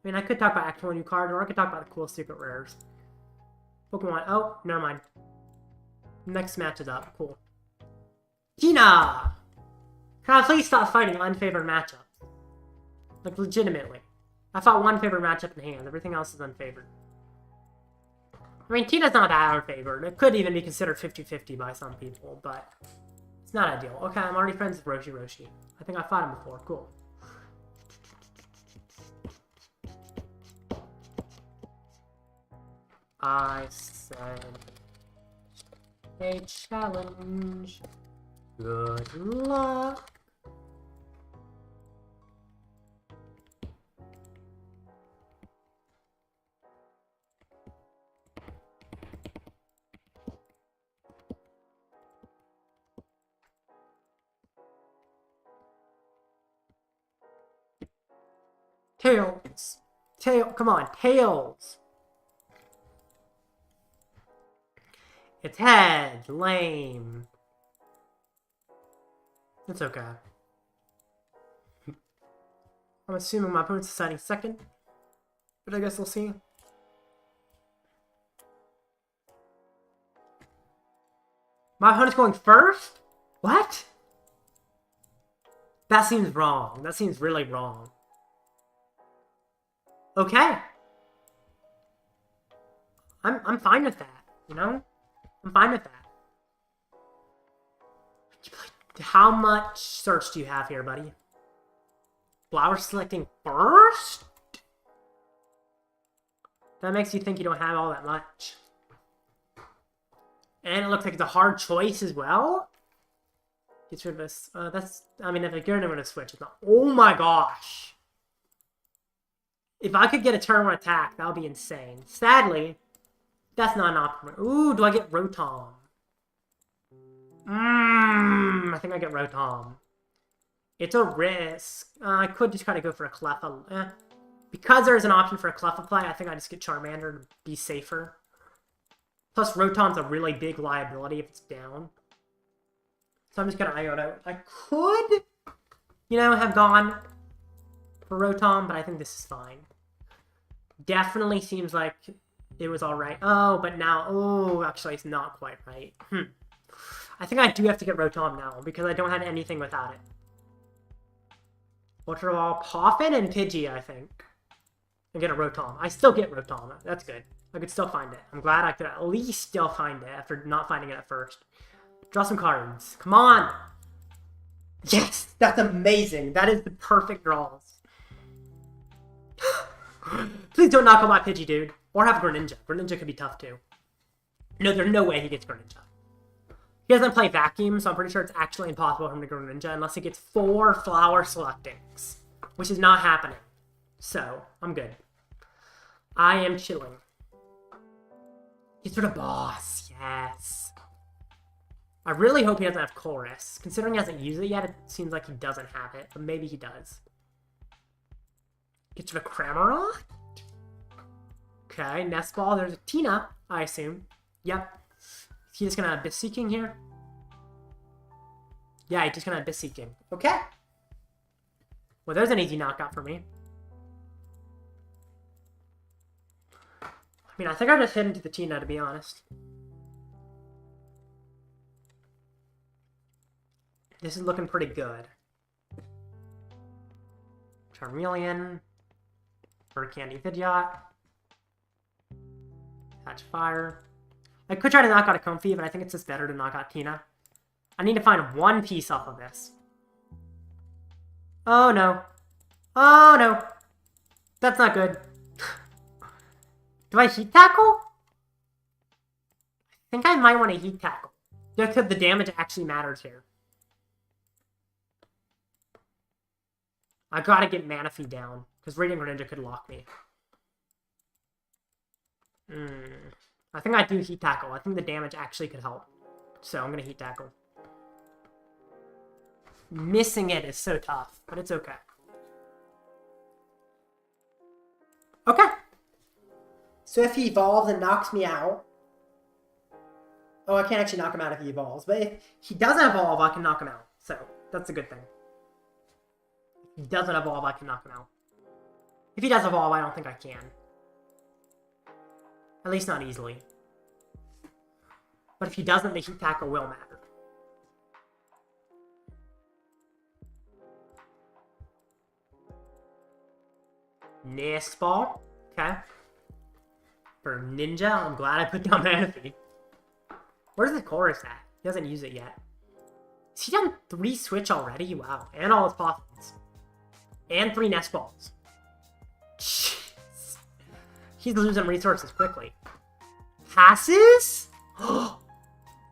mean, I could talk about actual new cards, or I could talk about the cool secret rares. Pokemon... Oh, never mind. Next match is up. Cool. Tina! Can I please stop fighting unfavored matchups? Like, legitimately. I fought one favored matchup in hand. Everything else is unfavored. I mean, Tina's not that unfavored. It could even be considered 50-50 by some people, but it's not ideal. Okay, I'm already friends with Roshi. I think I fought him before. Cool. I said a challenge. Good luck. Tails. Come on, Tails. It's head. Lame. It's okay. I'm assuming my opponent's deciding second. But I guess we'll see. My opponent's going first? What? That seems wrong. That seems really wrong. Okay. I'm fine with that, you know? I'm fine with that. How much search do you have here, buddy? Flower selecting first? That makes you think you don't have all that much. And it looks like it's a hard choice as well. Gets rid of this. I mean, if I get rid of switch, it's not. Oh my gosh. If I could get a turn 1 attack, that would be insane. Sadly, that's not an option. Ooh, do I get Rotom? I think I get Rotom. It's a risk. I could just try to go for a Cleffa. Because there is an option for a Cleffa play, I think I just get Charmander to be safer. Plus, Rotom's a really big liability if it's down. So I'm just going to Iono. I could, you know, have gone for Rotom, but I think this is fine. Definitely seems like it was alright. Oh, but now, oh, actually it's not quite right. I think I do have to get Rotom now, because I don't have anything without it. Ultra Ball Poffin and Pidgey, I think. I get a Rotom. I still get Rotom. That's good. I could still find it. I'm glad I could at least still find it after not finding it at first. Draw some cards. Come on! Yes! That's amazing! That is the perfect draws. Please don't knock on my Pidgey, dude. Or have Greninja. Greninja could be tough, too. No, there's no way he gets Greninja. He doesn't play Vacuum, so I'm pretty sure it's actually impossible for him to go Greninja unless he gets 4 flower selectings. Which is not happening. So, I'm good. I am chilling. He's for the boss. Yes. I really hope he doesn't have Chorus. Considering he hasn't used it yet, it seems like he doesn't have it. But maybe he does. Gets rid of Cramorant. Okay, Nest Ball. There's a Tina, I assume. Yep. He's just gonna Abyss Seeking here. Yeah, he's just gonna Abyss Seeking. Okay. Well, there's an easy knockout for me. I mean, I think I just hit into the Tina, to be honest. This is looking pretty good. Charmeleon. Rare Candy Pidgeot. Catch Fire. I could try to knock out a Comfy, but I think it's just better to knock out Tina. I need to find one piece off of this. Oh no. Oh no. That's not good. Do I Heat Tackle? I think I might want to Heat Tackle. Just because the damage actually matters here. I gotta get Manaphy down, because Radiant Greninja could lock me. I think I do Heat Tackle. I think the damage actually could help. So I'm gonna Heat Tackle. Missing it is so tough, but it's okay. Okay. So if he evolves and knocks me out... Oh, I can't actually knock him out if he evolves. But if he doesn't evolve, I can knock him out. So, that's a good thing. If he doesn't evolve, I can knock him out. If he does evolve, I don't think I can. At least not easily. But if he doesn't, the Heat Tackle will matter. Nest Ball. Okay. For Ninja, I'm glad I put down Manaphy. Where's the Chorus at? He hasn't used it yet. Is he done 3 Switch already? Wow. And all his Poffins. And 3 Nest Balls. Jeez. He's losing resources quickly. Passes?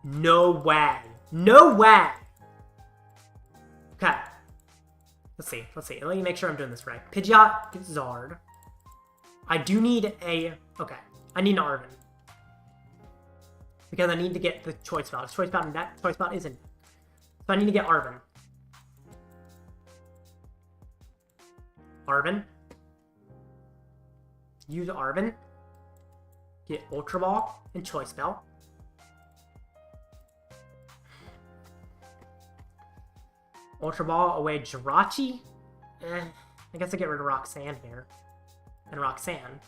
No way. No way. Okay. Let's see. Let's see. Let me make sure I'm doing this right. Pidgeot gets Zard. I do need a... Okay. I need an Arven. Because I need to get the Choice Belt. Choice Belt and that Choice Belt isn't. So I need to get Arven. Arven. Use Arven. Get Ultra Ball and Choice Bell. Ultra Ball away Jirachi. I guess I get rid of Roxanne here. And Roxanne.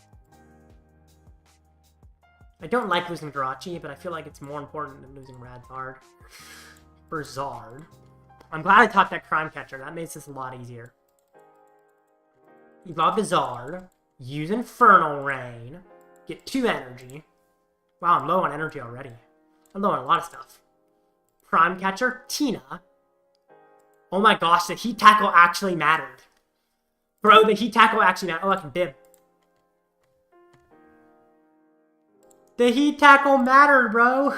I don't like losing Jirachi, but I feel like it's more important than losing Radzard. For Zard. I'm glad I taught that Prime Catcher. That makes this a lot easier. Evolve the Zard. Use Infernal Rain. Get 2 energy. Wow, I'm low on energy already. I'm low on a lot of stuff. Prime Catcher Tina. Oh my gosh, the Heat Tackle actually mattered. Bro, the Heat Tackle actually mattered. Oh, I can bib. The Heat Tackle mattered, bro.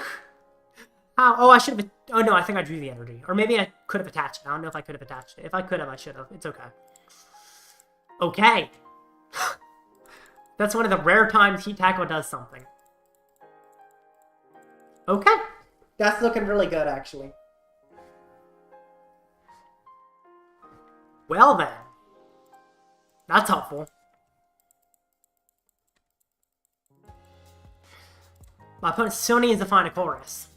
How? Oh, I should have... Oh, no, I think I drew the energy. Or maybe I could have attached it. I don't know if I could have attached it. If I could have, I should have. It's okay. Okay. That's one of the rare times Heat Tackle does something. Okay. That's looking really good, actually. Well, then. That's helpful. My opponent still needs to find a chorus.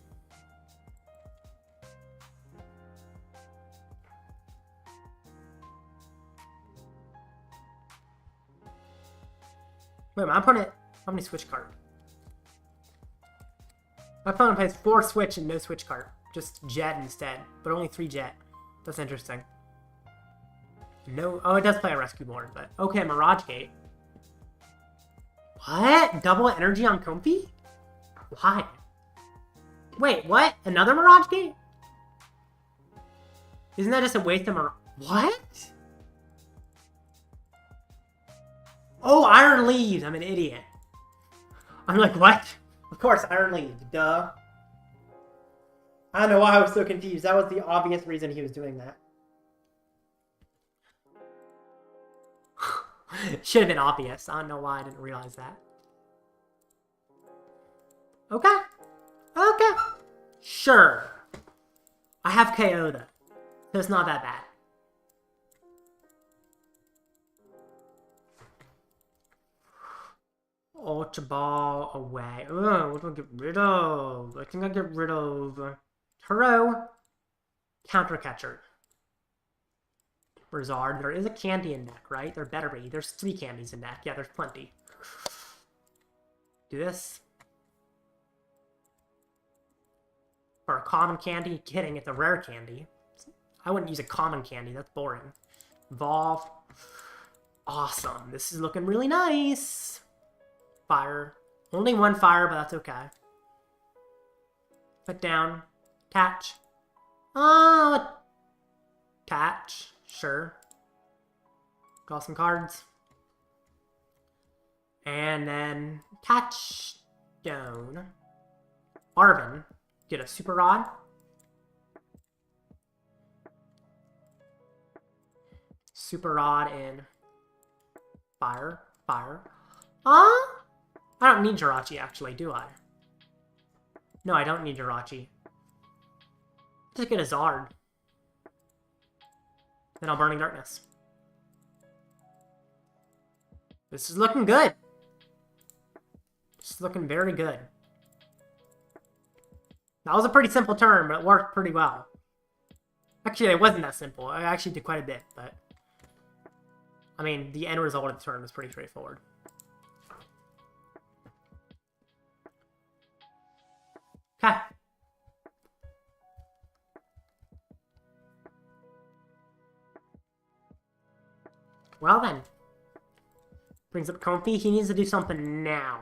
Wait, my opponent... How many switch card? My opponent plays 4 switch and no switch card. Just jet instead. But only 3 jet. That's interesting. No... Oh, it does play a rescue board, but... Okay, Mirage Gate. What? Double energy on Comfy? Why? Wait, what? Another Mirage Gate? Isn't that just a waste of Mirage... What? Oh, Iron Leaves! I'm an idiot. I'm like, what? Of course, Iron Leaves. Duh. I don't know why I was so confused. That was the obvious reason he was doing that. Should have been obvious. I don't know why I didn't realize that. Okay. Okay. Sure. I have KO though. So it's not that bad. Ultra Ball away. Oh, what do I get rid of? I think I get rid of Turo. Counter Catcher. Zard. There is a candy in deck, right? There better be. There's 3 candies in deck. Yeah, there's plenty. Do this. For a common candy? Kidding, it's a rare candy. I wouldn't use a common candy. That's boring. Evolve. Awesome. This is looking really nice. Fire. Only 1 fire, but that's okay. Put down. Attach. Oh, attach. Sure. Draw some cards. And then Touchstone. Arven. Get a Super Rod. Super Rod in Fire. Fire. I don't need Jirachi, actually, do I? No, I don't need Jirachi. Just get a Zard. Then I'll Burning Darkness. This is looking good. This is looking very good. That was a pretty simple turn, but it worked pretty well. Actually, it wasn't that simple. I actually did quite a bit, but... I mean, the end result of the turn was pretty straightforward. Okay. Well then. Brings up Comfy. He needs to do something now.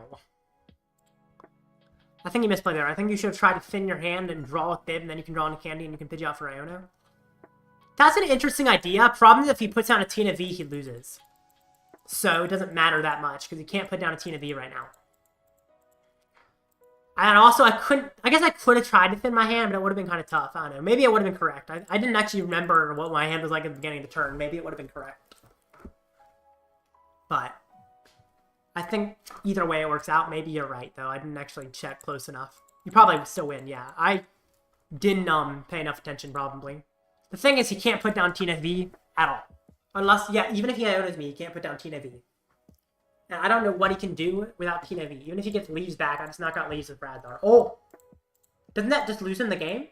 I think you misplayed there. I think you should have tried to thin your hand and draw with Bib, and then you can draw on a candy and you can Pidgeot for Iono. That's an interesting idea. Problem is if he puts down a Tina V, he loses. So it doesn't matter that much, because he can't put down a Tina V right now. And also, I guess I could have tried to thin my hand, but it would have been kind of tough. I don't know. Maybe it would have been correct. I didn't actually remember what my hand was like at the beginning of the turn. Maybe it would have been correct. But I think either way it works out. Maybe you're right, though. I didn't actually check close enough. You probably would still win, yeah. I didn't pay enough attention, probably. The thing is, he can't put down Tina V at all. Unless, yeah, even if he Ionos me, he can't put down Tina V. And I don't know what he can do without PNV. Even if he gets leaves back, I just knock out leaves with Radzar. Oh! Doesn't that just lose him the game?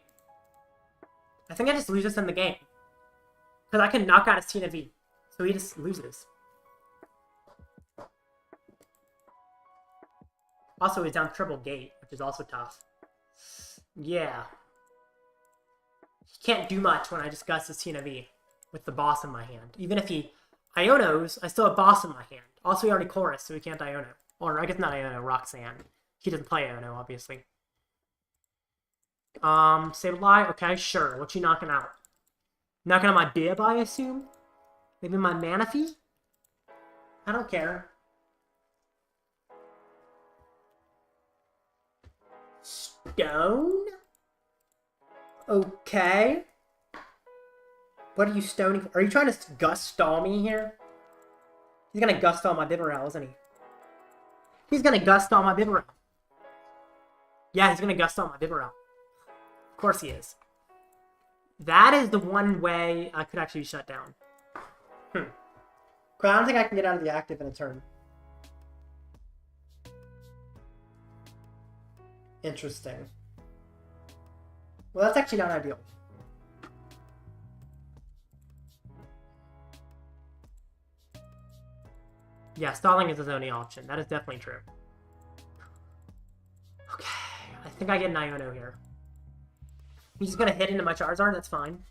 I think I just lose us in the game. Because I can knock out his TNV. So he just loses. Also, he's down triple gate, which is also tough. Yeah. He can't do much when I just gust his TNV with the boss in my hand. Even if he Ionos, I still have boss in my hand. Also, he already chorus, so he can't Iono. Or, I guess not Iono, Roxanne. He doesn't play Iono, obviously. Sableye? Okay, sure. What you knocking out? Knocking out my Bib, I assume? Maybe my Manaphy? I don't care. Stone? Okay. What are you stoning for? Are you trying to gust stall me here? He's gonna gust stall my Bibarel, isn't he? He's gonna gust stall my Bibarel. Yeah, he's gonna gust stall my Bibarel. Of course he is. That is the one way I could actually shut down. I don't think I can get out of the active in a turn. Interesting. Well, that's actually not ideal. Yeah, stalling is his only option. That is definitely true. Okay, I think I get an Iono here. He's just gonna hit into my Charizard, that's fine.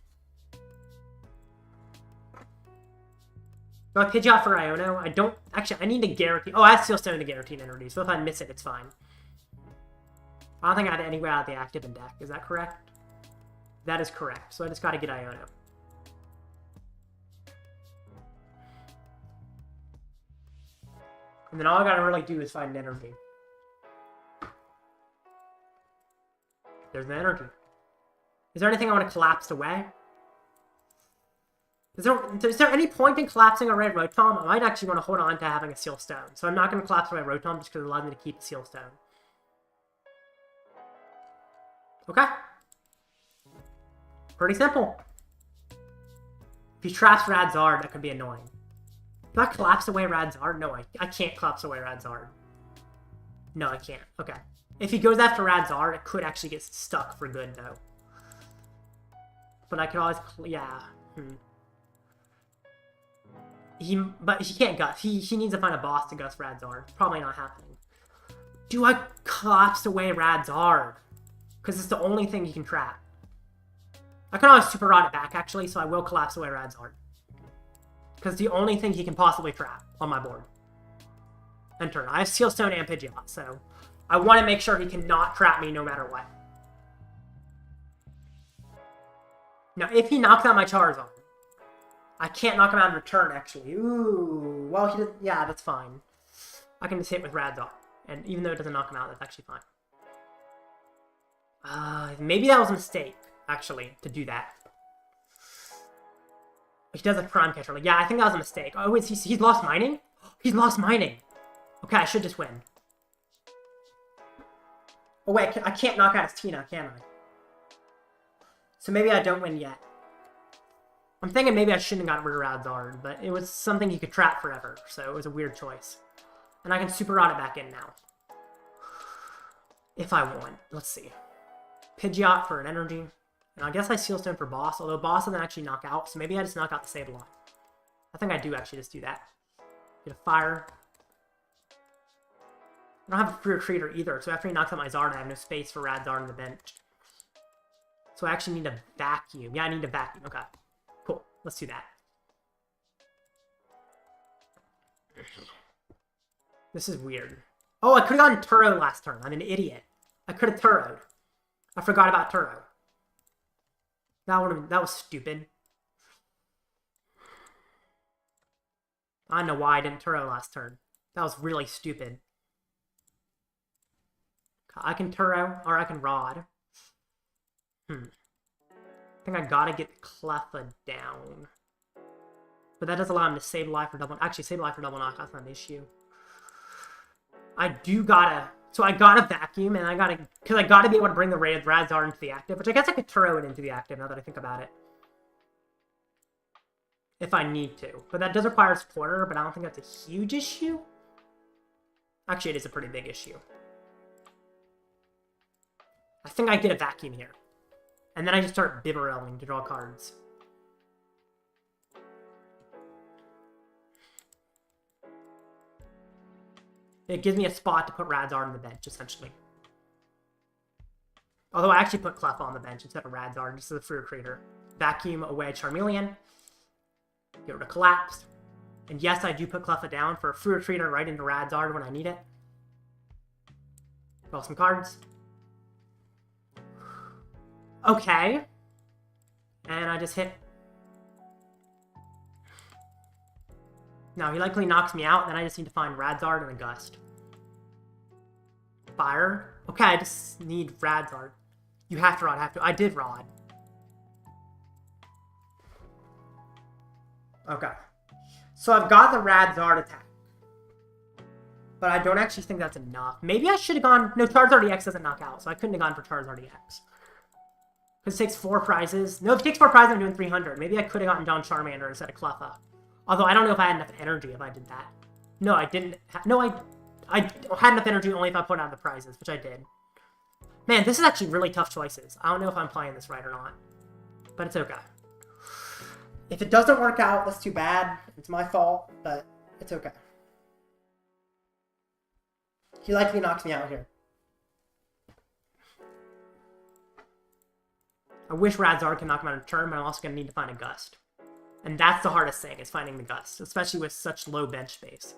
Do I Pidgeot for Iono? I don't... Actually, I need to guarantee... Oh, I have Steel Stone to guarantee an energy, so if I miss it, it's fine. I don't think I had anywhere out of the active in deck. Is that correct? That is correct, so I just gotta get Iono. And then all I gotta really do is find an energy. There's an energy. Is there anything I want to collapse away? Is there any point in collapsing a red Rotom? I might actually want to hold on to having a Seal Stone. So I'm not going to collapse my Rotom just because it allows me to keep a Seal Stone. Okay. Pretty simple. If he traps Radzard, that could be annoying. Do I collapse away Radzard? No, I can't collapse away Radzard. No, I can't. Okay. If he goes after Radzard, it could actually get stuck for good, though. But I could always... Yeah. But he can't gust. He needs to find a boss to gust Radzard. Probably not happening. Do I collapse away Radzard? Because it's the only thing he can trap. I can always Super Rod it back, actually, so I will collapse away Radzard. Because the only thing he can possibly trap on my board. End turn. I have Seal Stone and Pidgeot, so I want to make sure he cannot trap me no matter what. Now, if he knocks out my Charizard, I can't knock him out in return, actually. Ooh, well, he doesn't... Yeah, that's fine. I can just hit with Radzard. And even though it doesn't knock him out, that's actually fine. Maybe that was a mistake, actually, to do that. He does a Prime Catcher. Like, yeah, I think that was a mistake. Oh, wait, he's lost mining? He's lost mining. Okay, I should just win. Oh, wait, I can't knock out his Tina, can I? So maybe I don't win yet. I'm thinking maybe I shouldn't have got rid of Radzard, but it was something he could trap forever, so it was a weird choice. And I can Super Rod it back in now. If I want. Let's see. Pidgeot for an energy. And I guess I Seal Stone for boss, although boss doesn't actually knock out, so maybe I just knock out the Sableye. I think I do actually just do that. Get a fire. I don't have a free retreater either, so after he knocks out my Zard, I have no space for Radzard on the bench. So I actually need a vacuum. Yeah, I need a vacuum. Okay. Cool. Let's do that. This is weird. Oh, I could have gotten Turo last turn. I'm an idiot. I could have Turo'd. I forgot about Turo. That was stupid. I don't know why I didn't Turo last turn. That was really stupid. I can Turo, or I can Rod. I think I gotta get Cleffa down. But that does allow him to Sableye for double... Actually, Sableye for double knock, that's not an issue. I do gotta... So I gotta vacuum, and I gotta... Because I gotta be able to bring the Radzard into the active, which I guess I could Turo it into the active, now that I think about it. If I need to. But that does require a supporter, but I don't think that's a huge issue. Actually, it is a pretty big issue. I think I get a vacuum here. And then I just start Bibareling to draw cards. It gives me a spot to put Radzard on the bench, essentially. Although I actually put Cleffa on the bench instead of Radzard, just as a free creator. Vacuum away Charmeleon. Get rid of Collapsed. And yes, I do put Cleffa down for a free retreater right into Radzard when I need it. Draw some cards. Okay. And I just hit. No, he likely knocks me out, then I just need to find Radzard and a Gust. Fire. Okay, I just need Radzard. You have to Rod, I did Rod. Okay. So I've got the Radzard attack. But I don't actually think that's enough. Maybe I should have gone... No, Charizard EX doesn't knock out, so I couldn't have gone for Charizard EX. Because it takes 4 prizes. No, if it takes 4 prizes, I'm doing 300. Maybe I could have gotten down Charmander instead of Cleffa. Although I don't know if I had enough energy if I did that. No, I didn't. No, I had enough energy only if I put out the prizes, which I did. Man, this is actually really tough choices. I don't know if I'm playing this right or not. But it's okay. If it doesn't work out, that's too bad. It's my fault, but it's okay. He likely knocks me out here. I wish Radzard can knock him out in a turn, but I'm also going to need to find a Gust. And that's the hardest thing, is finding the Gust, especially with such low bench space.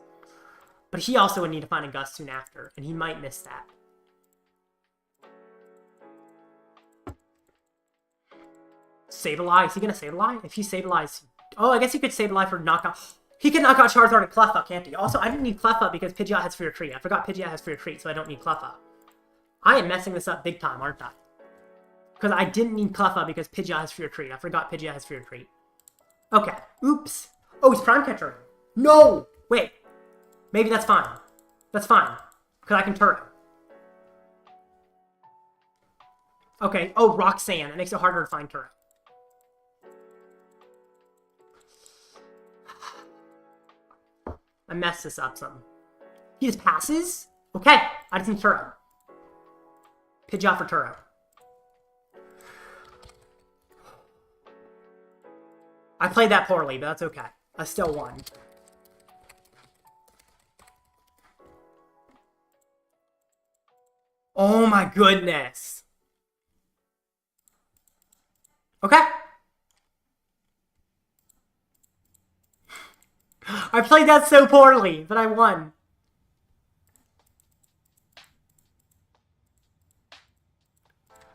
But he also would need to find a Gust soon after, and he might miss that. Sableye? Is he going to Sableye? If he Sableye's... Oh, I guess he could Sableye for knockout. He can knock out Charizard and Cleffa, can't he? Also, I didn't need Cleffa because Pidgeot has Free Retreat. I forgot Pidgeot has Free Retreat, so I don't need Cleffa. I am messing this up big time, aren't I? Because I didn't need Cleffa because Pidgeot has Free Retreat. I forgot Pidgeot has Free Retreat. Okay. Oops. Oh, he's Prime Catcher. No! Wait. Maybe that's fine. That's fine. Because I can Turo. Okay. Oh, Roxanne. That makes it harder to find Turo. I messed this up some. He just passes? Okay. I just need Turo. Pidgeot for Turo. I played that poorly, but that's okay. I still won. Oh my goodness. Okay. I played that so poorly, but I won.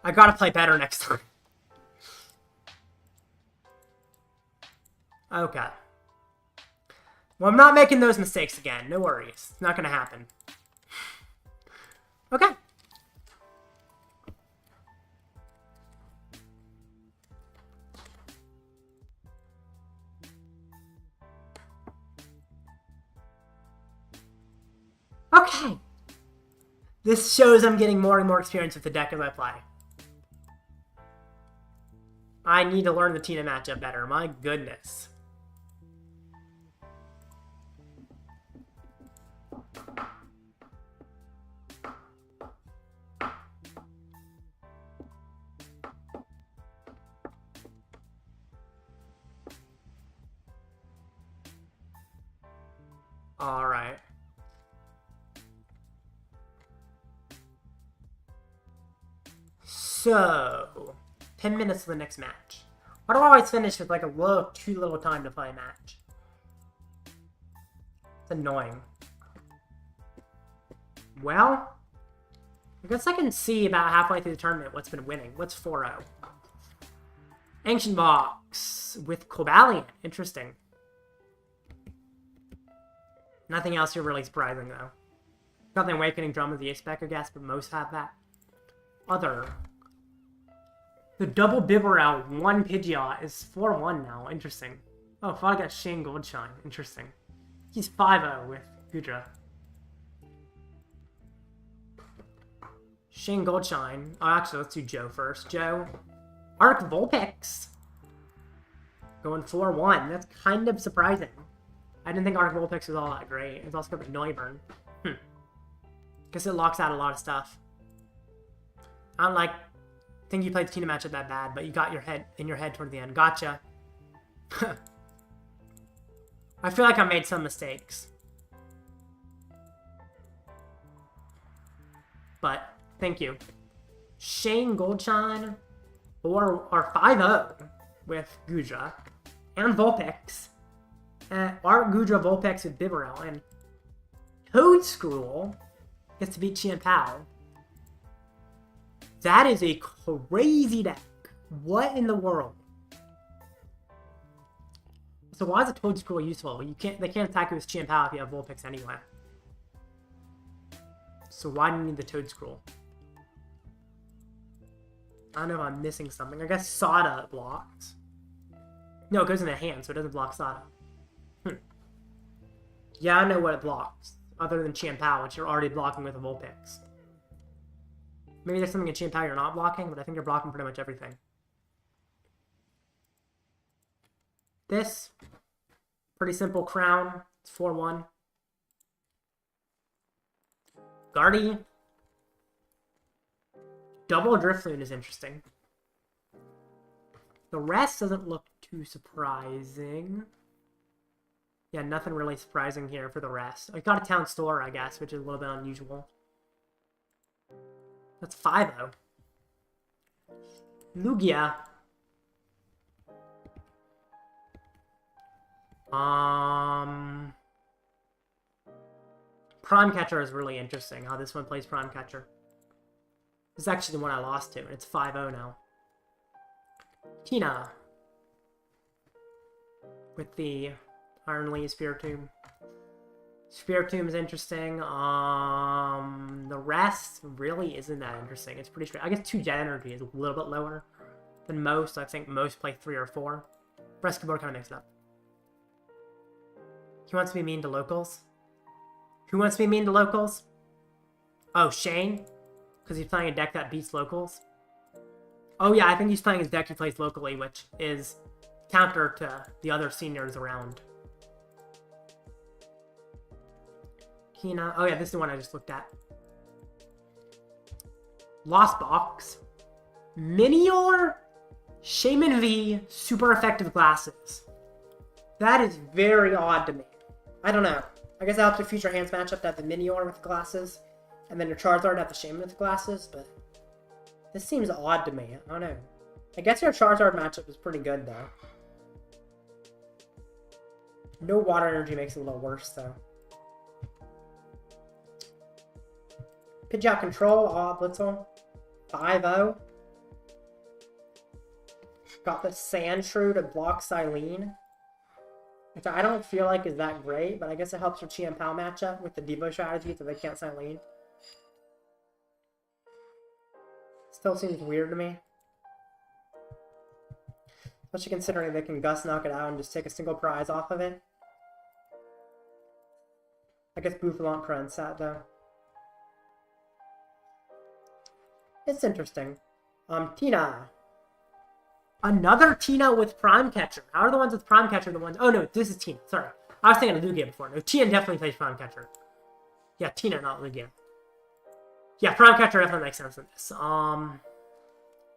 I gotta play better next time. Okay. Well, I'm not making those mistakes again. No worries. It's not gonna happen. Okay. Okay. This shows I'm getting more and more experience with the deck as I play. I need to learn the Tina matchup better. My goodness. All right. So, 10 minutes to the next match. Why do I always finish with like too little time to play a match? It's annoying. Well, I guess I can see about halfway through the tournament what's been winning. What's 4-0? Ancient Box with Cobalion. Interesting. Nothing else here really surprising, though. Got the Awakening Drum as the A-Spec, I guess, but most have that. Other. The double Bibarel 1 Pidgeot is 4-1 now. Interesting. Oh, I thought I got Shane Goldshine. Interesting. He's 5-0 with Gudra. Shane Goldshine. Oh, actually, let's do Joe first. Joe. Arc Vulpix. Going 4-1. That's kind of surprising. I didn't think Arc Vulpix was all that great. It's also got the Noivern. Because it locks out a lot of stuff. I don't think you played the Tina matchup that bad, but you got your head in your head toward the end. Gotcha. I feel like I made some mistakes. But, thank you. Shane Goldshine, or 5-0 with Gudra, and Vulpix. Art Gudra Vulpix with Bibarel, and Toadscruel gets to beat Chien-Pao. That is a crazy deck. What in the world? So why is a Toadscruel useful? They can't attack you with Chien-Pao if you have Vulpix anyway. So why do you need the Toadscruel? I don't know if I'm missing something. I guess Sada blocks. No, it goes in the hand, so it doesn't block Sada. Yeah, I know what it blocks. Other than Chien-Pao, which you're already blocking with a Vulpix. Maybe there's something in Chien-Pao you're not blocking, but I think you're blocking pretty much everything. This, pretty simple crown. It's 4-1. Guardy. Double Drifloon is interesting. The rest doesn't look too surprising. Yeah, nothing really surprising here for the rest. I got a Town Store, I guess, which is a little bit unusual. That's 5-0. Lugia. Prime Catcher is really interesting, how this one plays Prime Catcher. This is actually the one I lost to, and it's 5-0 now. Tina. With the Iron Lee Spiritomb. Spiritomb is interesting. The rest really isn't that interesting. It's pretty straight. I guess 2 Jet Energy is a little bit lower than most. I think most play 3 or 4. Rest board kind of mixed up. He wants to be mean to locals. Who wants to be mean to locals? Oh, Shane? Because he's playing a deck that beats locals? Oh yeah, I think he's playing his deck he plays locally, which is counter to the other seniors around. Hina. Oh yeah, this is the one I just looked at. Lost Box. Minior Shaman V super effective glasses. That is very odd to me. I don't know. I guess I'll have to future hands matchup to have the Minior with the glasses, and then your Charizard to have the Shaman with the glasses, but this seems odd to me. I don't know. I guess your Charizard matchup is pretty good, though. No water energy makes it a little worse, though. Pidgeot Control, Blitzel. 5-0. Got the Sandshrew to block Silene. Which I don't feel like is that great, but I guess it helps your Chien-Pao matchup with the Devo strategy so they can't Silene. Still seems weird to me. Especially considering they can Gust knock it out and just take a single prize off of it. I guess Bouffalant prevents that, though. It's interesting. Tina. Another Tina with Prime Catcher. How are the ones with Prime Catcher the ones... Oh, no, this is Tina. Sorry. I was thinking of Lugia before. No, Tina definitely plays Prime Catcher. Yeah, Tina, not Lugia. Yeah, Prime Catcher definitely makes sense in this.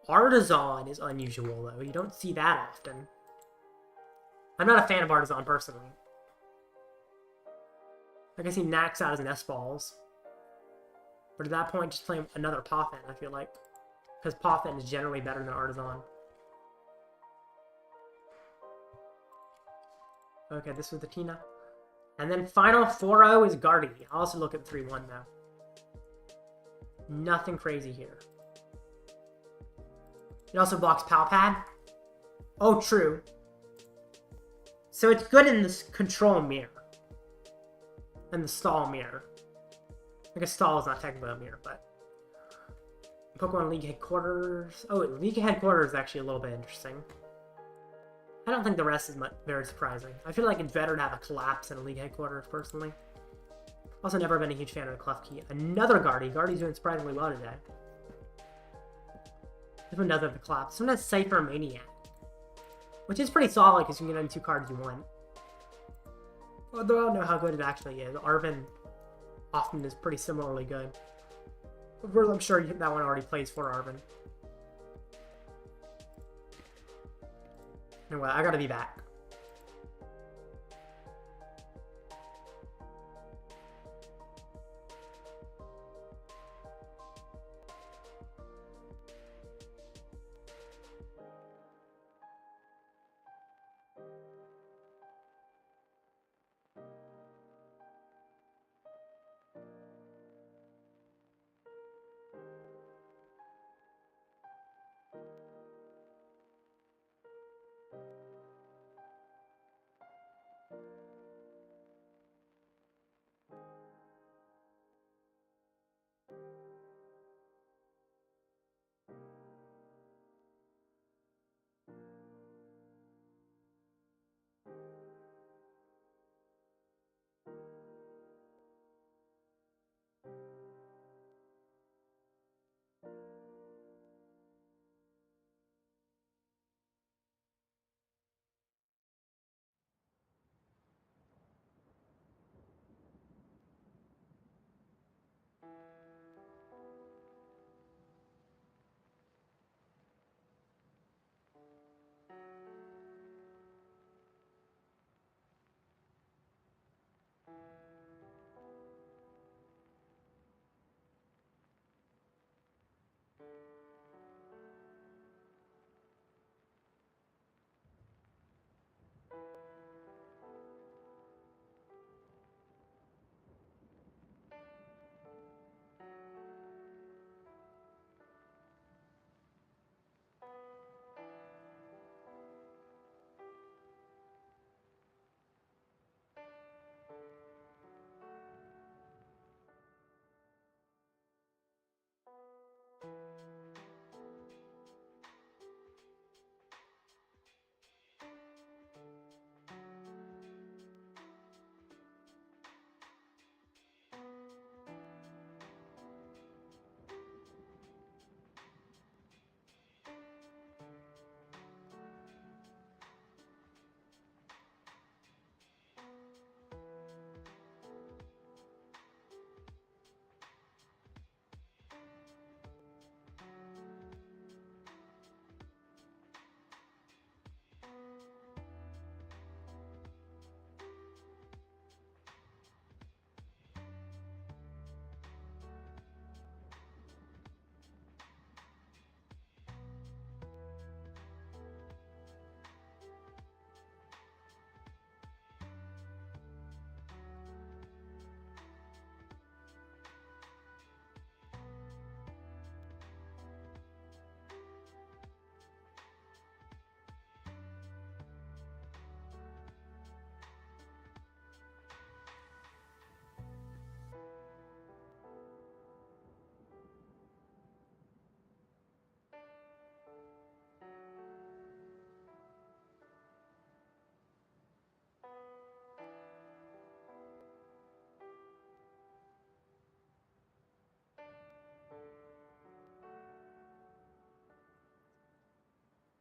Artisan is unusual, though. You don't see that often. I'm not a fan of Artisan, personally. I guess he knacks out his Nest Balls. But at that point, just play another Poffin, I feel like. Because Poffin is generally better than Artisan. Okay, this was the Tina. And then final 4-0 is Guardy. I'll also look at 3-1 though. Nothing crazy here. It also blocks Palpad. Oh, true. So it's good in this Control Mirror. And the Stall Mirror. I guess Stall is not technically a mirror, but... Pokemon League Headquarters... Oh, League Headquarters is actually a little bit interesting. I don't think the rest is very surprising. I feel like it's better to have a Collapse in a League Headquarters, personally. Also never been a huge fan of the Klefki. Another Guardy. Guardy's doing surprisingly well today. This one does have the Collapse. This one has Cypher Maniac. Which is pretty solid, because you can get any 2 cards you want. Although I don't know how good it actually is. Arven Poffin is pretty similarly good. I'm sure that one already plays for Arven. Anyway, I gotta be back.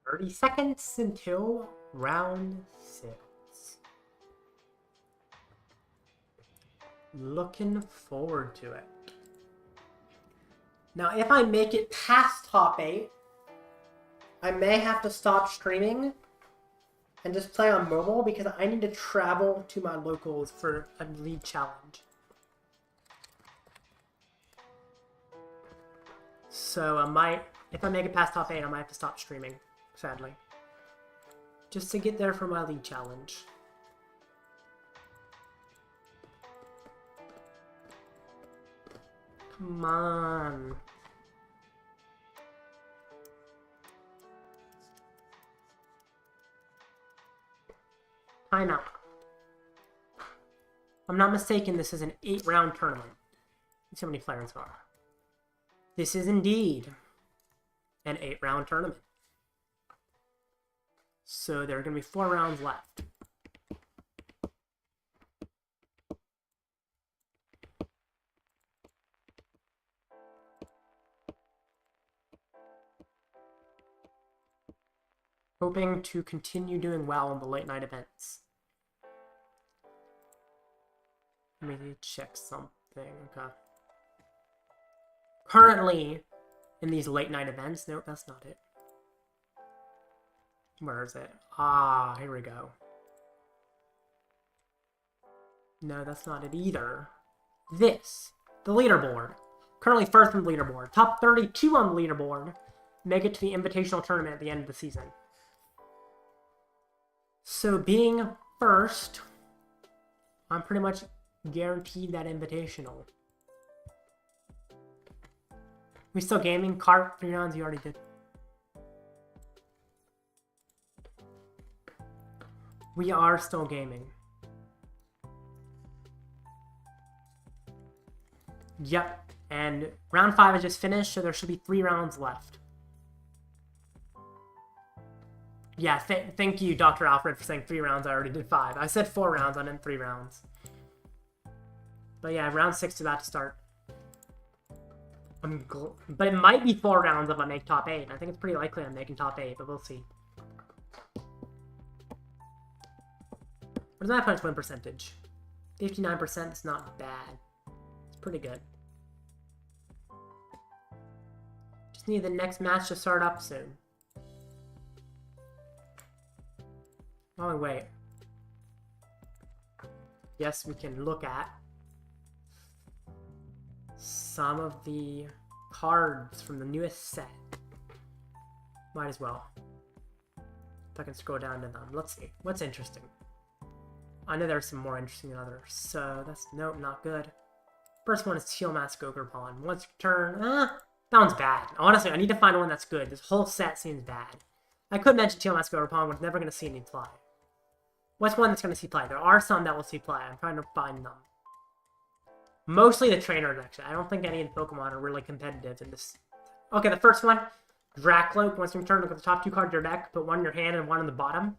"30 seconds until round 6. Looking forward to it. Now, if I make it past top 8, I may have to stop streaming and just play on mobile because I need to travel to my locals for a league challenge. So if I make it past top 8, I might have to stop streaming, sadly. Just to get there for my league challenge. Come on. Timeout. If I'm not mistaken, this is an 8-round tournament. Let's see how many players there are. This is indeed an 8-round tournament. So there are going to be 4 rounds left. Hoping to continue doing well in the late night events. Let me check something. thing. Okay. Currently, in these late night events, nope, that's not it. Where is it? Ah, here we go. No, that's not it either. This, the leaderboard. Currently first on the leaderboard. Top 32 on the leaderboard make it to the invitational tournament at the end of the season. So being first, I'm pretty much guaranteed that invitational. We still gaming? Cart 3 rounds, you already did. We are still gaming. Yep, and round 5 is just finished, so there should be 3 rounds left. Yeah, thank you, Dr. Alfred, for saying 3 rounds. I already did 5. I said 4 rounds, I meant 3 rounds. But yeah, round 6 is about to start. But it might be 4 rounds if I make top 8. I think it's pretty likely I'm making top 8, but we'll see. What is my opponent's win percentage? 59% is not bad. It's pretty good. Just need the next match to start up soon. Oh, wait. Yes, we can look at some of the cards from the newest set. Might as well. If I can scroll down to them. Let's see. What's interesting? I know there's some more interesting than others. So that's, nope, not good. First one is Teal Mask Ogerpon. Once per turn, that one's bad. Honestly, I need to find one that's good. This whole set seems bad. I could mention Teal Mask Ogerpon, but it's never going to see any play. What's one that's going to see play? There are some that will see play. I'm trying to find them. Mostly the trainers, actually. I don't think any of the Pokemon are really competitive in this. Okay, the first one, Dracloak. Once you turn, look at the top 2 cards of your deck, put one in your hand and one on the bottom.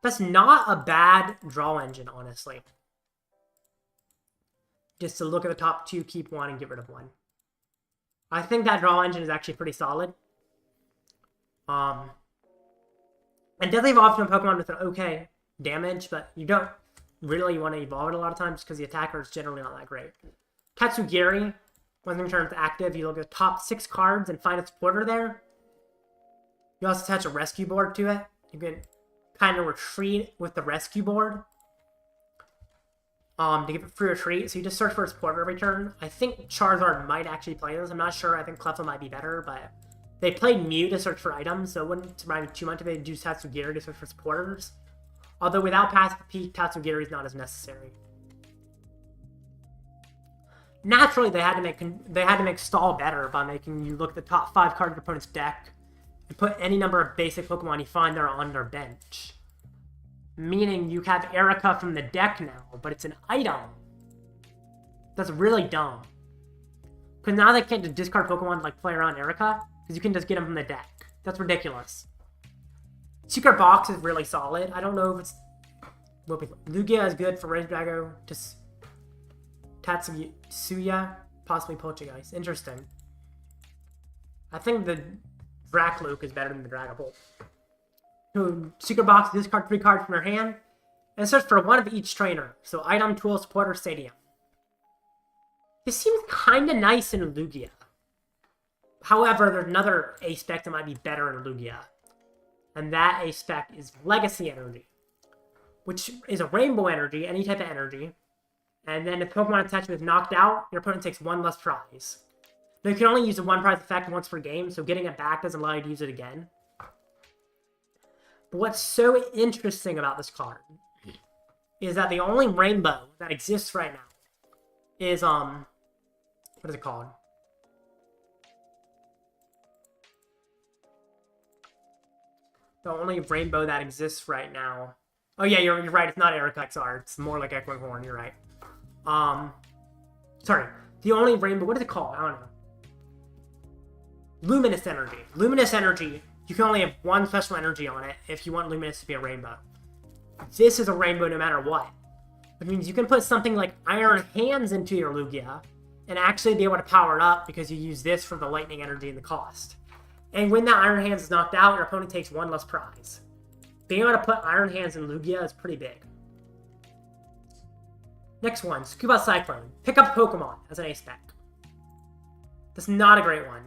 That's not a bad draw engine, honestly. Just to look at the top 2, keep one, and get rid of one. I think that draw engine is actually pretty solid. And Deadly Evolve to a Pokemon with an okay damage, but you don't really want to evolve it a lot of times because the attacker is generally not that great. Tatsugiri, once you turn it's active, you look at the top 6 cards and find a supporter there. You also attach a rescue board to it. You can kind of retreat with the rescue board to give it free retreat. So you just search for a supporter every turn. I think Charizard might actually play this. I'm not sure. I think Cleffa might be better, but they played Mew to search for items, so it wouldn't surprise me too much if they do Tatsugiri to search for supporters. Although without Path the Peak, Tatsugiri is not as necessary. Naturally, they had to make Stall better by making you look at the top 5 cards of your opponent's deck and put any number of basic Pokemon you find there on their bench. Meaning you have Erica from the deck now, but it's an item. That's really dumb. Because now they can't just discard Pokemon to, like, play around Erica, because you can just get them from the deck. That's ridiculous. Secret Box is really solid. I don't know if it's... Lugia is good for Regidrago, just Tatsuya, possibly Poltergeist. Interesting. I think the Dracloak is better than the Dragapult. Secret Box, discard 3 cards from your hand, and search for one of each trainer. So item, tool, supporter, stadium. This seems kind of nice in Lugia. However, there's another A-Spec that might be better in Lugia. And that A-Spec is Legacy Energy, which is a Rainbow Energy, any type of energy. And then if Pokemon attachment is knocked out, your opponent takes 1 less prize. Now, you can only use the 1 prize effect once per game, so getting it back doesn't allow you to use it again. But what's so interesting about this card is that the only rainbow that exists right now is, what is it called? The only rainbow that exists right now. Oh yeah, you're right. It's not Erica XR. It's more like Echoing Horn. You're right. Sorry. The only rainbow. What is it called? I don't know. Luminous Energy. Luminous Energy. You can only have 1 special energy on it if you want Luminous to be a rainbow. This is a rainbow no matter what. Which means you can put something like Iron Hands into your Lugia and actually be able to power it up because you use this for the lightning energy and the cost. And when that Iron Hands is knocked out, your opponent takes 1 less prize. Being able to put Iron Hands in Lugia is pretty big. Next one, Scuba Cyclone. Pick up Pokemon as an ace spec. That's not a great one.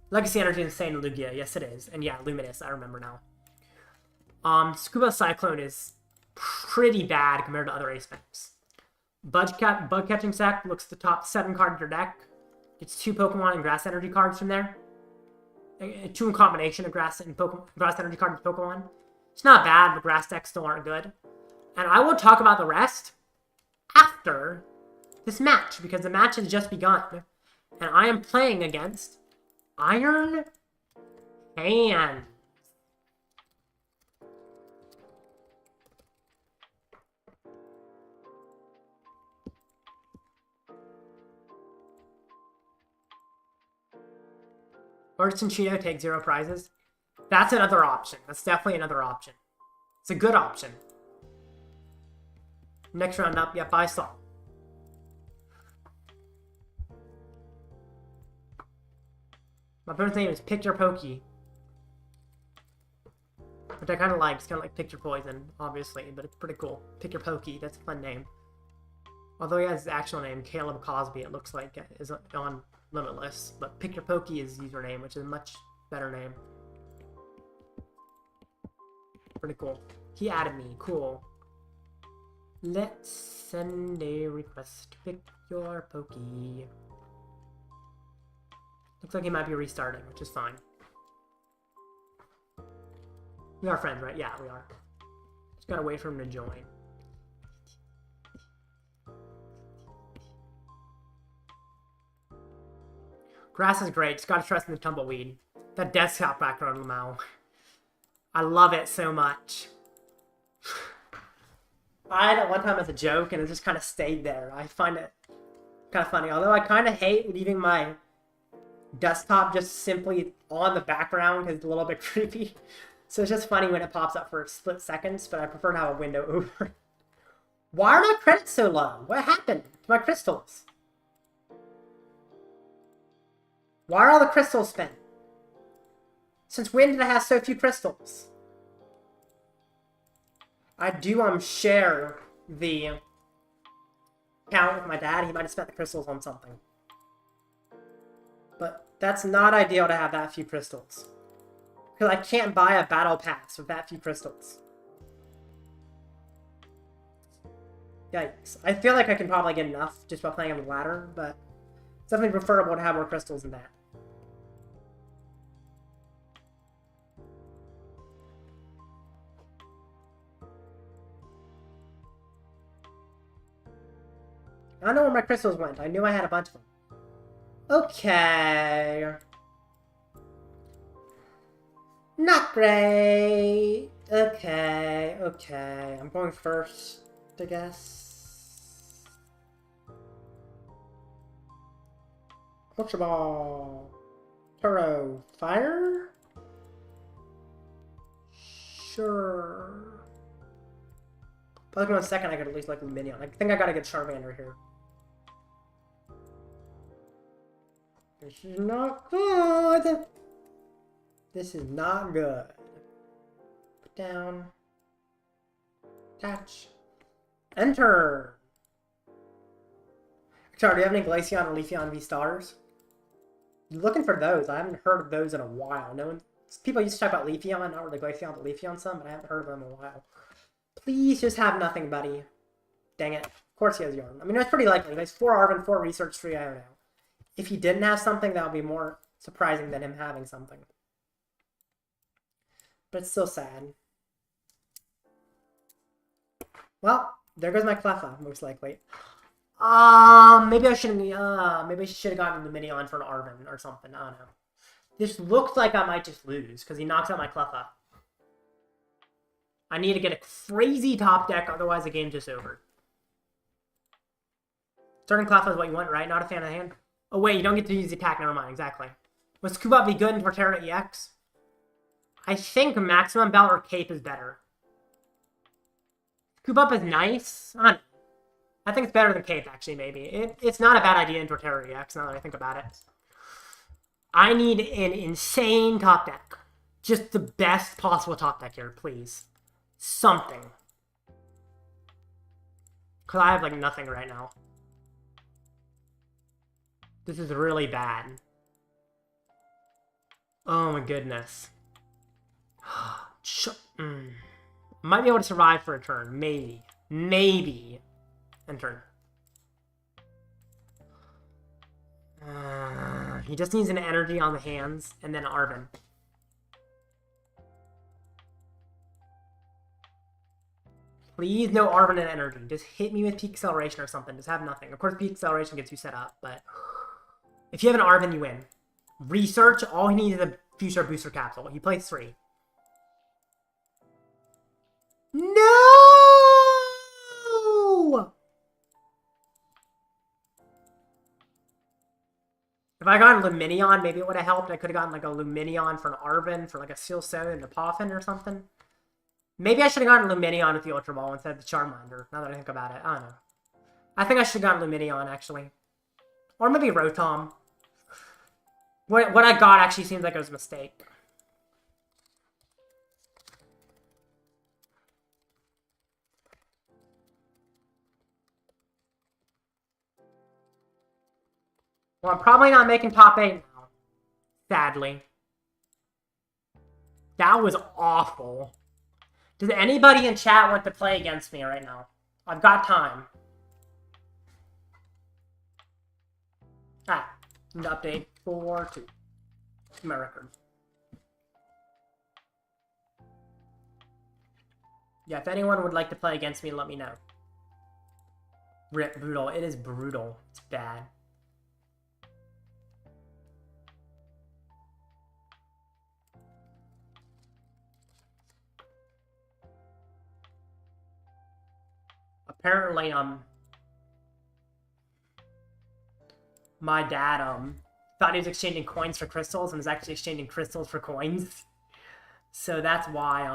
Legacy Energy Insane Lugia. Yes, it is. And yeah, Luminous. I remember now. Scuba Cyclone is pretty bad compared to other ace specs. Bug Catching Sack looks the top 7 cards in your deck. It's 2 Pokemon and Grass Energy cards from there. 2 in combination of Grass Energy cards and Pokemon. It's not bad, but Grass decks still aren't good. And I will talk about the rest after this match, because the match has just begun. And I am playing against Iron Hands. Artisan Cheeto take 0 prizes. That's another option. That's definitely another option. It's a good option. Next round up, yep, I saw. My opponent's name is Picture Pokey. Which I kind of like. It's kind of like Picture Poison, obviously, but it's pretty cool. Picture Pokey, that's a fun name. Although he has his actual name, Caleb Cosby, it looks like, is on Limitless. But Picture Pokey is his username, which is a much better name. Pretty cool. He added me. Cool. Let's send a request to pick your Pokey. Looks like he might be restarting, which is fine. We are friends, right? Yeah, we are. Just gotta wait for him to join. Grass is great. Just gotta trust in the tumbleweed. That desktop background, Lamau. I love it so much. I had it one time as a joke, and it just kind of stayed there. I find it kind of funny. Although I kind of hate leaving my desktop just simply on the background because it's a little bit creepy. So it's just funny when it pops up for split seconds, but I prefer to have a window over. Why are my credits so low? What happened to my crystals? Why are all the crystals spent? Since when did I have so few crystals? I do share the account with my dad. He might have spent the crystals on something. But that's not ideal to have that few crystals. Because I can't buy a battle pass with that few crystals. Yikes. I feel like I can probably get enough just by playing on the ladder, but it's definitely preferable to have more crystals than that. I don't know where my crystals went. I knew I had a bunch of them. Okay. Not great. Okay, okay. I'm going first, I guess. Ultra Ball. Turo. Fire? Sure. Pokemon second, I could at least like Lumineon. I think I gotta get Charmander here. This is not good. This is not good. Put down. Attach. Enter. Sorry, do you have any Glaceon or Leafeon V stars? You're looking for those. I haven't heard of those in a while. No one. People used to talk about Leafeon, not really Glaceon, but Leafeon some, but I haven't heard of them in a while. Please just have nothing, buddy. Dang it. Of course he has Yarn. I mean, it's pretty likely. He has 4 Arven, 4 Research, 3 Iono. If he didn't have something, that would be more surprising than him having something. But it's still sad. Well, there goes my Cleffa, most likely. Maybe I should have gotten Lumineon for an Arven or something. I don't know. This looks like I might just lose because he knocks out my Cleffa. I need to get a crazy top deck, otherwise the game's just over. Starting Cleffa is what you want, right? Not a fan of the hand. Oh wait, you don't get to use the attack. Never mind. Exactly. Would Scuba be good in Torterra EX? I think Maximum Belt or Cape is better. Scuba is nice. I think it's better than Cape, actually, maybe. It's not a bad idea in Torterra EX, now that I think about it. I need an insane top deck. Just the best possible top deck here, please. Something. Because I have, like, nothing right now. This is really bad. Oh my goodness. Might be able to survive for a turn. Maybe. Maybe. End turn. He just needs an energy on the hands, and then Arven. Please no Arven and energy. Just hit me with Peak Acceleration or something. Just have nothing. Of course, Peak Acceleration gets you set up, but if you have an Arven, you win. Research, all he needs is a Future Booster Capsule. He plays 3. No! If I got a Lumineon, maybe it would have helped. I could have gotten like a Lumineon for an Arven, for like a Steel Stone and a Poffin or something. Maybe I should have gotten Lumineon with the Ultra Ball instead of the Charmander, now that I think about it. I don't know. I think I should have gotten Lumineon, actually. Or maybe Rotom. What I got actually seems like it was a mistake. Well, I'm probably not making top 8 now. Sadly. That was awful. Does anybody in chat want to play against me right now? I've got time. Need to update 4-2. My record. Yeah, if anyone would like to play against me, let me know. Rip, brutal. It is brutal. It's bad. Apparently, my dad, thought he was exchanging coins for crystals and was actually exchanging crystals for coins. So that's why,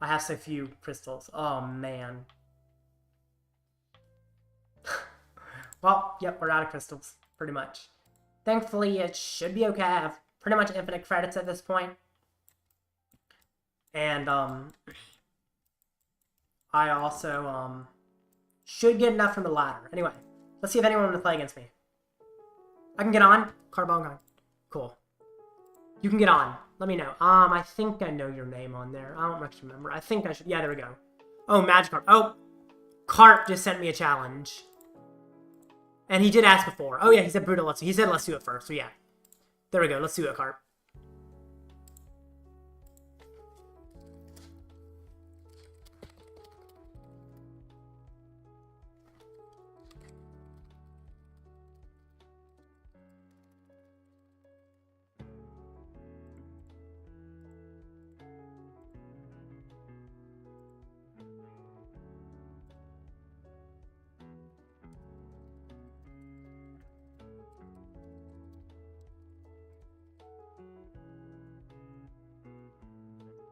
I have so few crystals. Oh, man. Well, yep, we're out of crystals, pretty much. Thankfully, it should be okay. I have pretty much infinite credits at this point. And, I also, should get enough from the ladder. Anyway, let's see if anyone wants to play against me. I can get on? Carbone. Cool. You can get on. Let me know. I think I know your name on there. I don't much remember. I think I should. Yeah, there we go. Oh, Magikarp. Oh, Carp just sent me a challenge. And he did ask before. Oh, yeah, he said brutal. He said let's do it first. So, yeah. There we go. Let's do it, Carp.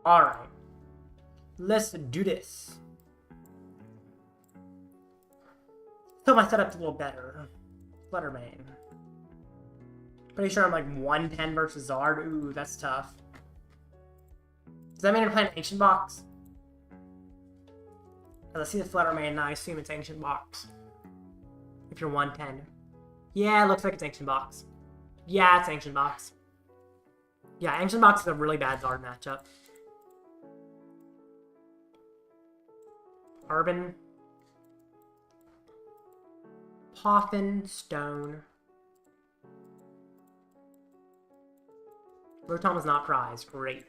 Alright. Let's do this. So my setup's a little better. Fluttermane. Pretty sure I'm like 110 versus Zard. Ooh, that's tough. Does that mean I'm playing Ancient Box? Because I see the Fluttermane and I assume it's Ancient Box. If you're 110. Yeah, it looks like it's Ancient Box. Yeah, it's Ancient Box. Yeah, Ancient Box is a really bad Zard matchup. Arven. Poffin, Stone. Rotom was not prized. Great.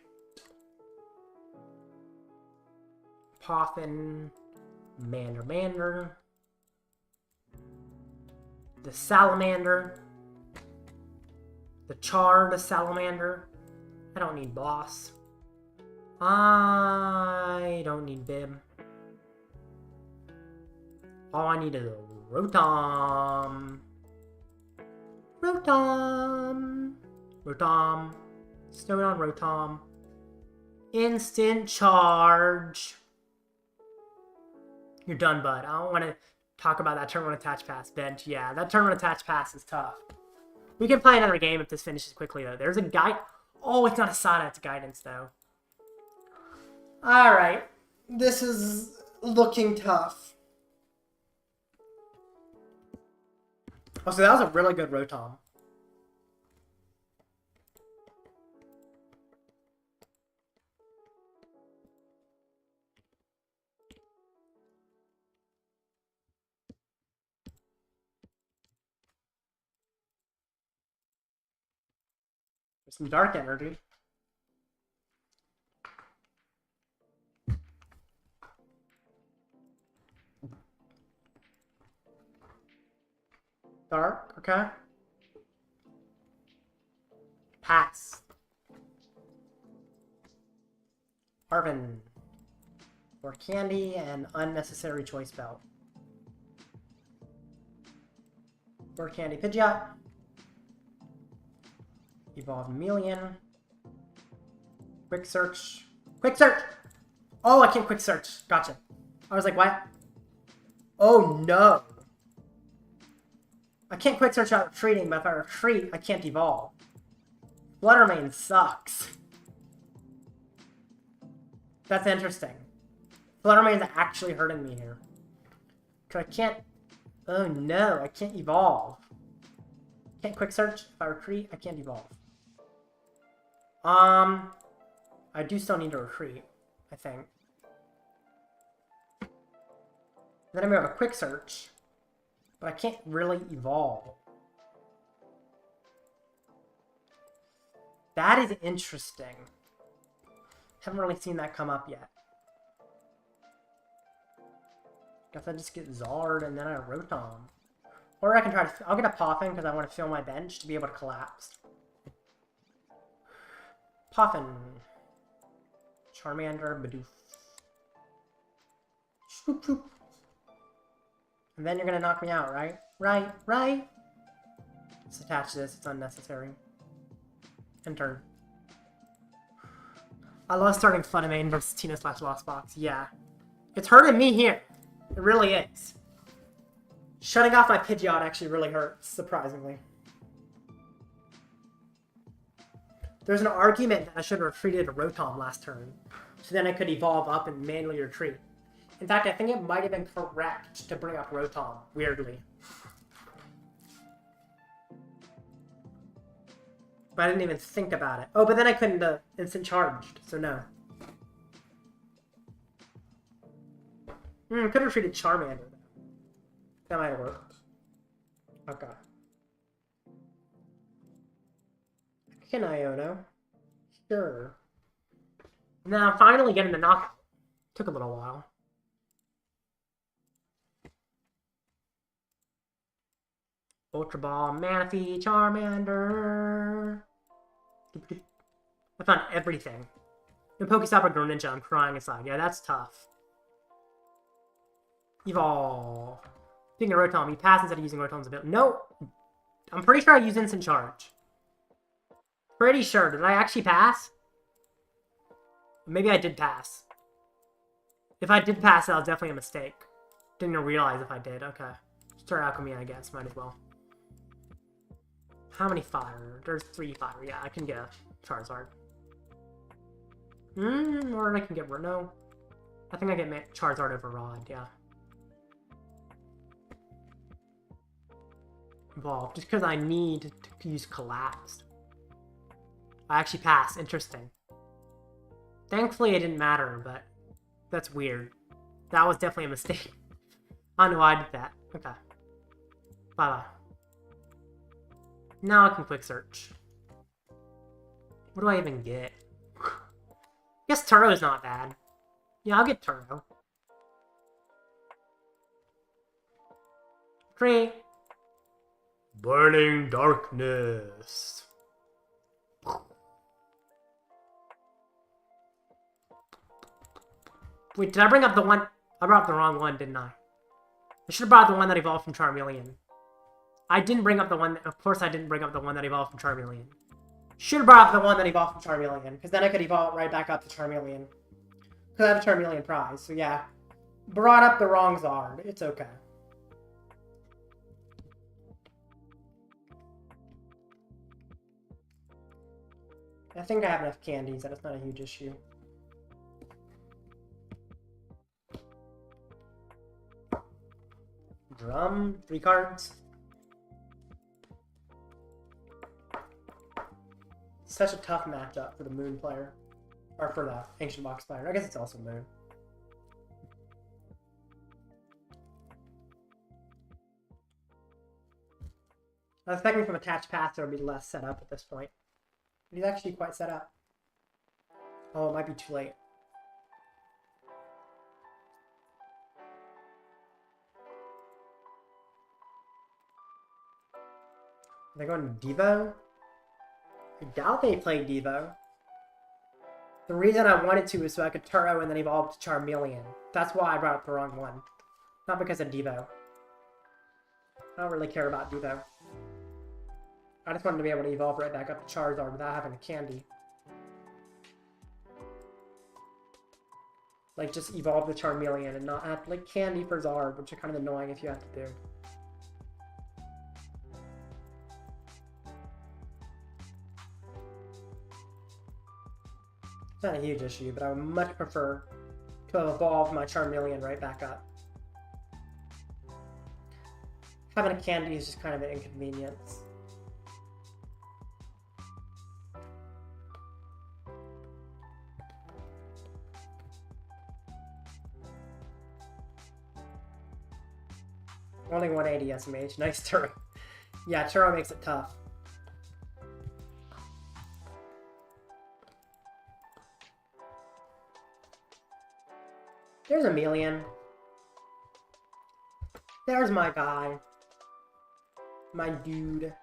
Poffin. Mander. The Salamander. The Charred Salamander. I don't need Boss. I don't need Bib. All I need is a Rotom. Stone on Rotom. Instant charge. You're done, bud. I don't want to talk about that turn 1 attach pass bench. Yeah, that turn 1 attach pass is tough. We can play another game if this finishes quickly, though. There's a guide. Oh, it's not a Sada, it's guidance, though. Alright. This is looking tough. Oh, so that was a really good Rotom. There's some dark energy. Dark, okay. Pass. Arven. Or candy and unnecessary choice belt. Or candy Pidgeot. Evolve Chameleon. Quick search. Quick search! Oh, I can't quick search. Gotcha. I was like, what? Oh no. I can't quick search out retreating, but if I retreat, I can't evolve. Fluttermane sucks. That's interesting. Fluttermane's actually hurting me here. Cause I can't... Oh no, I can't evolve. Can't quick search. If I retreat, I can't evolve. I do still need to retreat, I think. Then I'm gonna have a quick search. But I can't really evolve. That is interesting. Haven't really seen that come up yet. Guess I just get Zard and then I Rotom. Or I can try to... I'll get a Poffin because I want to fill my bench to be able to collapse. Poffin. Charmander, Bidoof. Swoop, swoop. And then you're gonna knock me out, right? Right. Let's attach this, it's unnecessary. End turn. I love starting Fluttermane versus Tina/Lost Box. Yeah. It's hurting me here. It really is. Shutting off my Pidgeot actually really hurts, surprisingly. There's an argument that I should have retreated a Rotom last turn, so then I could evolve up and manually retreat. In fact, I think it might have been correct to bring up Rotom, weirdly. But I didn't even think about it. Oh, but then I couldn't instant charged, so no. Could have treated Charmander. That might have worked. Okay. Can Iono? Sure. Now I'm finally getting the knockout. Took a little while. Ultra Ball, Manaphy, Charmander. I found everything. In Pokestop or Greninja, I'm crying inside. Yeah, that's tough. Evolve. Speaking of Rotom, he passed instead of using Rotom's ability. No! I'm pretty sure I used Instant Charge. Pretty sure. Did I actually pass? Maybe I did pass. If I did pass, that was definitely a mistake. Didn't even realize if I did. Okay. Start Alchemy, I guess. Might as well. How many fire? There's 3 fire. Yeah, I can get a Charizard. Or I can get... No. I think I get Charizard over Rod, yeah. Evolve. Just because I need to use Collapsed. I actually passed. Interesting. Thankfully, it didn't matter, but that's weird. That was definitely a mistake. I don't know why I did that. Okay. Bye-bye. Now I can quick search. What do I even get? I guess Turo is not bad. Yeah, I'll get Turo. Great. Burning Darkness. Wait, did I bring up the one? I brought up the wrong one, didn't I? I should have brought up the one that evolved from Charmeleon. I didn't bring up the one... Of course I didn't bring up the one that evolved from Charmeleon. Should have brought up the one that evolved from Charmeleon, because then I could evolve it right back up to Charmeleon. Because I have a Charmeleon prize, so yeah. Brought up the wrong Zard. It's okay. I think I have enough candies that it's not a huge issue. Drum, 3 cards. such a tough matchup for the Moon player. Or for the Ancient Box player. I guess it's also Moon. I was expecting from Attached Path there would be less set up at this point. But he's actually quite set up. Oh, it might be too late. Are they going to Devo? I doubt they played Devo. The reason I wanted to is so I could Turo and then evolve to Charmeleon. That's why I brought up the wrong one. Not because of Devo. I don't really care about Devo. I just wanted to be able to evolve right back up to Charizard without having a candy. Like, just evolve the Charmeleon and not have to, like, candy for Zard, which are kind of annoying if you have to do. It's not a huge issue, but I would much prefer to have evolved my Charmeleon right back up. Having a candy is just kind of an inconvenience. Only 180 SMH. Nice Turo. Yeah, Turo makes it tough. There's Emelian. There's my guy. My dude.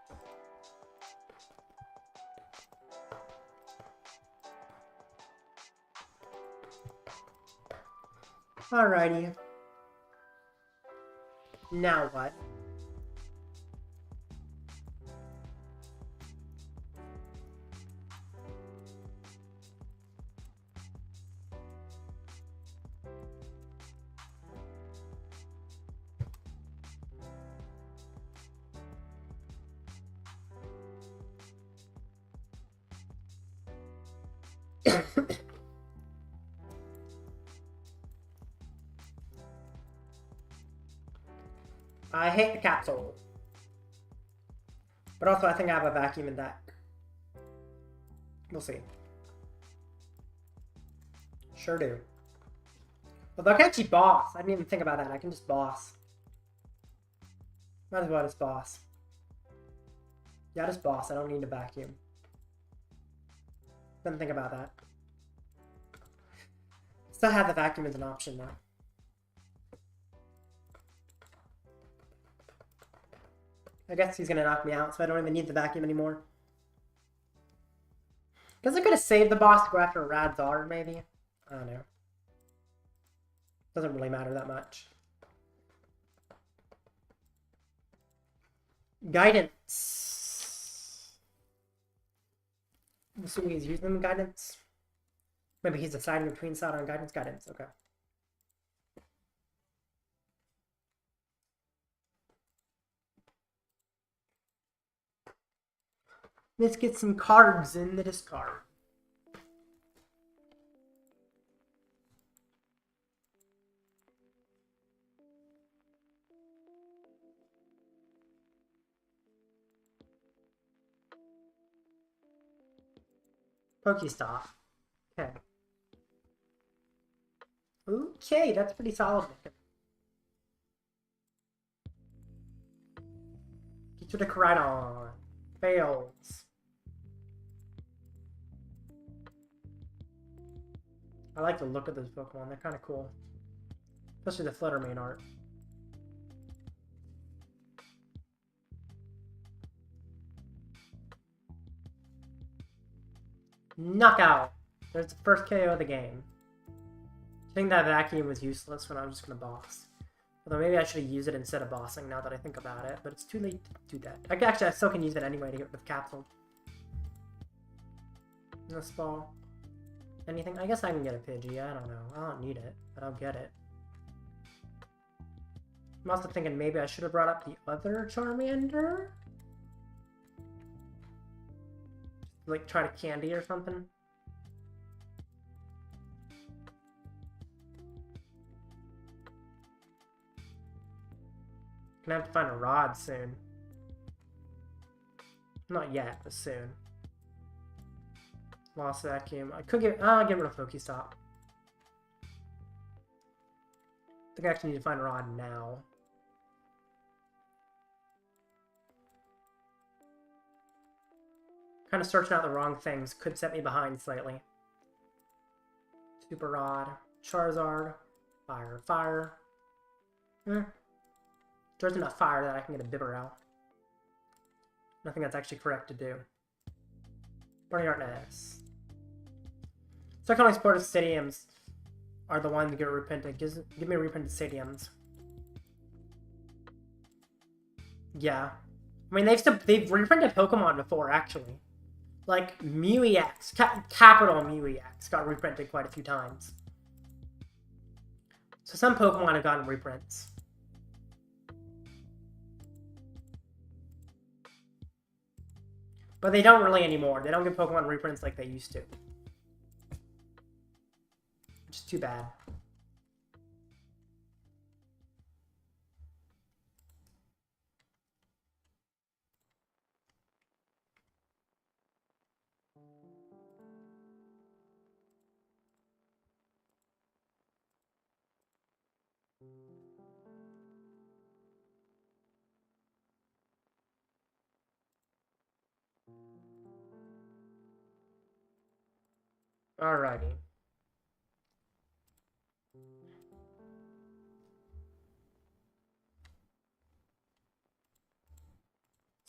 Alrighty. Now what? I hate the capsule. But also I think I have a vacuum in deck. We'll see. Sure do. Although I can actually boss. I didn't even think about that. I can just boss. Might as well just boss. Yeah, just boss. I don't need a vacuum. Didn't think about that. Still have the vacuum as an option though. I guess he's gonna knock me out, so I don't even need the vacuum anymore. Guess I could have saved the boss to go after a Radzard, maybe? I don't know. Doesn't really matter that much. Guidance. I'm assuming he's using guidance. Maybe he's deciding between Sada and guidance. Guidance, okay. Let's get some cards in the discard. Pokestop. Okay. Okay, that's pretty solid. Get to the Koridon. Fails. I like the look of those Pokemon. They're kind of cool. Especially the Flutter Mane art. Knockout! There's the first KO of the game. I think that vacuum was useless when I was just going to boss. Although maybe I should have used it instead of bossing now that I think about it. But it's too late to do that. Actually, I still can use it anyway to get rid of Capsule. Nest Ball. Anything? I guess I can get a Pidgey. I don't know. I don't need it, but I'll get it. I'm also thinking maybe I should have brought up the other Charmander? Like, try to candy or something? Gonna have to find a rod soon. Not yet, but soon. Lost Vacuum. I could get. I'll get rid of Pokestop. I think I actually need to find a Rod now. Kind of searching out the wrong things. Could set me behind slightly. Super Rod. Charizard. Fire. Fire. There's enough fire that I can get a Bibarel. Nothing that's actually correct to do. Burning Artness. So I can only support stadiums are the ones that get reprinted. Give me reprinted stadiums. Yeah. I mean, they've reprinted Pokemon before, actually. Like, Mew EX, capital Mew EX, got reprinted quite a few times. So some Pokemon have gotten reprints. But they don't really anymore. They don't get Pokemon reprints like they used to. Which is too bad. Alrighty.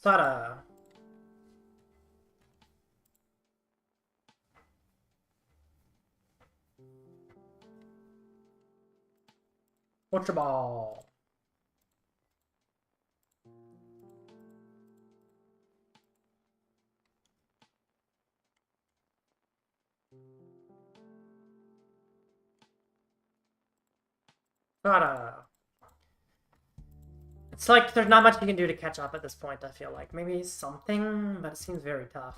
Sada. Ultra Ball. Sada. It's like there's not much you can do to catch up at this point, I feel like. Maybe something, but it seems very tough.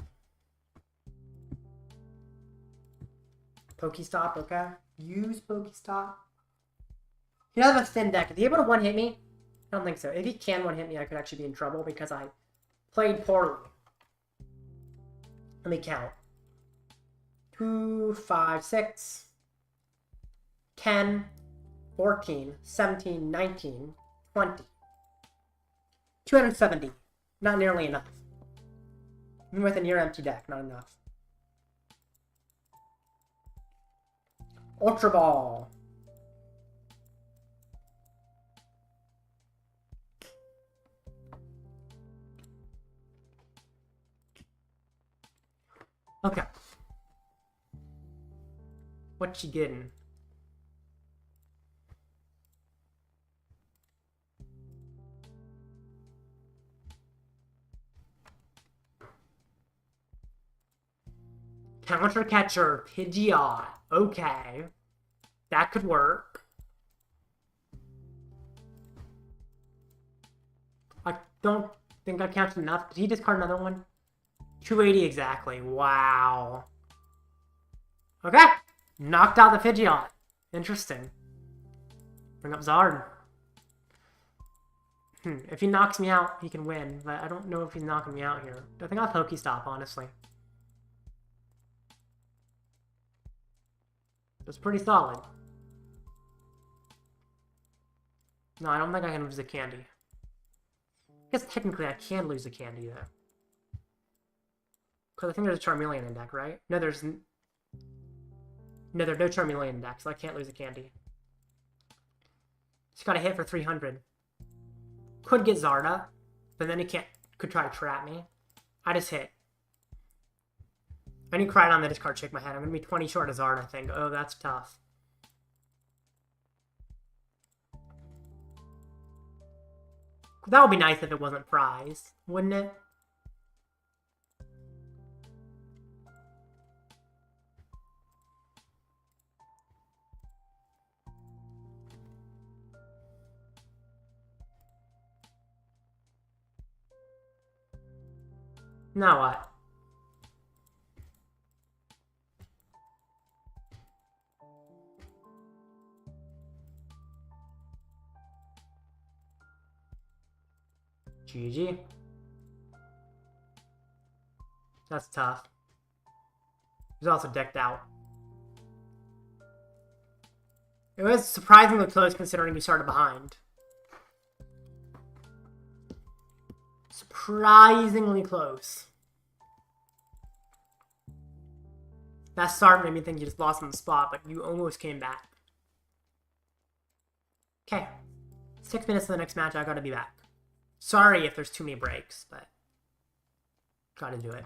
Pokestop, okay. Use Pokestop. He doesn't have a thin deck. Is he able to one-hit me? I don't think so. If he can one-hit me, I could actually be in trouble because I played poorly. Let me count. 2, 5, 6, 10, 14, 17, 19, 20. 270. Not nearly enough. Even with a near empty deck, not enough. Ultra Ball. Okay. What you getting? Counter Catcher Pidgeot. Okay. That could work. I don't think I counted enough. Did he discard another one? 280 exactly. Wow. Okay. Knocked out the Pidgeot. Interesting. Bring up Zard. If he knocks me out, he can win. But I don't know if he's knocking me out here. I think I'll Pokestop, honestly. It's pretty solid. No, I don't think I can lose a candy. I guess technically I can lose a candy, though. Because I think there's a Charmeleon in deck, right? No, there's no Charmeleon in deck, so I can't lose a candy. Just gotta hit for 300. Could get Zarda, but then he could try to trap me. I just hit. I need Cried on the discard, shake my head. I'm gonna be 20 short of Zarda, I think. Oh, that's tough. That would be nice if it wasn't prize, wouldn't it? Now what? GG. That's tough. He's also decked out. It was surprisingly close considering you started behind. Surprisingly close. That start made me think you just lost on the spot, but you almost came back. Okay. 6 minutes to the next match, I gotta be back. Sorry if there's too many breaks, but gotta do it.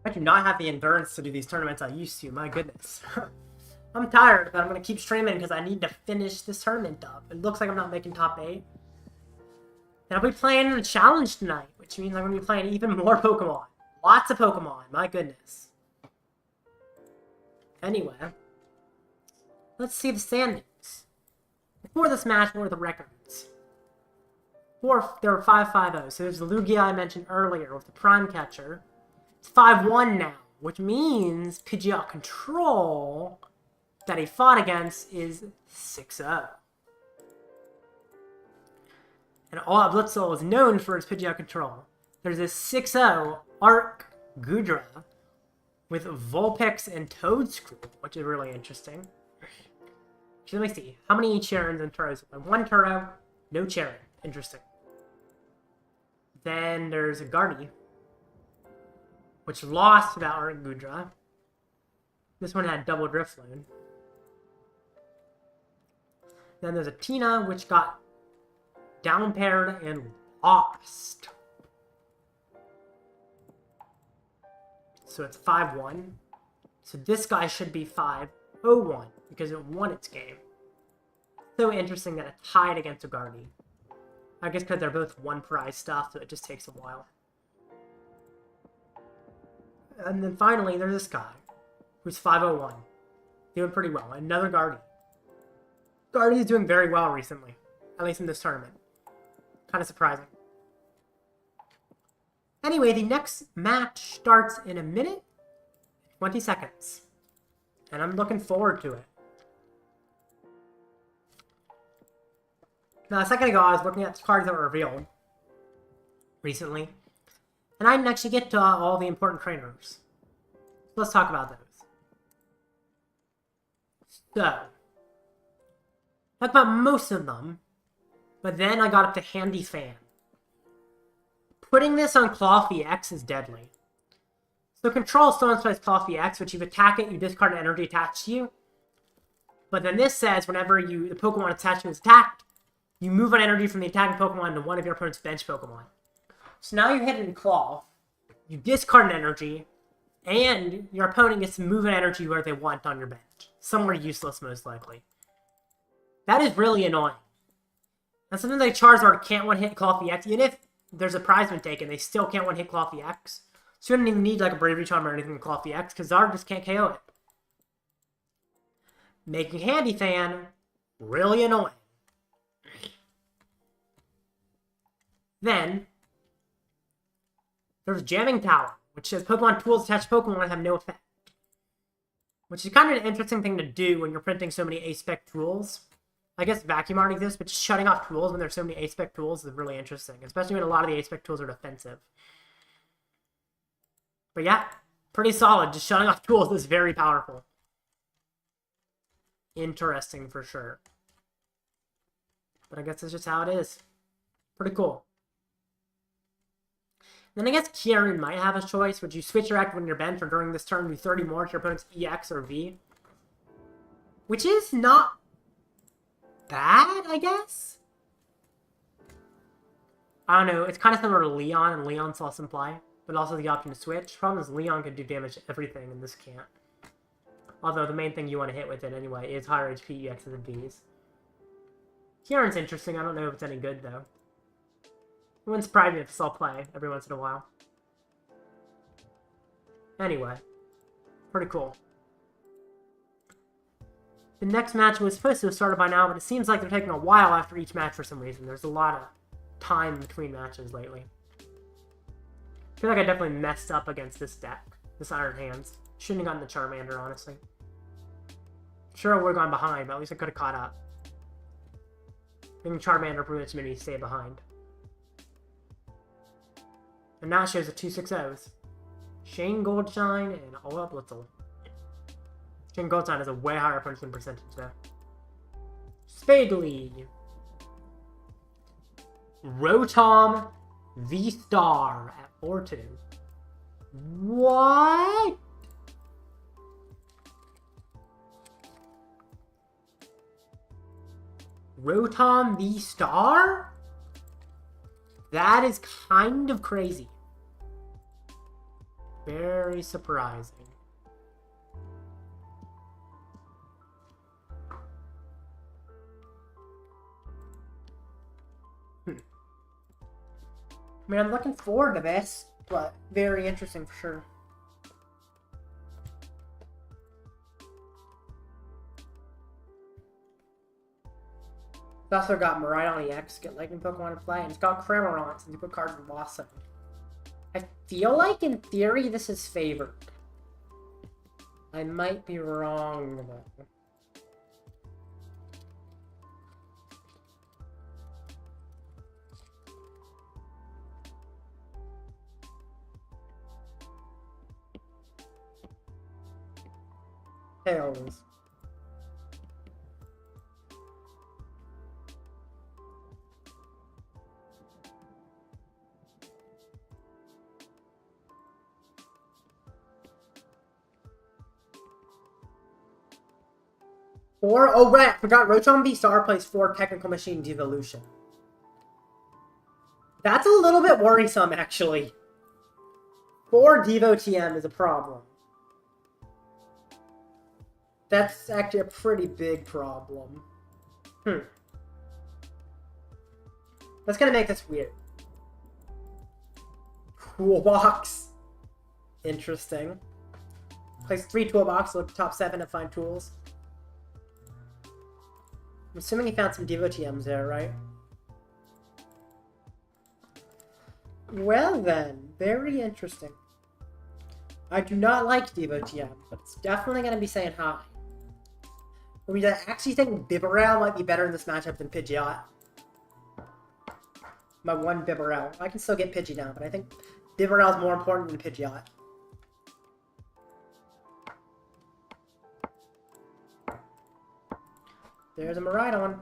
I do not have the endurance to do these tournaments I used to, my goodness. I'm tired, but I'm going to keep streaming because I need to finish this tournament up. It looks like I'm not making top 8. And I'll be playing a challenge tonight, which means I'm going to be playing even more Pokemon. Lots of Pokemon, my goodness. Anyway, let's see the standings. Before this match, what were the records? There were 5-5-0, so there's the Lugia I mentioned earlier with the Prime Catcher. It's 5-1 now, which means Pidgeot Control that he fought against is 6-0. And all Blitzel is known for his Pidgeot Control. There's this 6-0 Arc Gudra with Vulpix and Toedscruel, which is really interesting. So let me see. How many Charons and Turos? One Turo, no Charon. Interesting. Then there's a Gardy, which lost to that Arc Gudra. This one had double Drifloon. Then there's a Tina, which got down-paired and lost. So it's 5-1. So this guy should be 5-0-1 because it won its game. So interesting that it tied against a Gardy. I guess because they're both one prize stuff, so it just takes a while. And then finally, there's this guy, who's 5-0-1. Doing pretty well. Another Gardy. Gardy is doing very well recently. At least in this tournament. Kind of surprising. Anyway, the next match starts in a minute, 20 seconds. And I'm looking forward to it. Now, a second ago, I was looking at the cards that were revealed recently. And I didn't actually get to all the important trainers. let's talk about those. So, talk about most of them, but then I got up to Handy Fan. Putting this on Cleffa X is deadly. So control Stone Spice Cleffa X, which you attack it, you discard an energy attached to you. But then this says whenever the Pokemon attached to is attacked, you move an energy from the attacking Pokemon to one of your opponent's bench Pokemon. So now you hit it in Claw, you discard an energy, and your opponent gets to move an energy where they want on your bench. Somewhere useless, most likely. That is really annoying. And something like Charizard can't one-hit Cleffa X, even if there's a prize been taken, they still can't one-hit Cleffa X. So you don't even need like a Bravery Charm or anything to Cleffa X, because Zard just can't KO it. Making Handy Fan really annoying. Then, there's Jamming Tower, which says Pokemon tools attached to Pokemon have no effect. Which is kind of an interesting thing to do when you're printing so many A-Spec tools. I guess Vacuum already exists, but just shutting off tools when there's so many A-Spec tools is really interesting. Especially when a lot of the A-Spec tools are defensive. But yeah, pretty solid. Just shutting off tools is very powerful. Interesting for sure. But I guess that's just how it is. Pretty cool. Then I guess Kieran might have a choice. Would you switch your active on your bench or during this turn do 30 more to your opponent's EX or V? Which is not bad, I guess? I don't know. It's kind of similar to Leon and Leon's Lost Supply, but also the option to switch. Problem is Leon can do damage to everything and this can't. Although the main thing you want to hit with it anyway is higher HP EXs and Vs. Kieran's interesting. I don't know if it's any good though. It wouldn't surprise me if it's all play every once in a while. Anyway, pretty cool. The next match was supposed to have started by now, but it seems like they're taking a while after each match for some reason. There's a lot of time between matches lately. I feel like I definitely messed up against this deck, this Iron Hands. Shouldn't have gotten the Charmander, honestly. Sure, I would have gone behind, but at least I could have caught up. I think Charmander prevents me to stay behind. And now it shows the 2/6-0s. Shane Goldshine and Ola Blitzel. Shane Goldshine has a way higher punishment percentage though. Spadely. Rotom V Star at 4-2. What? Rotom V Star? That is kind of crazy. Very surprising. I mean, I'm looking forward to this, but very interesting for sure. It's also got Miraidon EX, get Lightning Pokemon to play, and it's got Cramorant since you put cards in Lost Zone. I feel like, in theory, this is favored. I might be wrong, though. Tails. Oh right, I forgot Rotom V Star plays 4 Technical Machine Devolution. That's a little bit worrisome, actually. 4 Devo TM is a problem. That's actually a pretty big problem. That's gonna make this weird. Toolbox. Interesting. Plays 3 toolbox, look top 7 to find tools. I'm assuming he found some Devo TMs there, right? Well then, very interesting. I do not like Devo TM, but it's definitely going to be saying hi. I mean, I actually think Bibarel might be better in this matchup than Pidgeot. My one Bibarel. I can still get Pidgey now, but I think Bibarel is more important than Pidgeot. There's a Miraidon.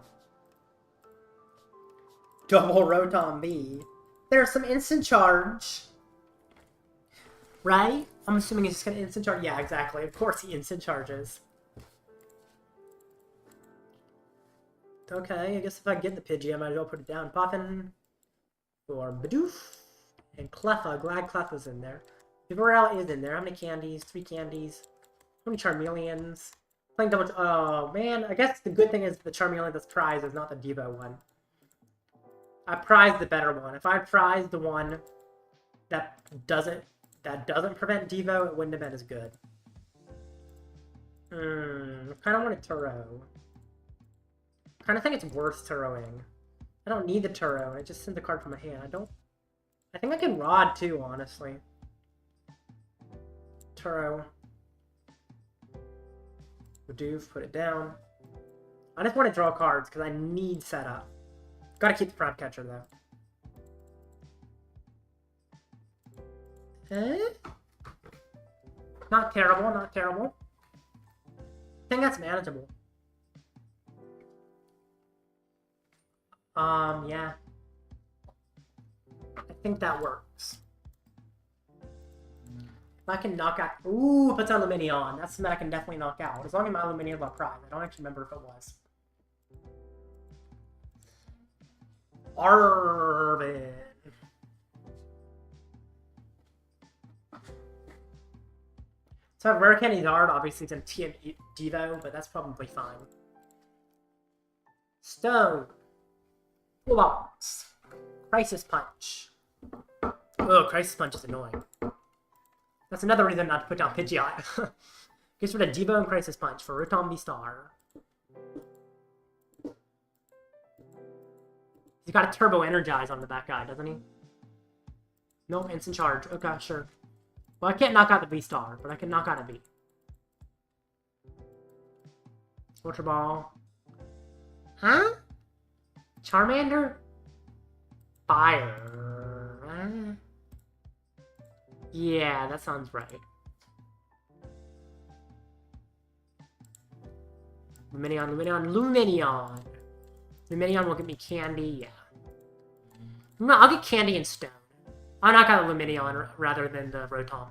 Double Rotom V. There's some instant charge. Right? I'm assuming he's just gonna instant charge. Yeah, exactly. Of course he instant charges. Okay, I guess if I get the Pidgey, I might as well put it down. Poffin for Bidoof and Cleffa. Glad Cleffa's in there. Bibarel is in there. How many candies? 3 candies. How many Charmeleons? Playing double. Oh man, I guess the good thing is the Charmeleon that's prized is not the Devo one. I prized the better one. If I prized the one that doesn't prevent Devo, it wouldn't have been as good. I kind of want a Turo. I kind of think it's worth Turoing. I don't need the Turo. I just sent the card from my hand. I think I can Rod too, honestly. Turo. Bidoof, put it down. I just want to draw cards because I need setup. Gotta keep the Prime Catcher though. Not terrible, not terrible. I think that's manageable. Yeah. I think that works. If I can knock out... Ooh, puts on Lumineon. That's something I can definitely knock out. As long as my Lumineon is Prime. I don't actually remember if it was. Arven. So Rare Candy Zard, obviously it's in TM Devo, but that's probably fine. Stone. Box. Crisis Punch. Oh, Crisis Punch is annoying. That's another reason not to put down Pidgeot. Gets rid of Devo and Crisis Punch for Rotom V Star. He's got a Turbo Energize on the back guy, doesn't he? Nope, instant charge. Okay, sure. Well, I can't knock out the V Star, but I can knock out a V. Ultra Ball. Huh? Charmander? Fire. Yeah, that sounds right. Lumineon, Lumineon, Lumineon! Lumineon will get me candy, yeah. No, I'll get candy and stone. I'll knock out Lumineon rather than the Rotom.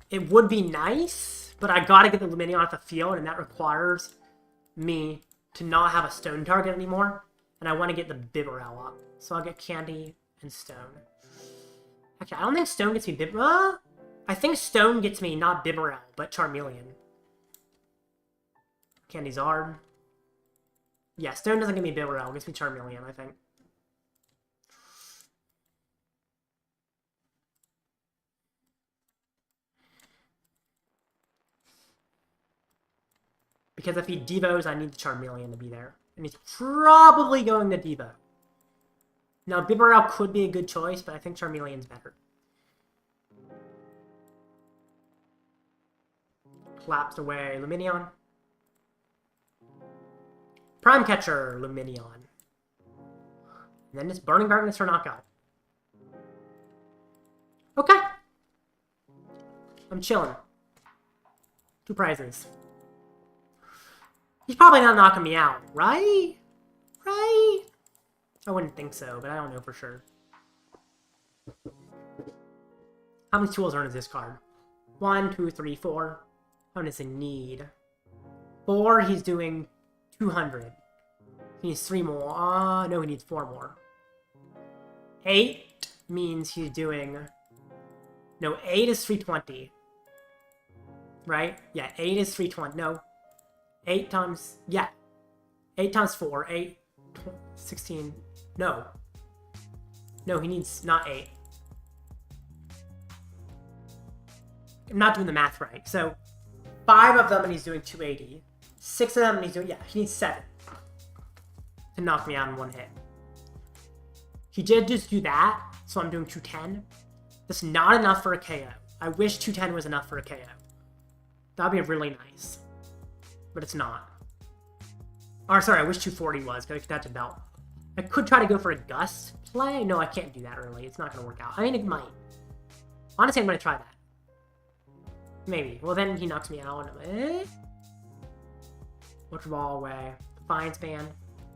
It would be nice, but I gotta get the Lumineon off the field, and that requires me to not have a stone target anymore. And I want to get the Bibarel up. So I'll get candy and stone. Actually, I don't think stone gets me Bibarel. I think stone gets me not Bibarel, but Charmeleon. Candy Zard. Yeah, stone doesn't get me Bibarel. It gets me Charmeleon, I think. Because if he Devos, I need the Charmeleon to be there. And he's probably going to Devo. Now, Bibarel could be a good choice, but I think Charmeleon's better. Collapsed away. Lumineon. Prime Catcher. Lumineon. And then this Burning Darkness for knockout. Okay. I'm chilling. 2 prizes. He's probably not knocking me out, right? Right? I wouldn't think so, but I don't know for sure. How many tools are in this card? 1, 2, 3, 4. How many does he need? 4, he's doing 200. He needs 3 more. No, he needs 4 more. 8 means he's doing... No, 8 is 320. Right? Yeah, 8 is 320. No. 8 times... Yeah. 8 times 4. 8... 16... No. No, he needs not 8. I'm not doing the math right. So, 5 of them and he's doing 280. 6 of them and he's doing... Yeah, he needs 7. To knock me out in 1 hit. He did just do that, so I'm doing 210. That's not enough for a KO. I wish 210 was enough for a KO. That'd be really nice. But it's not. Or sorry, I wish 240 was, because I could touch a belt. I could try to go for a Gust play. No, I can't do that early. It's not going to work out. I mean, it might. Honestly, I'm going to try that. Maybe. Well, then he knocks me out. Ultra Ball away. Defiance Band.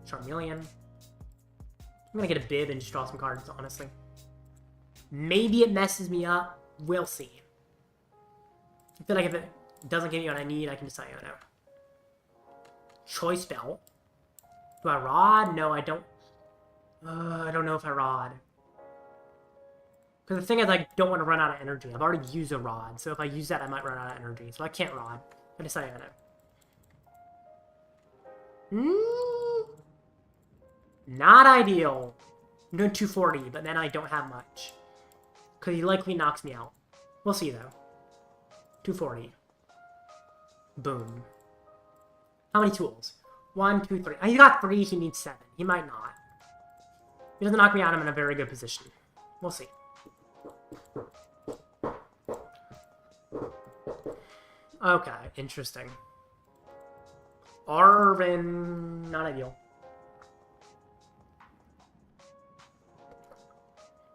Charmeleon. I'm gonna get a bib and just draw some cards, honestly. Maybe it messes me up. We'll see. I feel like if it doesn't give me what I need, I can just Iono. Choice Belt. Do I Rod? No, I don't. I don't know if I Rod. Because the thing is, I don't want to run out of energy. I've already used a Rod, so if I use that, I might run out of energy. So I can't Rod. I just Iono. Not ideal. I'm doing 240, but then I don't have much. Because he likely knocks me out. We'll see, though. 240. Boom. How many tools? 1, 2, 3. He got 3, he needs 7. He might not. If he doesn't knock me out, I'm in a very good position. We'll see. Okay, interesting. Arven, not ideal.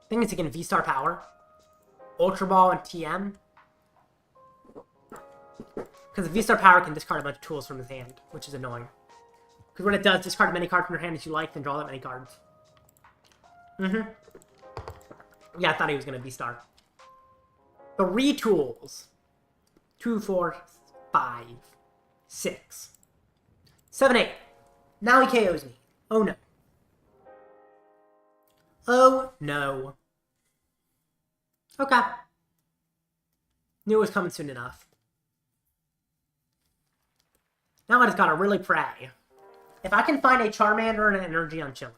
Thing is, he can V-Star Power, Ultra Ball, and TM. Because V-Star Power can discard a bunch of tools from his hand, which is annoying. Because what it does, discard as many cards from your hand as you like, then draw that many cards. Yeah, I thought he was going to V-Star. 3 tools. 2, 4, 5, 6, 7, 8. Now he KOs me. Oh no. Oh no. Okay. Knew it was coming soon enough. Now I just gotta really pray. If I can find a Charmander and an energy, I'm chilling.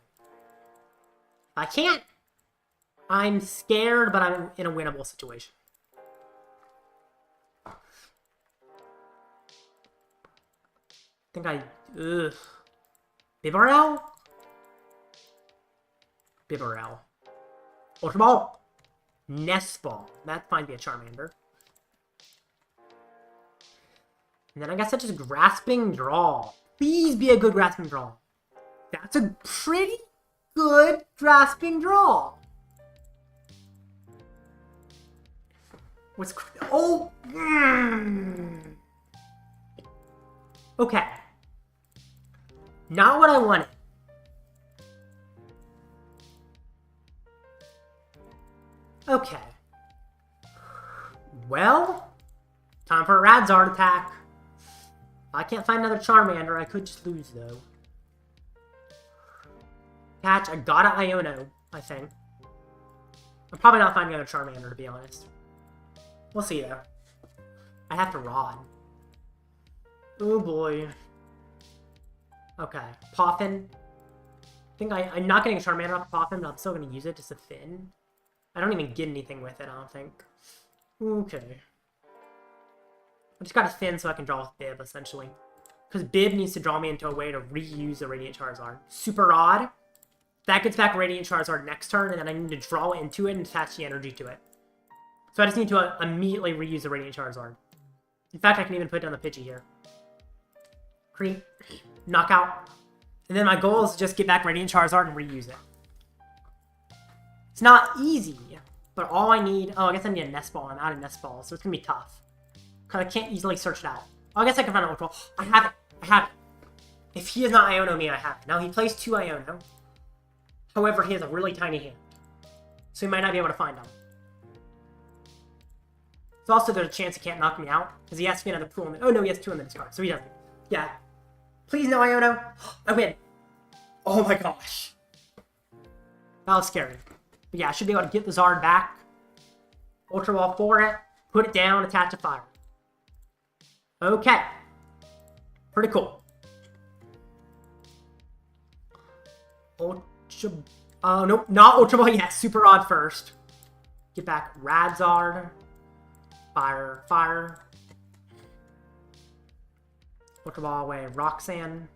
If I can't, I'm scared, but I'm in a winnable situation. I think Bibarel? Bibarel. Ultra Ball. Nest Ball. That might be a Charmander. And then I guess I just Grasping Draw. Please be a good Grasping Draw. That's a pretty good Grasping Draw. What's... Oh! Okay. Not what I wanted. Okay. Well, time for a Radzard attack. If I can't find another Charmander, I could just lose, though. Catch, I got an Iono, I think. I'm probably not finding another Charmander, to be honest. We'll see, though. I have to Rod. Oh, boy. Okay. Poffin. I think I'm not getting a Charmander off of Poffin, but I'm still going to use it just to thin. I don't even get anything with it, I don't think. Okay. I just got to thin so I can draw with Bib, essentially. Because Bib needs to draw me into a way to reuse the Radiant Charizard. Super odd. That gets back Radiant Charizard next turn, and then I need to draw into it and attach the energy to it. So I just need to immediately reuse the Radiant Charizard. In fact, I can even put down the Pidgey here. Creep. Knockout. And then my goal is to just get back Radiant Charizard and reuse it. It's not easy, but all I need... Oh, I guess I need a Nest Ball. I'm out of Nest Balls, so it's going to be tough. Because I can't easily search it out. Oh, I guess I can find an Ultra Ball. I have it. I have it. If he does not Iono me, I have it. Now, he plays 2 Iono. However, he has a really tiny hand. So he might not be able to find them. So also, there's a chance he can't knock me out. Because he has to be another pool. Oh, no, he has 2 in the discard. So he doesn't. Yeah. Please, no Iono. I win. Oh, my gosh. That was scary. But yeah, I should be able to get the Zard back. Ultra Ball for it. Put it down. Attach a fire. Okay. Pretty cool. Ultra... Oh, nope. Not Ultra Ball yet. Super Rod first. Get back Radzard. Fire. Fire. Ultra Ball away. Roxanne.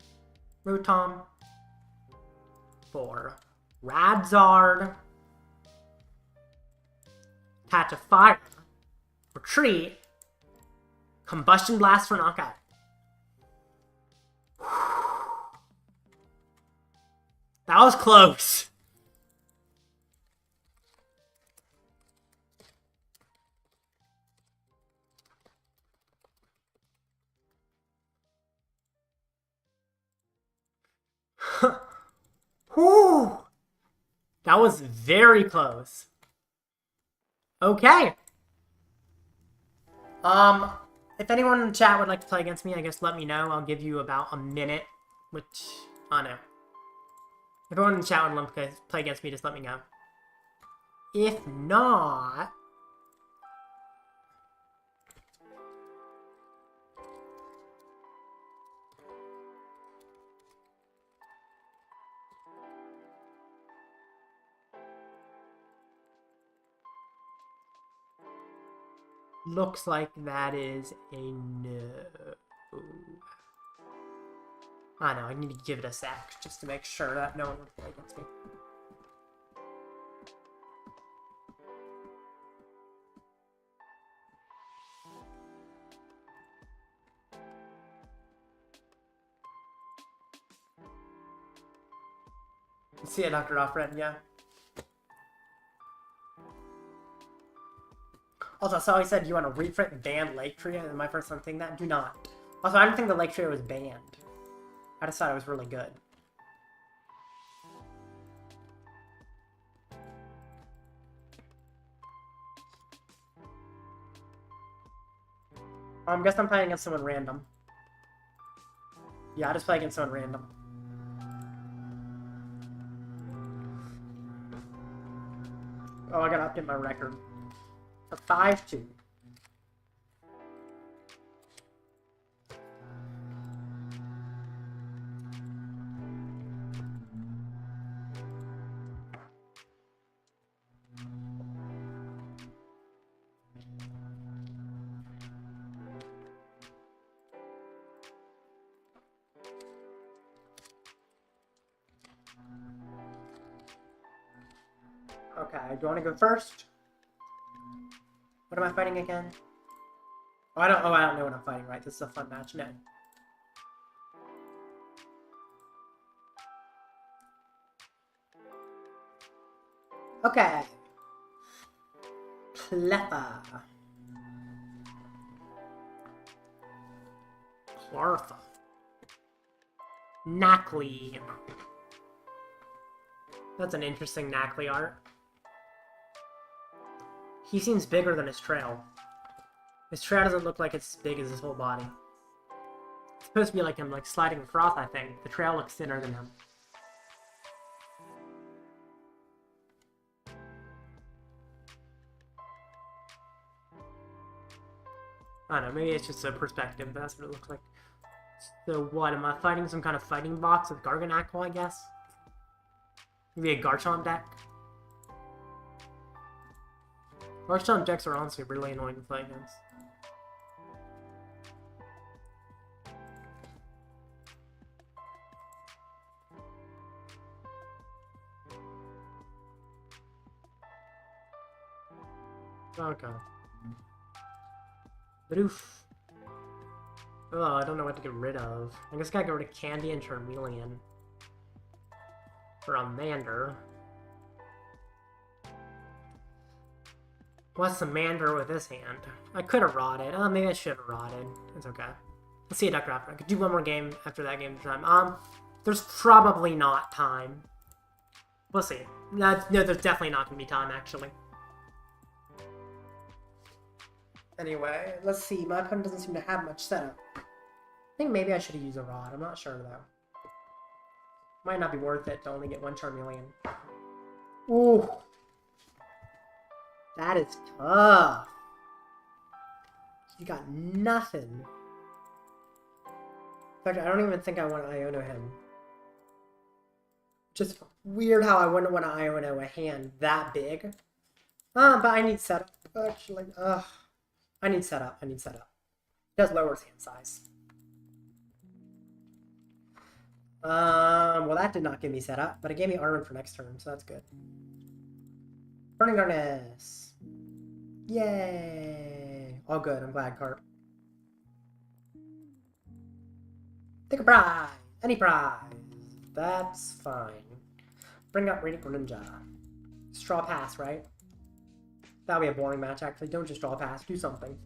Rotom. For Radzard. Attach a fire. Retreat. Combustion Blast for knockout. That was close. That was very close. Okay. If anyone in the chat would like to play against me, I guess let me know. I'll give you about a minute, which, I don't know. If anyone in the chat would like to play against me, just let me know. If not... Looks like that is a no. I know, I need to give it a sec just to make sure that no one would play against me. See ya, Dr. Offred, yeah. Also, so I said you want to reprint banned Lake Trio, and my first time thinking that, do not. Also, I didn't think the Lake Trio was banned. I just thought it was really good. I guess I'm playing against someone random. Yeah, I just play against someone random. Oh, I gotta update my record. A 5-2. Okay, do you want to go first? What am I fighting again? Oh, I don't know what I'm fighting, right? This is a fun match. No. Okay. Cleffa. Clartha. Knackley. That's an interesting Knackley art. He seems bigger than his trail. His trail doesn't look like it's as big as his whole body. It's supposed to be like him, like sliding across, I think. The trail looks thinner than him. I don't know, maybe it's just a perspective, but that's what it looks like. So what, am I fighting some kind of fighting box with Garganacl, I guess? Maybe a Garchomp deck? Garchomp decks are honestly really annoying to play against. Okay. Bidoof. Oh, I don't know what to get rid of. I guess I gotta get rid of Candy and Charmeleon. For a Mander. What's the Mander with this hand? I could have rotted. Oh, maybe I should have rotted. It's okay. Let's see a Duck Raptor. I could do one more game after that game time. There's probably not time. We'll see. No, there's definitely not gonna be time, actually. Anyway, let's see. My opponent doesn't seem to have much setup. I think maybe I should have used a Rod. I'm not sure, though. Might not be worth it to only get one Charmeleon. Ooh. That is tough. You got nothing. In fact, I don't even think I want to Iono him. Just weird how I wouldn't want to Iono a hand that big. But I need setup. Actually, I need setup. I need setup. It does lower his hand size. Well, that did not give me setup, but it gave me Arven for next turn, so that's good. Burning Darkness. Yay! All good. I'm glad, Carp. Take a prize. Any prize. That's fine. Bring up Radiant Ninja. Straw Pass, right? That'll be a boring match, actually. Don't just draw a pass. Do something.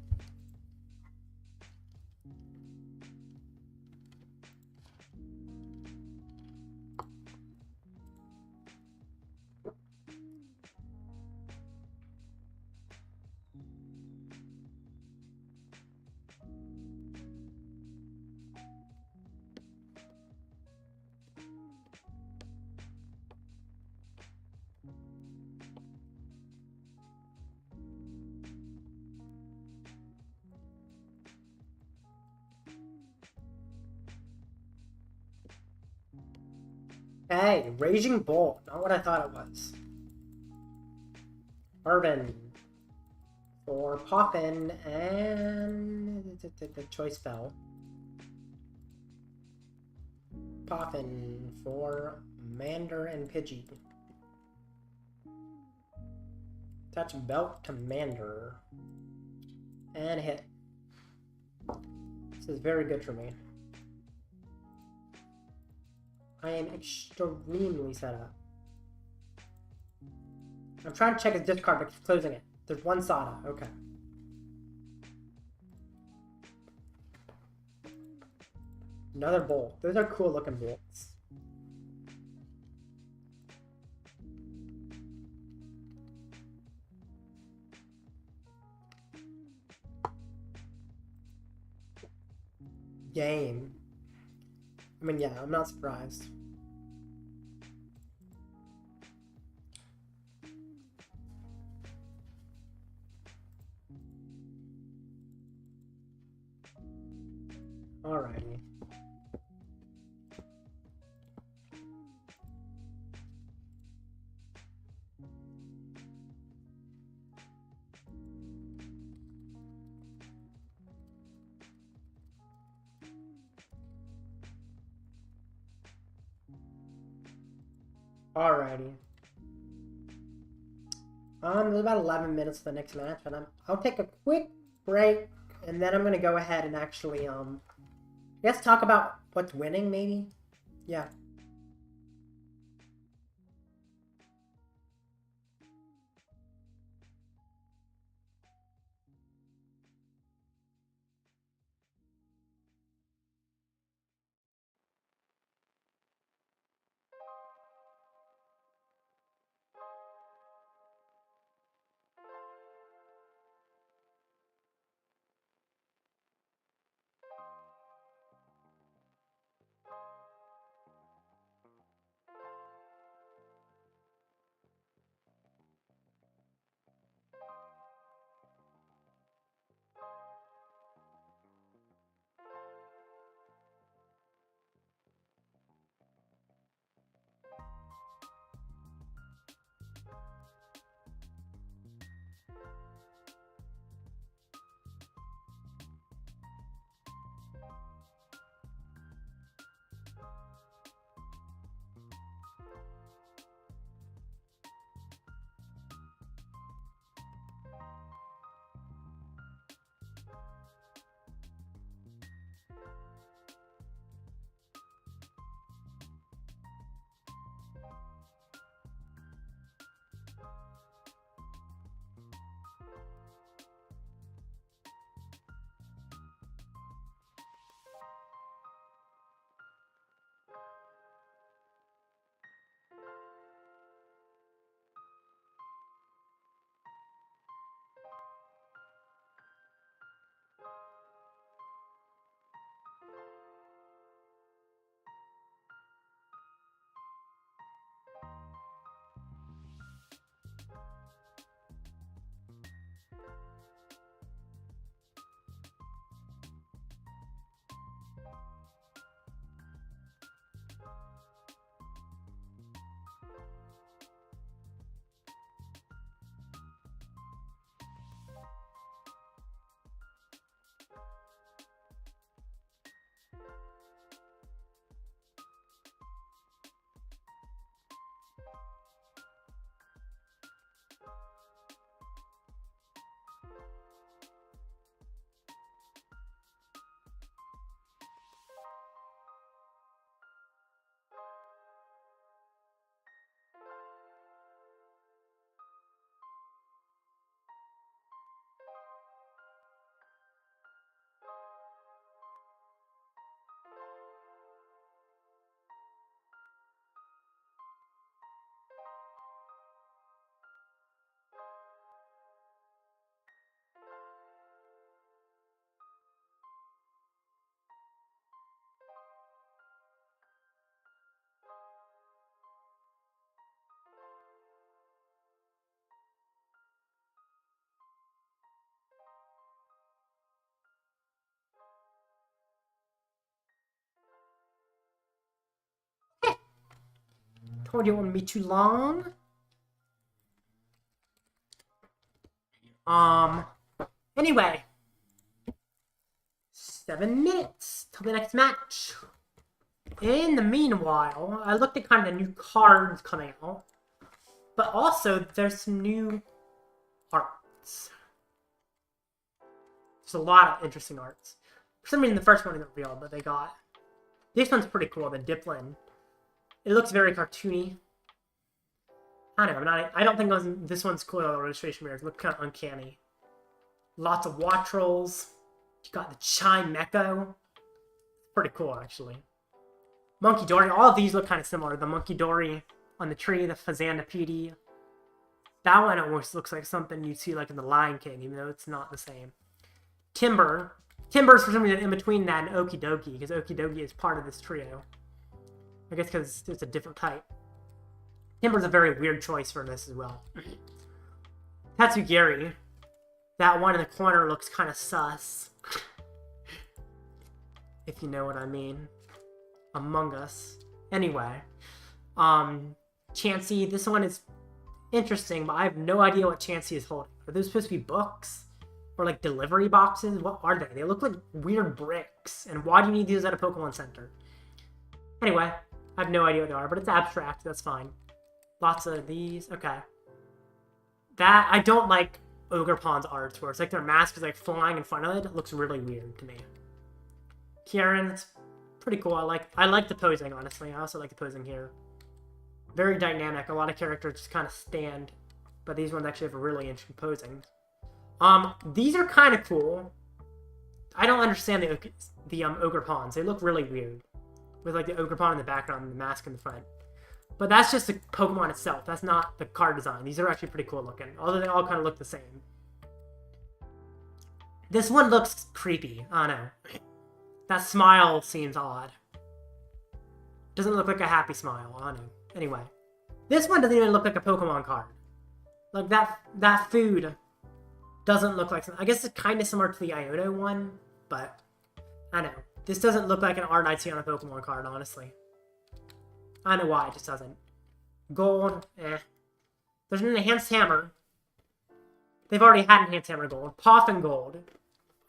Hey, Raging Bull. Not what I thought it was. Arven for Poffin and the choice spell. Poffin for Mander and Pidgey. Touch Belt to Mander. And hit. This is very good for me. I am extremely set up. I'm trying to check his discard, but he's closing it. There's one Sada. Okay. Another bolt. Those are cool looking bolts. Game. I mean, yeah, I'm not surprised. Alrighty. Alrighty. There's about 11 minutes to the next match, and I'll take a quick break, and then I'm gonna go ahead and actually I guess talk about what's winning, maybe. Yeah. Told you it wouldn't be too long. Anyway. 7 minutes till the next match. In the meanwhile, I looked at kind of the new cards coming out. But also, there's some new arts. There's a lot of interesting arts. For some reason, the first one isn't real, but they got... This one's pretty cool, the Diplin. It looks very cartoony. I don't know, I don't think this one's cool, the registration mirrors. Look kind of uncanny. Lots of Wattrolls. You got the Chimecho. Pretty cool, actually. Monkey Dory. All of these look kind of similar. The Monkey Dory on the tree, the Fazandipede. That one almost looks like something you'd see like in the Lion King, even though it's not the same. Timber. Timber's for some reason in between that and Okidogi, because Okidogi is part of this trio. I guess because it's a different type. Timber's a very weird choice for this as well. Tatsugiri. That one in the corner looks kind of sus. If you know what I mean. Among Us. Anyway. Chansey. This one is interesting, but I have no idea what Chansey is holding. Are those supposed to be books? Or like delivery boxes? What are they? They look like weird bricks. And why do you need these at a Pokemon Center? Anyway. I have no idea what they are, but it's abstract. That's fine. Lots of these. Okay. That, I don't like Ogerpon's arts where it's like their mask is like flying in front of it. It looks really weird to me. Kieran, it's pretty cool. I like the posing, honestly. I also like the posing here. Very dynamic. A lot of characters just kind of stand, but these ones actually have a really interesting posing. These are kind of cool. I don't understand the Ogerpons. They look really weird. With like the Ogerpon in the background and the mask in the front. But that's just the Pokemon itself. That's not the card design. These are actually pretty cool looking. Although they all kind of look the same. This one looks creepy. I don't know. That smile seems odd. Doesn't look like a happy smile. I don't know. Anyway. This one doesn't even look like a Pokemon card. Like that food doesn't look like... I guess it's kind of similar to the Iono one. But I don't know. This doesn't look like an art I'd see on a Pokemon card, honestly. I don't know why, it just doesn't. Gold, eh. There's an Enhanced Hammer. They've already had Enhanced Hammer Gold. Poffin Gold.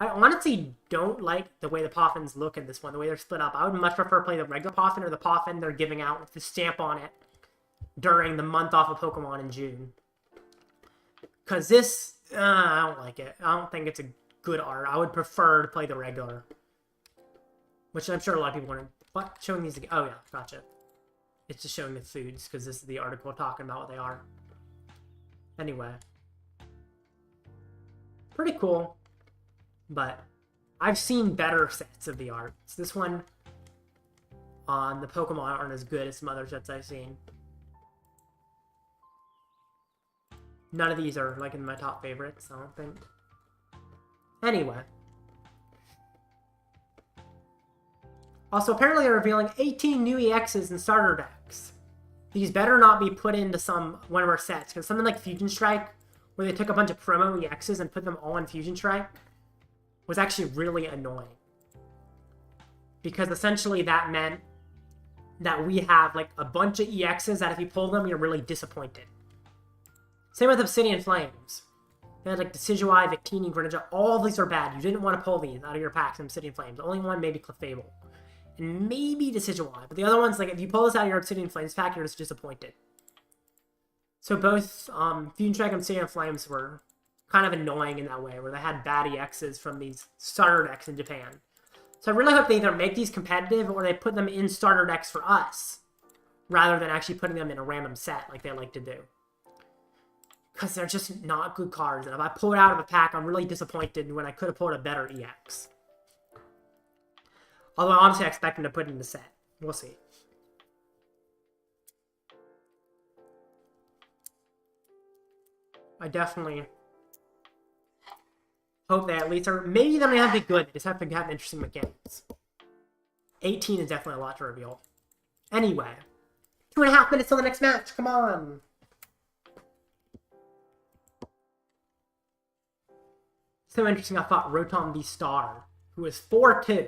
I honestly don't like the way the Poffins look in this one, the way they're split up. I would much prefer playing the regular Poffin or the Poffin they're giving out with the stamp on it during the month off of Pokemon in June. Because this, I don't like it. I don't think it's a good art. I would prefer to play the regular. Which I'm sure a lot of people want to... What? Showing these again? Oh, yeah. Gotcha. It's just showing the foods, because this is the article talking about what they are. Anyway. Pretty cool. But I've seen better sets of the arts. This one on the Pokemon aren't as good as some other sets I've seen. None of these are, like, in my top favorites, I don't think. Anyway. Also, apparently they're revealing 18 new EXs and starter decks. These better not be put into one of our sets, because something like Fusion Strike, where they took a bunch of promo EXs and put them all in Fusion Strike, was actually really annoying. Because essentially that meant that we have like a bunch of EXs that if you pull them, you're really disappointed. Same with Obsidian Flames. They had like Decidueye, Victini, Greninja. All of these are bad. You didn't want to pull these out of your packs in Obsidian Flames. The only one maybe Clefable. And maybe Decidueye. But the other ones, like, if you pull this out of your Obsidian Flames pack, you're just disappointed. So both Fusion Strike and Obsidian Flames were kind of annoying in that way, where they had bad EXs from these starter decks in Japan. So I really hope they either make these competitive or they put them in starter decks for us, rather than actually putting them in a random set like they like to do. Because they're just not good cards, and if I pull it out of a pack, I'm really disappointed when I could have pulled a better EX. Although, honestly, I expect them to put it in the set. We'll see. I definitely hope they at least are... Maybe they don't have to be good. They just have to have interesting mechanics. 18 is definitely a lot to reveal. Anyway. 2.5 minutes till the next match. Come on. So interesting, I thought Rotom V Star, who is 4-2.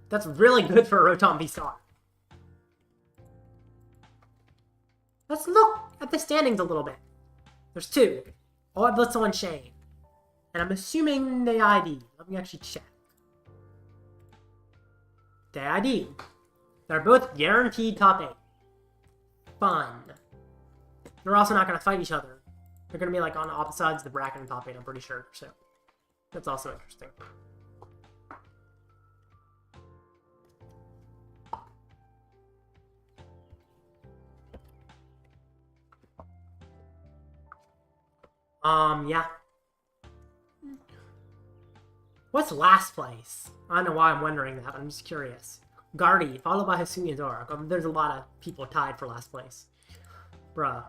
That's really good for a Rotom V Star. Let's look at the standings a little bit. There's two. All at Blitzel and Shane. And I'm assuming they ID. Let me actually check. They ID. They're both guaranteed top 8. Fun. They're also not going to fight each other. They're going to be like on opposite sides of the bracket in top 8, I'm pretty sure. So that's also interesting. Yeah. What's last place? I don't know why I'm wondering that, but I'm just curious. Guardy, followed by Hisuian Zora. There's a lot of people tied for last place. Bruh.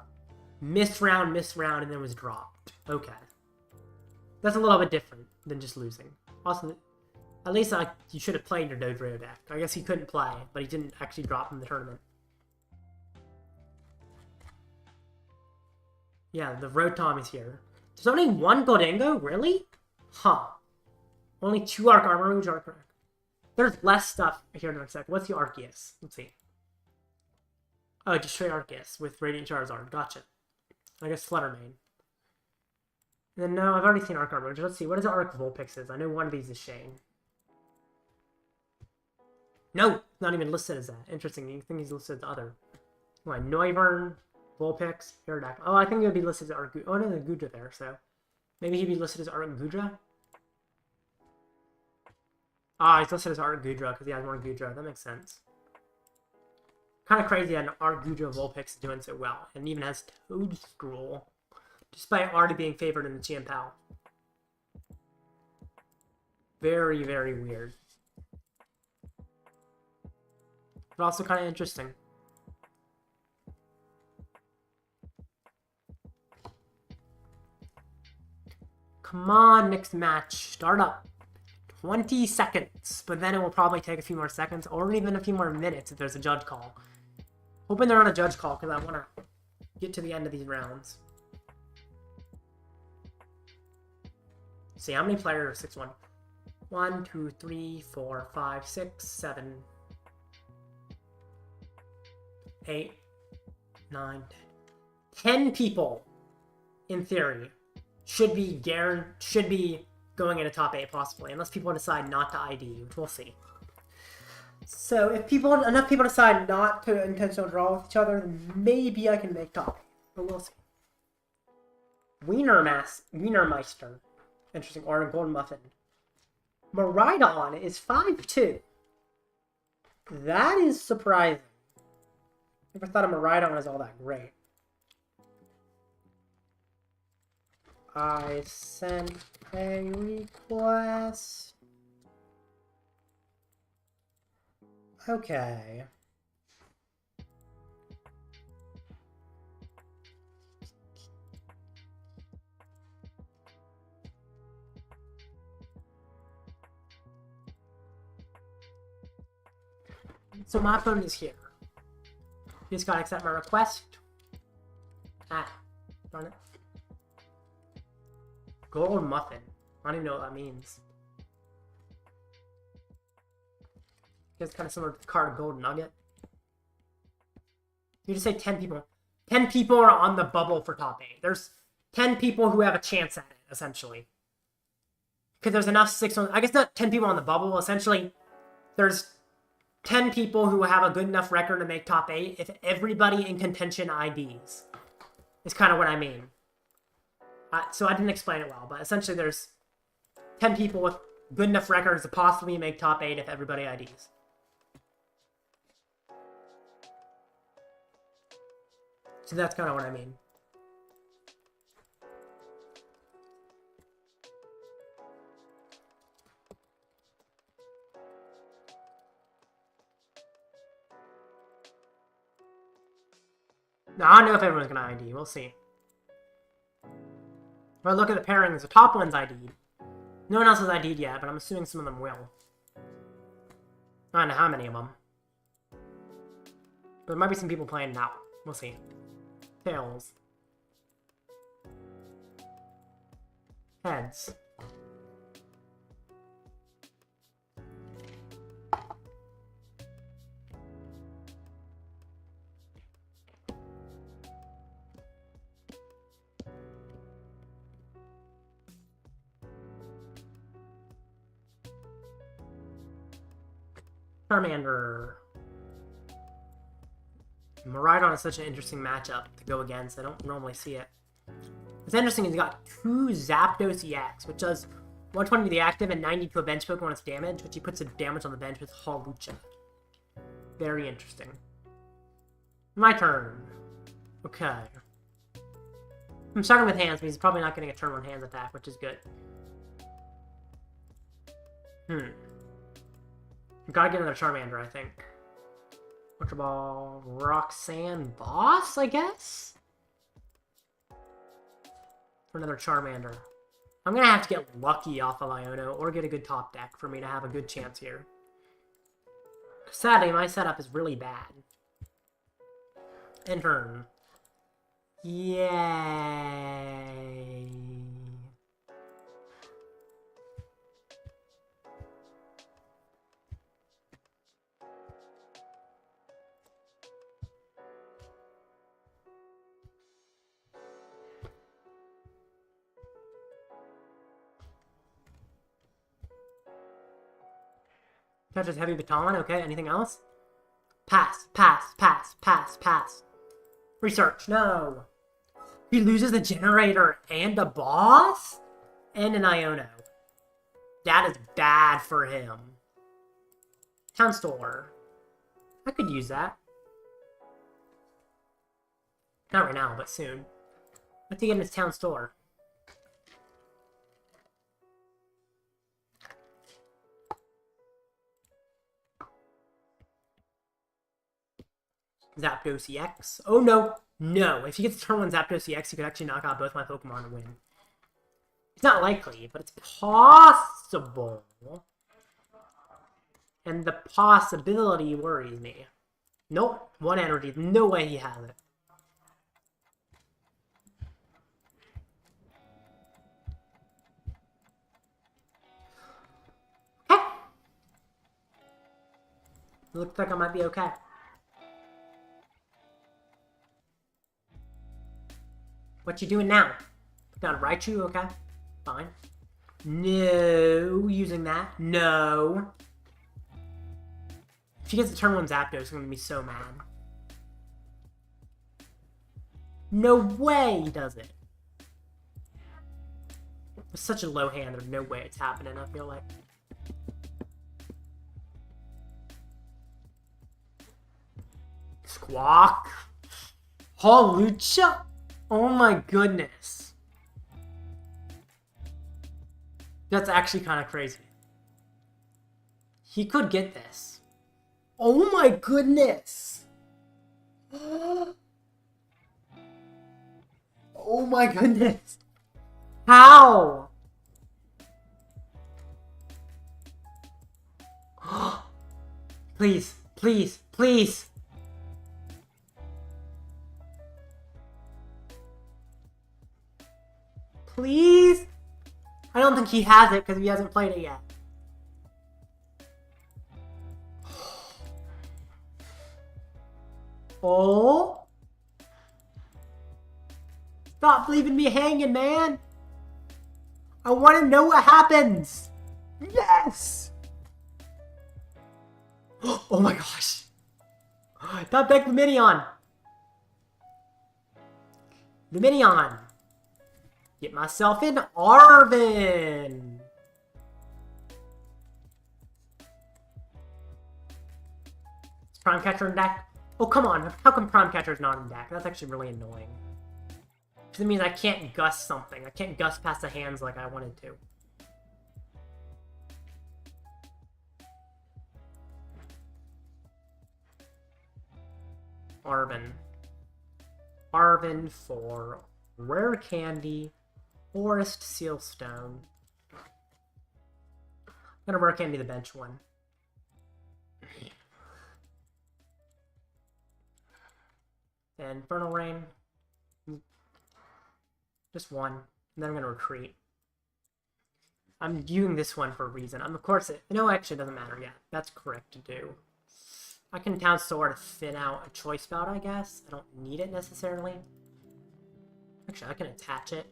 Missed round, and then was dropped. Okay. That's a little bit different than just losing. Also, at least you should have played your Dodrio deck. I guess he couldn't play, but he didn't actually drop from the tournament. Yeah, the Rotom is here. There's only one Gholdengo? Really? Huh. Only 2 Arc Armor, which are correct. There's less stuff here in a sec. What's the Arceus? Let's see. Oh, just straight Arceus with Radiant Charizard. Gotcha. I guess Fluttermane. And then, no, I've already seen Arc Armor. Let's see. What is the Arc Vulpix? I know one of these is Shane. No! Not even listed as that. Interesting. You think he's listed as the other. What, Noivern, Vulpix, Aerodactyl. Oh, I think it would be listed as Arc... Oh, no, there's Gudra there, so... Maybe he'd be listed as Arc Gudra? Ah, he's listed as Art Gudra because he has more Gudra. That makes sense. Kind of crazy that an Art Gudra Vulpix is doing so well. And even has Toadstool. Despite already being favored in the Chien-Pao. Very, very weird. But also kind of interesting. Come on, next match. Start up. 20 seconds, but then it will probably take a few more seconds, or even a few more minutes if there's a judge call. Hoping they're on a judge call, because I want to get to the end of these rounds. See, how many players? 6-1. 1, 2, 3, 4, 5, 6, 7, 8, 9, 10 people, in theory, should be going into top 8 possibly, unless people decide not to ID, which we'll see. So if enough people decide not to intentional draw with each other, then maybe I can make top 8, but we'll see. Wienermeister. Interesting. Or a Golden Muffin. Miraidon is 5'2". That is surprising. Never thought a Miraidon was all that great. I sent a request. Okay. So my phone is here. You just gotta accept my request. Ah, darn it. Gold Muffin. I don't even know what that means. It's kind of similar to the card Gold Nugget. You just say 10 people. 10 people are on the bubble for top 8. There's 10 people who have a chance at it, essentially. Because there's enough 6... I guess not 10 people on the bubble. Essentially, there's 10 people who have a good enough record to make top 8 if everybody in contention IDs. Is kind of what I mean. So I didn't explain it well, but essentially there's 10 people with good enough records to possibly make top 8 if everybody IDs. So that's kind of what I mean. Now, I don't know if everyone's going to ID. We'll see. If I look at the pairings, the top one's ID'd. No one else has ID'd yet, but I'm assuming some of them will. I don't know how many of them. But there might be some people playing now. We'll see. Tails. Heads. Charmander. Miraidon is such an interesting matchup to go against. I don't normally see it. What's interesting is you got 2 Zapdos EX, which does 120 to the active and 90 to a bench Pokemon its damage, which he puts the damage on the bench with Hawlucha. Very interesting. My turn. Okay. I'm starting with hands, but he's probably not getting a turn 1 hands attack, which is good. Gotta get another Charmander, I think. Ultra Ball, Roxanne Boss, I guess? For another Charmander. I'm gonna have to get lucky off of Iono, or get a good top deck for me to have a good chance here. Sadly, my setup is really bad. End turn. Yay. Catches Heavy Baton, okay, anything else? Pass, pass, pass, pass, pass. Research, no. He loses the generator and a boss? And an Iono. That is bad for him. Town store. I could use that. Not right now, but soon. What's he get in his town store? Zapdos EX. Oh no! No! If he gets turn 1 Zapdos EX, he could actually knock out both my Pokemon and win. It's not likely, but it's possible. And the possibility worries me. Nope. 1 energy. No way he has it. Okay. Looks like I might be okay. What you doing now? Put down Raichu, okay? Fine. No, using that. No. If he gets a turn 1 Zapdos, I'm gonna be so mad. No way he does it. It's such a low hand, there's no way it's happening, I feel like. Squawk. Hawlucha. Oh my goodness. That's actually kind of crazy. He could get this. Oh my goodness. Oh my goodness. How? Please, please, please. Please? I don't think he has it because he hasn't played it yet. Oh? Stop leaving me hanging, man. I want to know what happens. Yes! Oh my gosh. Top deck Lumineon. Lumineon. Get myself in Arven. Is Prime Catcher in deck? Oh, come on. How come Prime Catcher is not in deck? That's actually really annoying. Because it means I can't gust something. I can't gust past the hands like I wanted to. Arven. Arven for Rare Candy, Forest Sealstone. I'm gonna Rare Candy the bench one. And Infernal Rain. Just one. And then I'm gonna retreat. I'm viewing this one for a reason. Of course, no, actually, it doesn't matter yet. That's correct to do. I can Town Store to thin out a choice spout, I guess. I don't need it necessarily. Actually, I can attach it.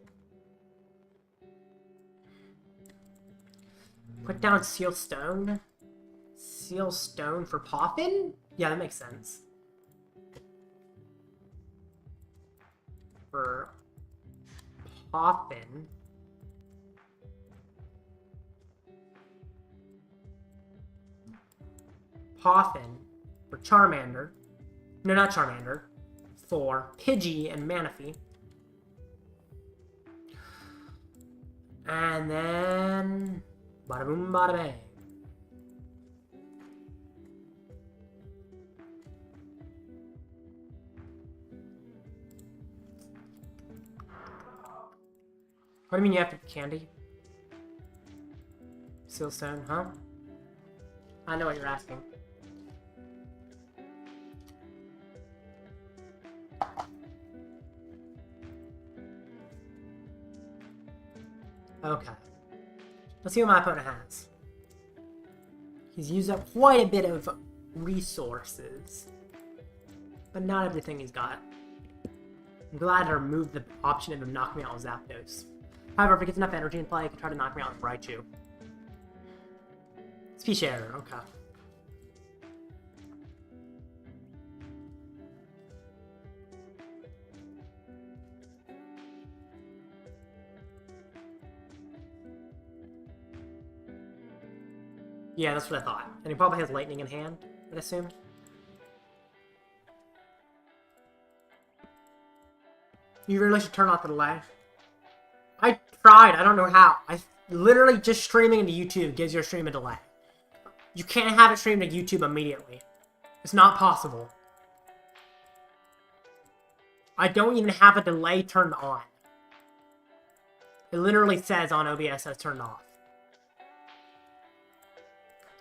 Put down Seal Stone. Seal Stone for Poffin? Yeah, that makes sense. For Poffin. Poffin for Charmander. No, not Charmander. For Pidgey and Manaphy. And then... Bada boom, bada bang. What do you mean you have to candy? Sealstone, huh? I know what you're asking. Okay. Let's see what my opponent has. He's used up quite a bit of resources. But not everything he's got. I'm glad I removed the option of him knocking me out with Zapdos. However, if he gets enough energy in play, he can try to knock me out with Raichu. Speech error, okay. Yeah, that's what I thought. And he probably has lightning in hand, I'd assume. You really should turn off the delay. I tried, I don't know how. Literally just streaming into YouTube gives your stream a delay. You can't have it streamed to YouTube immediately. It's not possible. I don't even have a delay turned on. It literally says on OBS that it's turned off.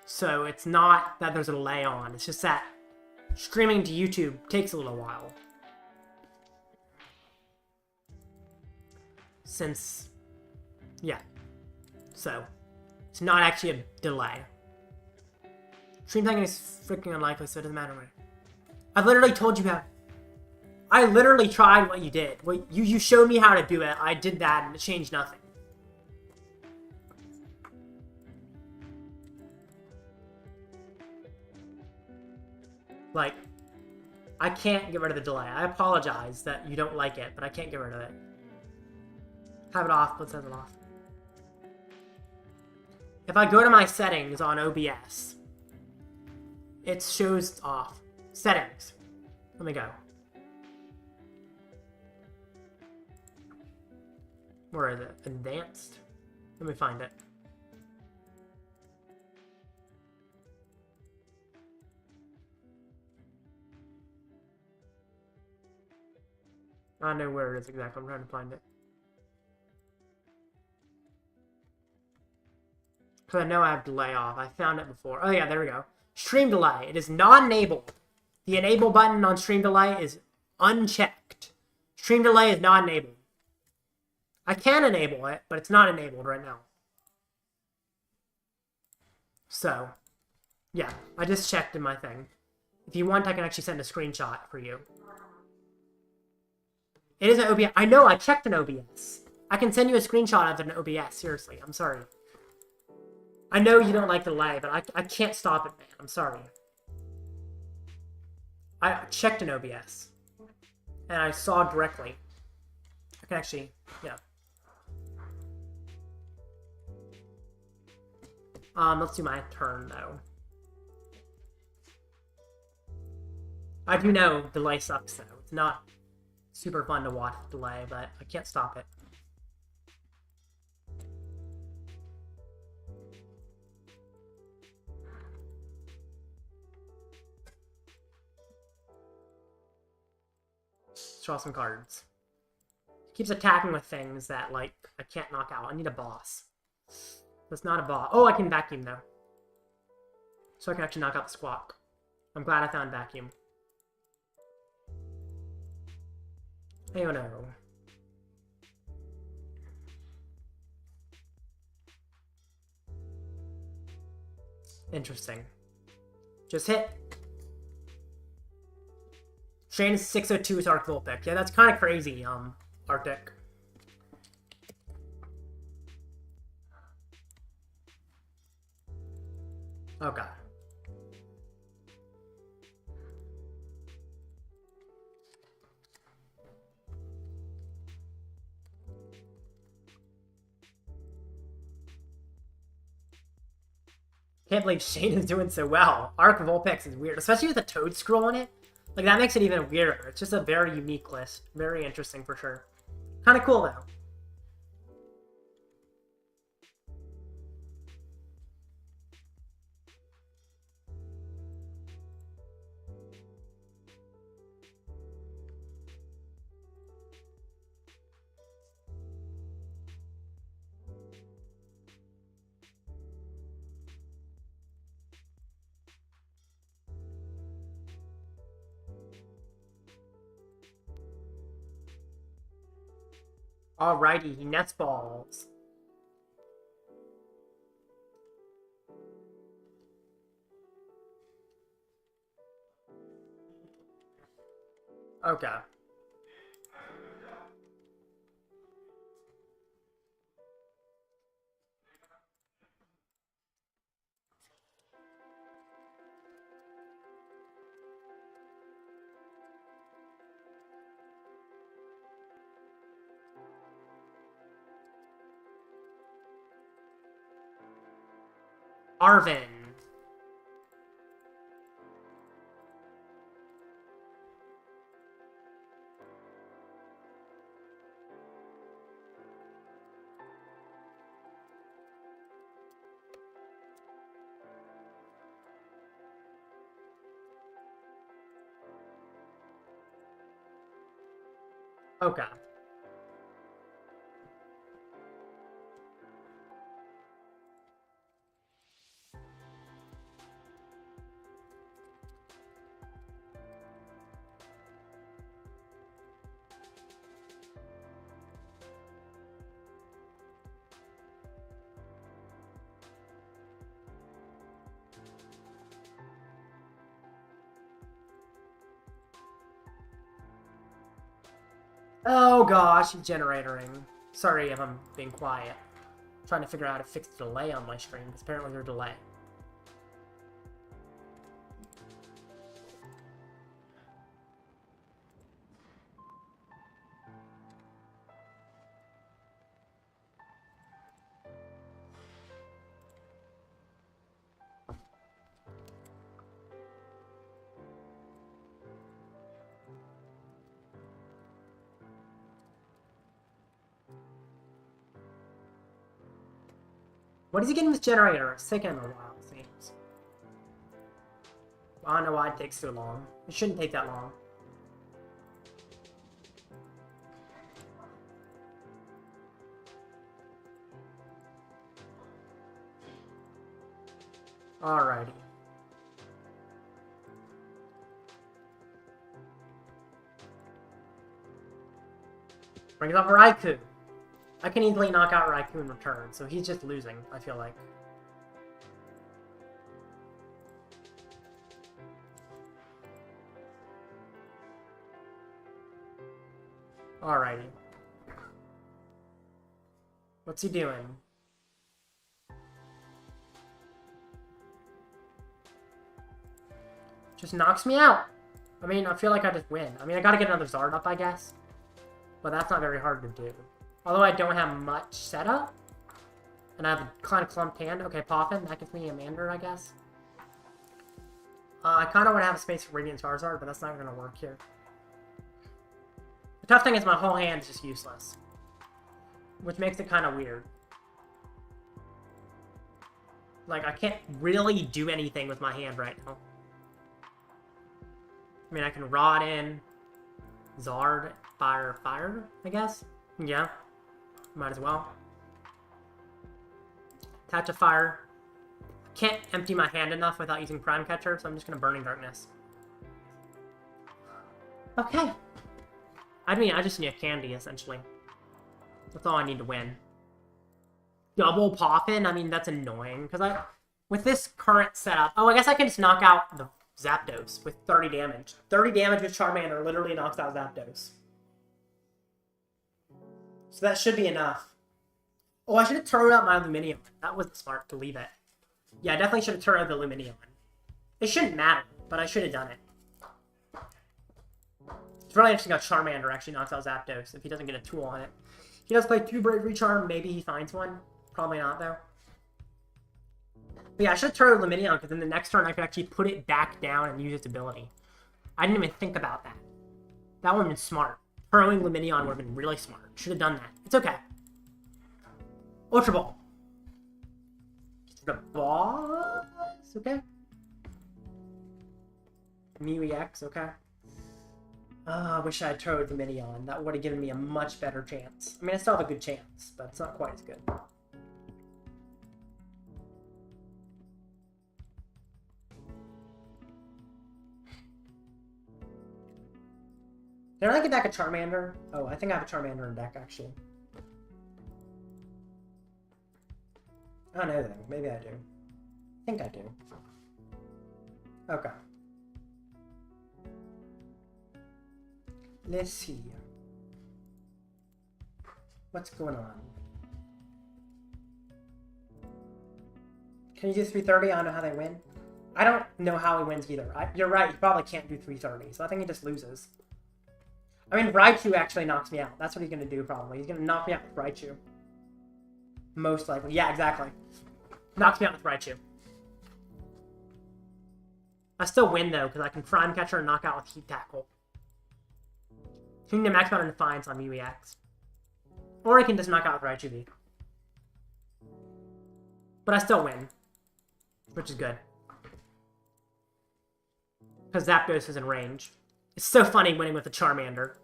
So it's not that there's a delay on, it's just that streaming to YouTube takes a little while. Since, yeah. So, it's not actually a delay. Stream timing is freaking unlikely, so it doesn't matter. I literally told you how. I literally tried what you did. You showed me how to do it. I did that and it changed nothing. Like, I can't get rid of the delay. I apologize that you don't like it, but I can't get rid of it. Have it off. Let's have it off. If I go to my settings on OBS, it shows off. Settings. Let me go. Where is it? Advanced? Let me find it. I know where it is exactly. I'm trying to find it. Because I know I have delay off. I found it before. Oh yeah, there we go. Stream delay. It is not enabled. The enable button on stream delay is unchecked. Stream delay is not enabled. I can enable it, but it's not enabled right now. So, yeah. I just checked in my thing. If you want, I can actually send a screenshot for you. It is an OBS. I know, I checked an OBS. I can send you a screenshot of an OBS. Seriously, I'm sorry. I know you don't like the delay, but I can't stop it, man. I'm sorry. I checked an OBS. And I saw directly. I can actually, yeah. Let's do my turn, though. I do know delay sucks, though. It's not super fun to watch delay, but I can't stop it. Let's draw some cards. It keeps attacking with things that, like, I can't knock out. I need a boss. That's not a boss. Oh, I can vacuum, though. So I can actually knock out the Squawk. I'm glad I found vacuum. Iono. Interesting. Just hit. Shane is 602 is Arc Vulpix. Yeah, that's kind of crazy, Arctic. Okay. Can't believe Shane is doing so well. Arc Vulpix is weird, especially with the Toad Scroll on it. Like, that makes it even weirder. It's just a very unique list. Very interesting for sure. Kind of cool, though. Alrighty, Nest Balls. Okay. Arven. Okay. Oh gosh, generating. Sorry if I'm being quiet. I'm trying to figure out how to fix the delay on my stream, because apparently there's a delay. What is he getting with generator? It's taking him a while, it seems. I don't know why it takes so long. It shouldn't take that long. Alrighty. Brings up Raikou. I can easily knock out Raikou in return, so he's just losing, I feel like. Alrighty. What's he doing? Just knocks me out. I mean, I feel like I just win. I mean, I gotta get another Zard up, I guess. But that's not very hard to do. Although I don't have much setup. And I have a kind of clumped hand. Okay, Poffin. That gives me a Mander, I guess. I kind of want to have a space for Radiant Charizard, but that's not going to work here. The tough thing is my whole hand is just useless. Which makes it kind of weird. Like, I can't really do anything with my hand right now. I mean, I can Rod in. Zard. Fire, I guess? Yeah. Might as well. Attach a fire. Can't empty my hand enough without using Prime Catcher, so I'm just going to Burning Darkness. Okay. I mean, I just need a candy, essentially. That's all I need to win. Double Poffin? I mean, that's annoying, because with this current setup... Oh, I guess I can just knock out the Zapdos with 30 damage. 30 damage with Charmander literally knocks out Zapdos. So that should be enough. Oh, I should have turned out my Lumineon. That wasn't smart to leave it. Yeah, I definitely should have turned out the Lumineon. It shouldn't matter, but I should have done it. It's really interesting how Charmander actually knocks out Zapdos if he doesn't get a tool on it. He does play 2 Bravery Charm. Maybe he finds one. Probably not, though. But yeah, I should have turned Lumineon, because then the next turn I could actually put it back down and use its ability. I didn't even think about that. That would have been smart. Throwing Lumineon would have been really smart. Should have done that. It's okay. Ultra Ball. The ball? It's okay. MEW EX, okay. I wish I had throwed Lumineon. That would have given me a much better chance. I mean, I still have a good chance, but it's not quite as good. Did I get back a Charmander? Oh, I think I have a Charmander in deck, actually. I don't know, then. Maybe I do. I think I do. Okay. Let's see. What's going on? Can you do 330? I don't know how they win. I don't know how he wins either. You're right, you probably can't do 330, so I think he just loses. I mean, Raichu actually knocks me out. That's what he's going to do, probably. He's going to knock me out with Raichu. Most likely. Yeah, exactly. Knocks me out with Raichu. I still win, though, because I can Prime Catcher and knock out with Heat Tackle. He can max out in Defiance on MEW EX. Or I can just knock out with Raichu V. But I still win. Which is good. Because Zapdos is in range. It's so funny winning with a Charmander.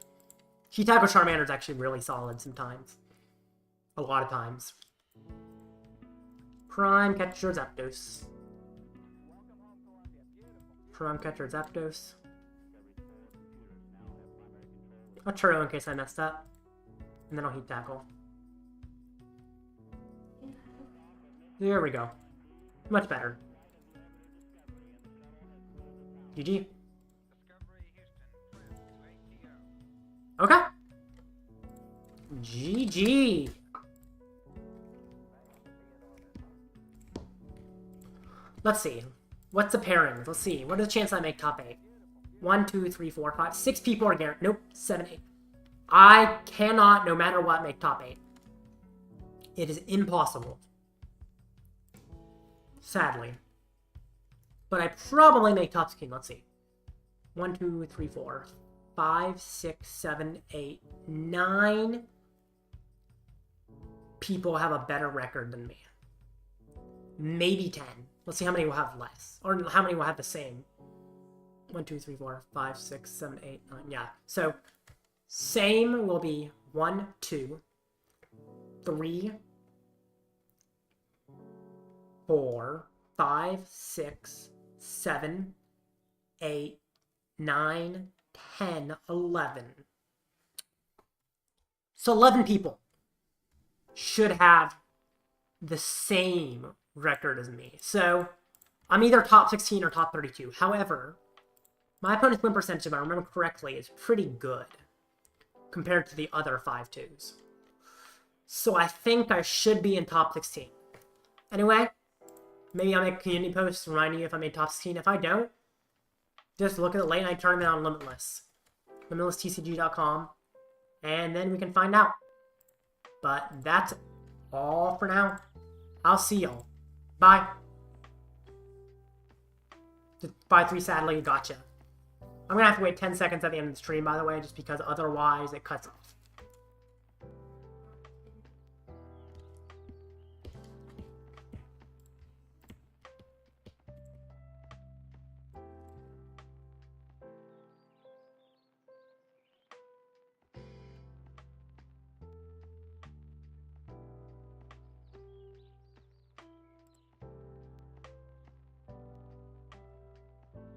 Heat Tackle Charmander is actually really solid sometimes. A lot of times. Prime Catcher Zapdos. Prime Catcher Zapdos. I'll Turo in case I messed up. And then I'll Heat Tackle. There we go. Much better. GG. Okay. GG. Let's see. What's the pairings? Let's see. What is the chance I make top 8? 1, 2, 3, 4, 5. 6 people are guaranteed. Nope. 7, 8. I cannot, no matter what, make top 8. It is impossible. Sadly. But I probably make top 16. Let's see. 1, 2, 3, 4. 5, 6, 7, 8, 9 people have a better record than me. Maybe 10. Let's see how many will have less. Or how many will have the same. 1, 2, 3, 4, 5, 6, 7, 8, 9. Yeah. So, same will be 1, 2, 3, 4, 5, 6, 7, 8, 9, 10, 11. So 11 people should have the same record as me. So I'm either top 16 or top 32. However, my opponent's win percentage, if I remember correctly, is pretty good compared to the other 5-2s. So I think I should be in top 16. Anyway, maybe I'll make a community post reminding you if I made top 16. If I don't, just look at the late night tournament on Limitless. LimitlessTCG.com. And then we can find out. But that's all for now. I'll see y'all. Bye. 5-3 sadly, gotcha. I'm gonna have to wait 10 seconds at the end of the stream, by the way, just because otherwise it cuts off.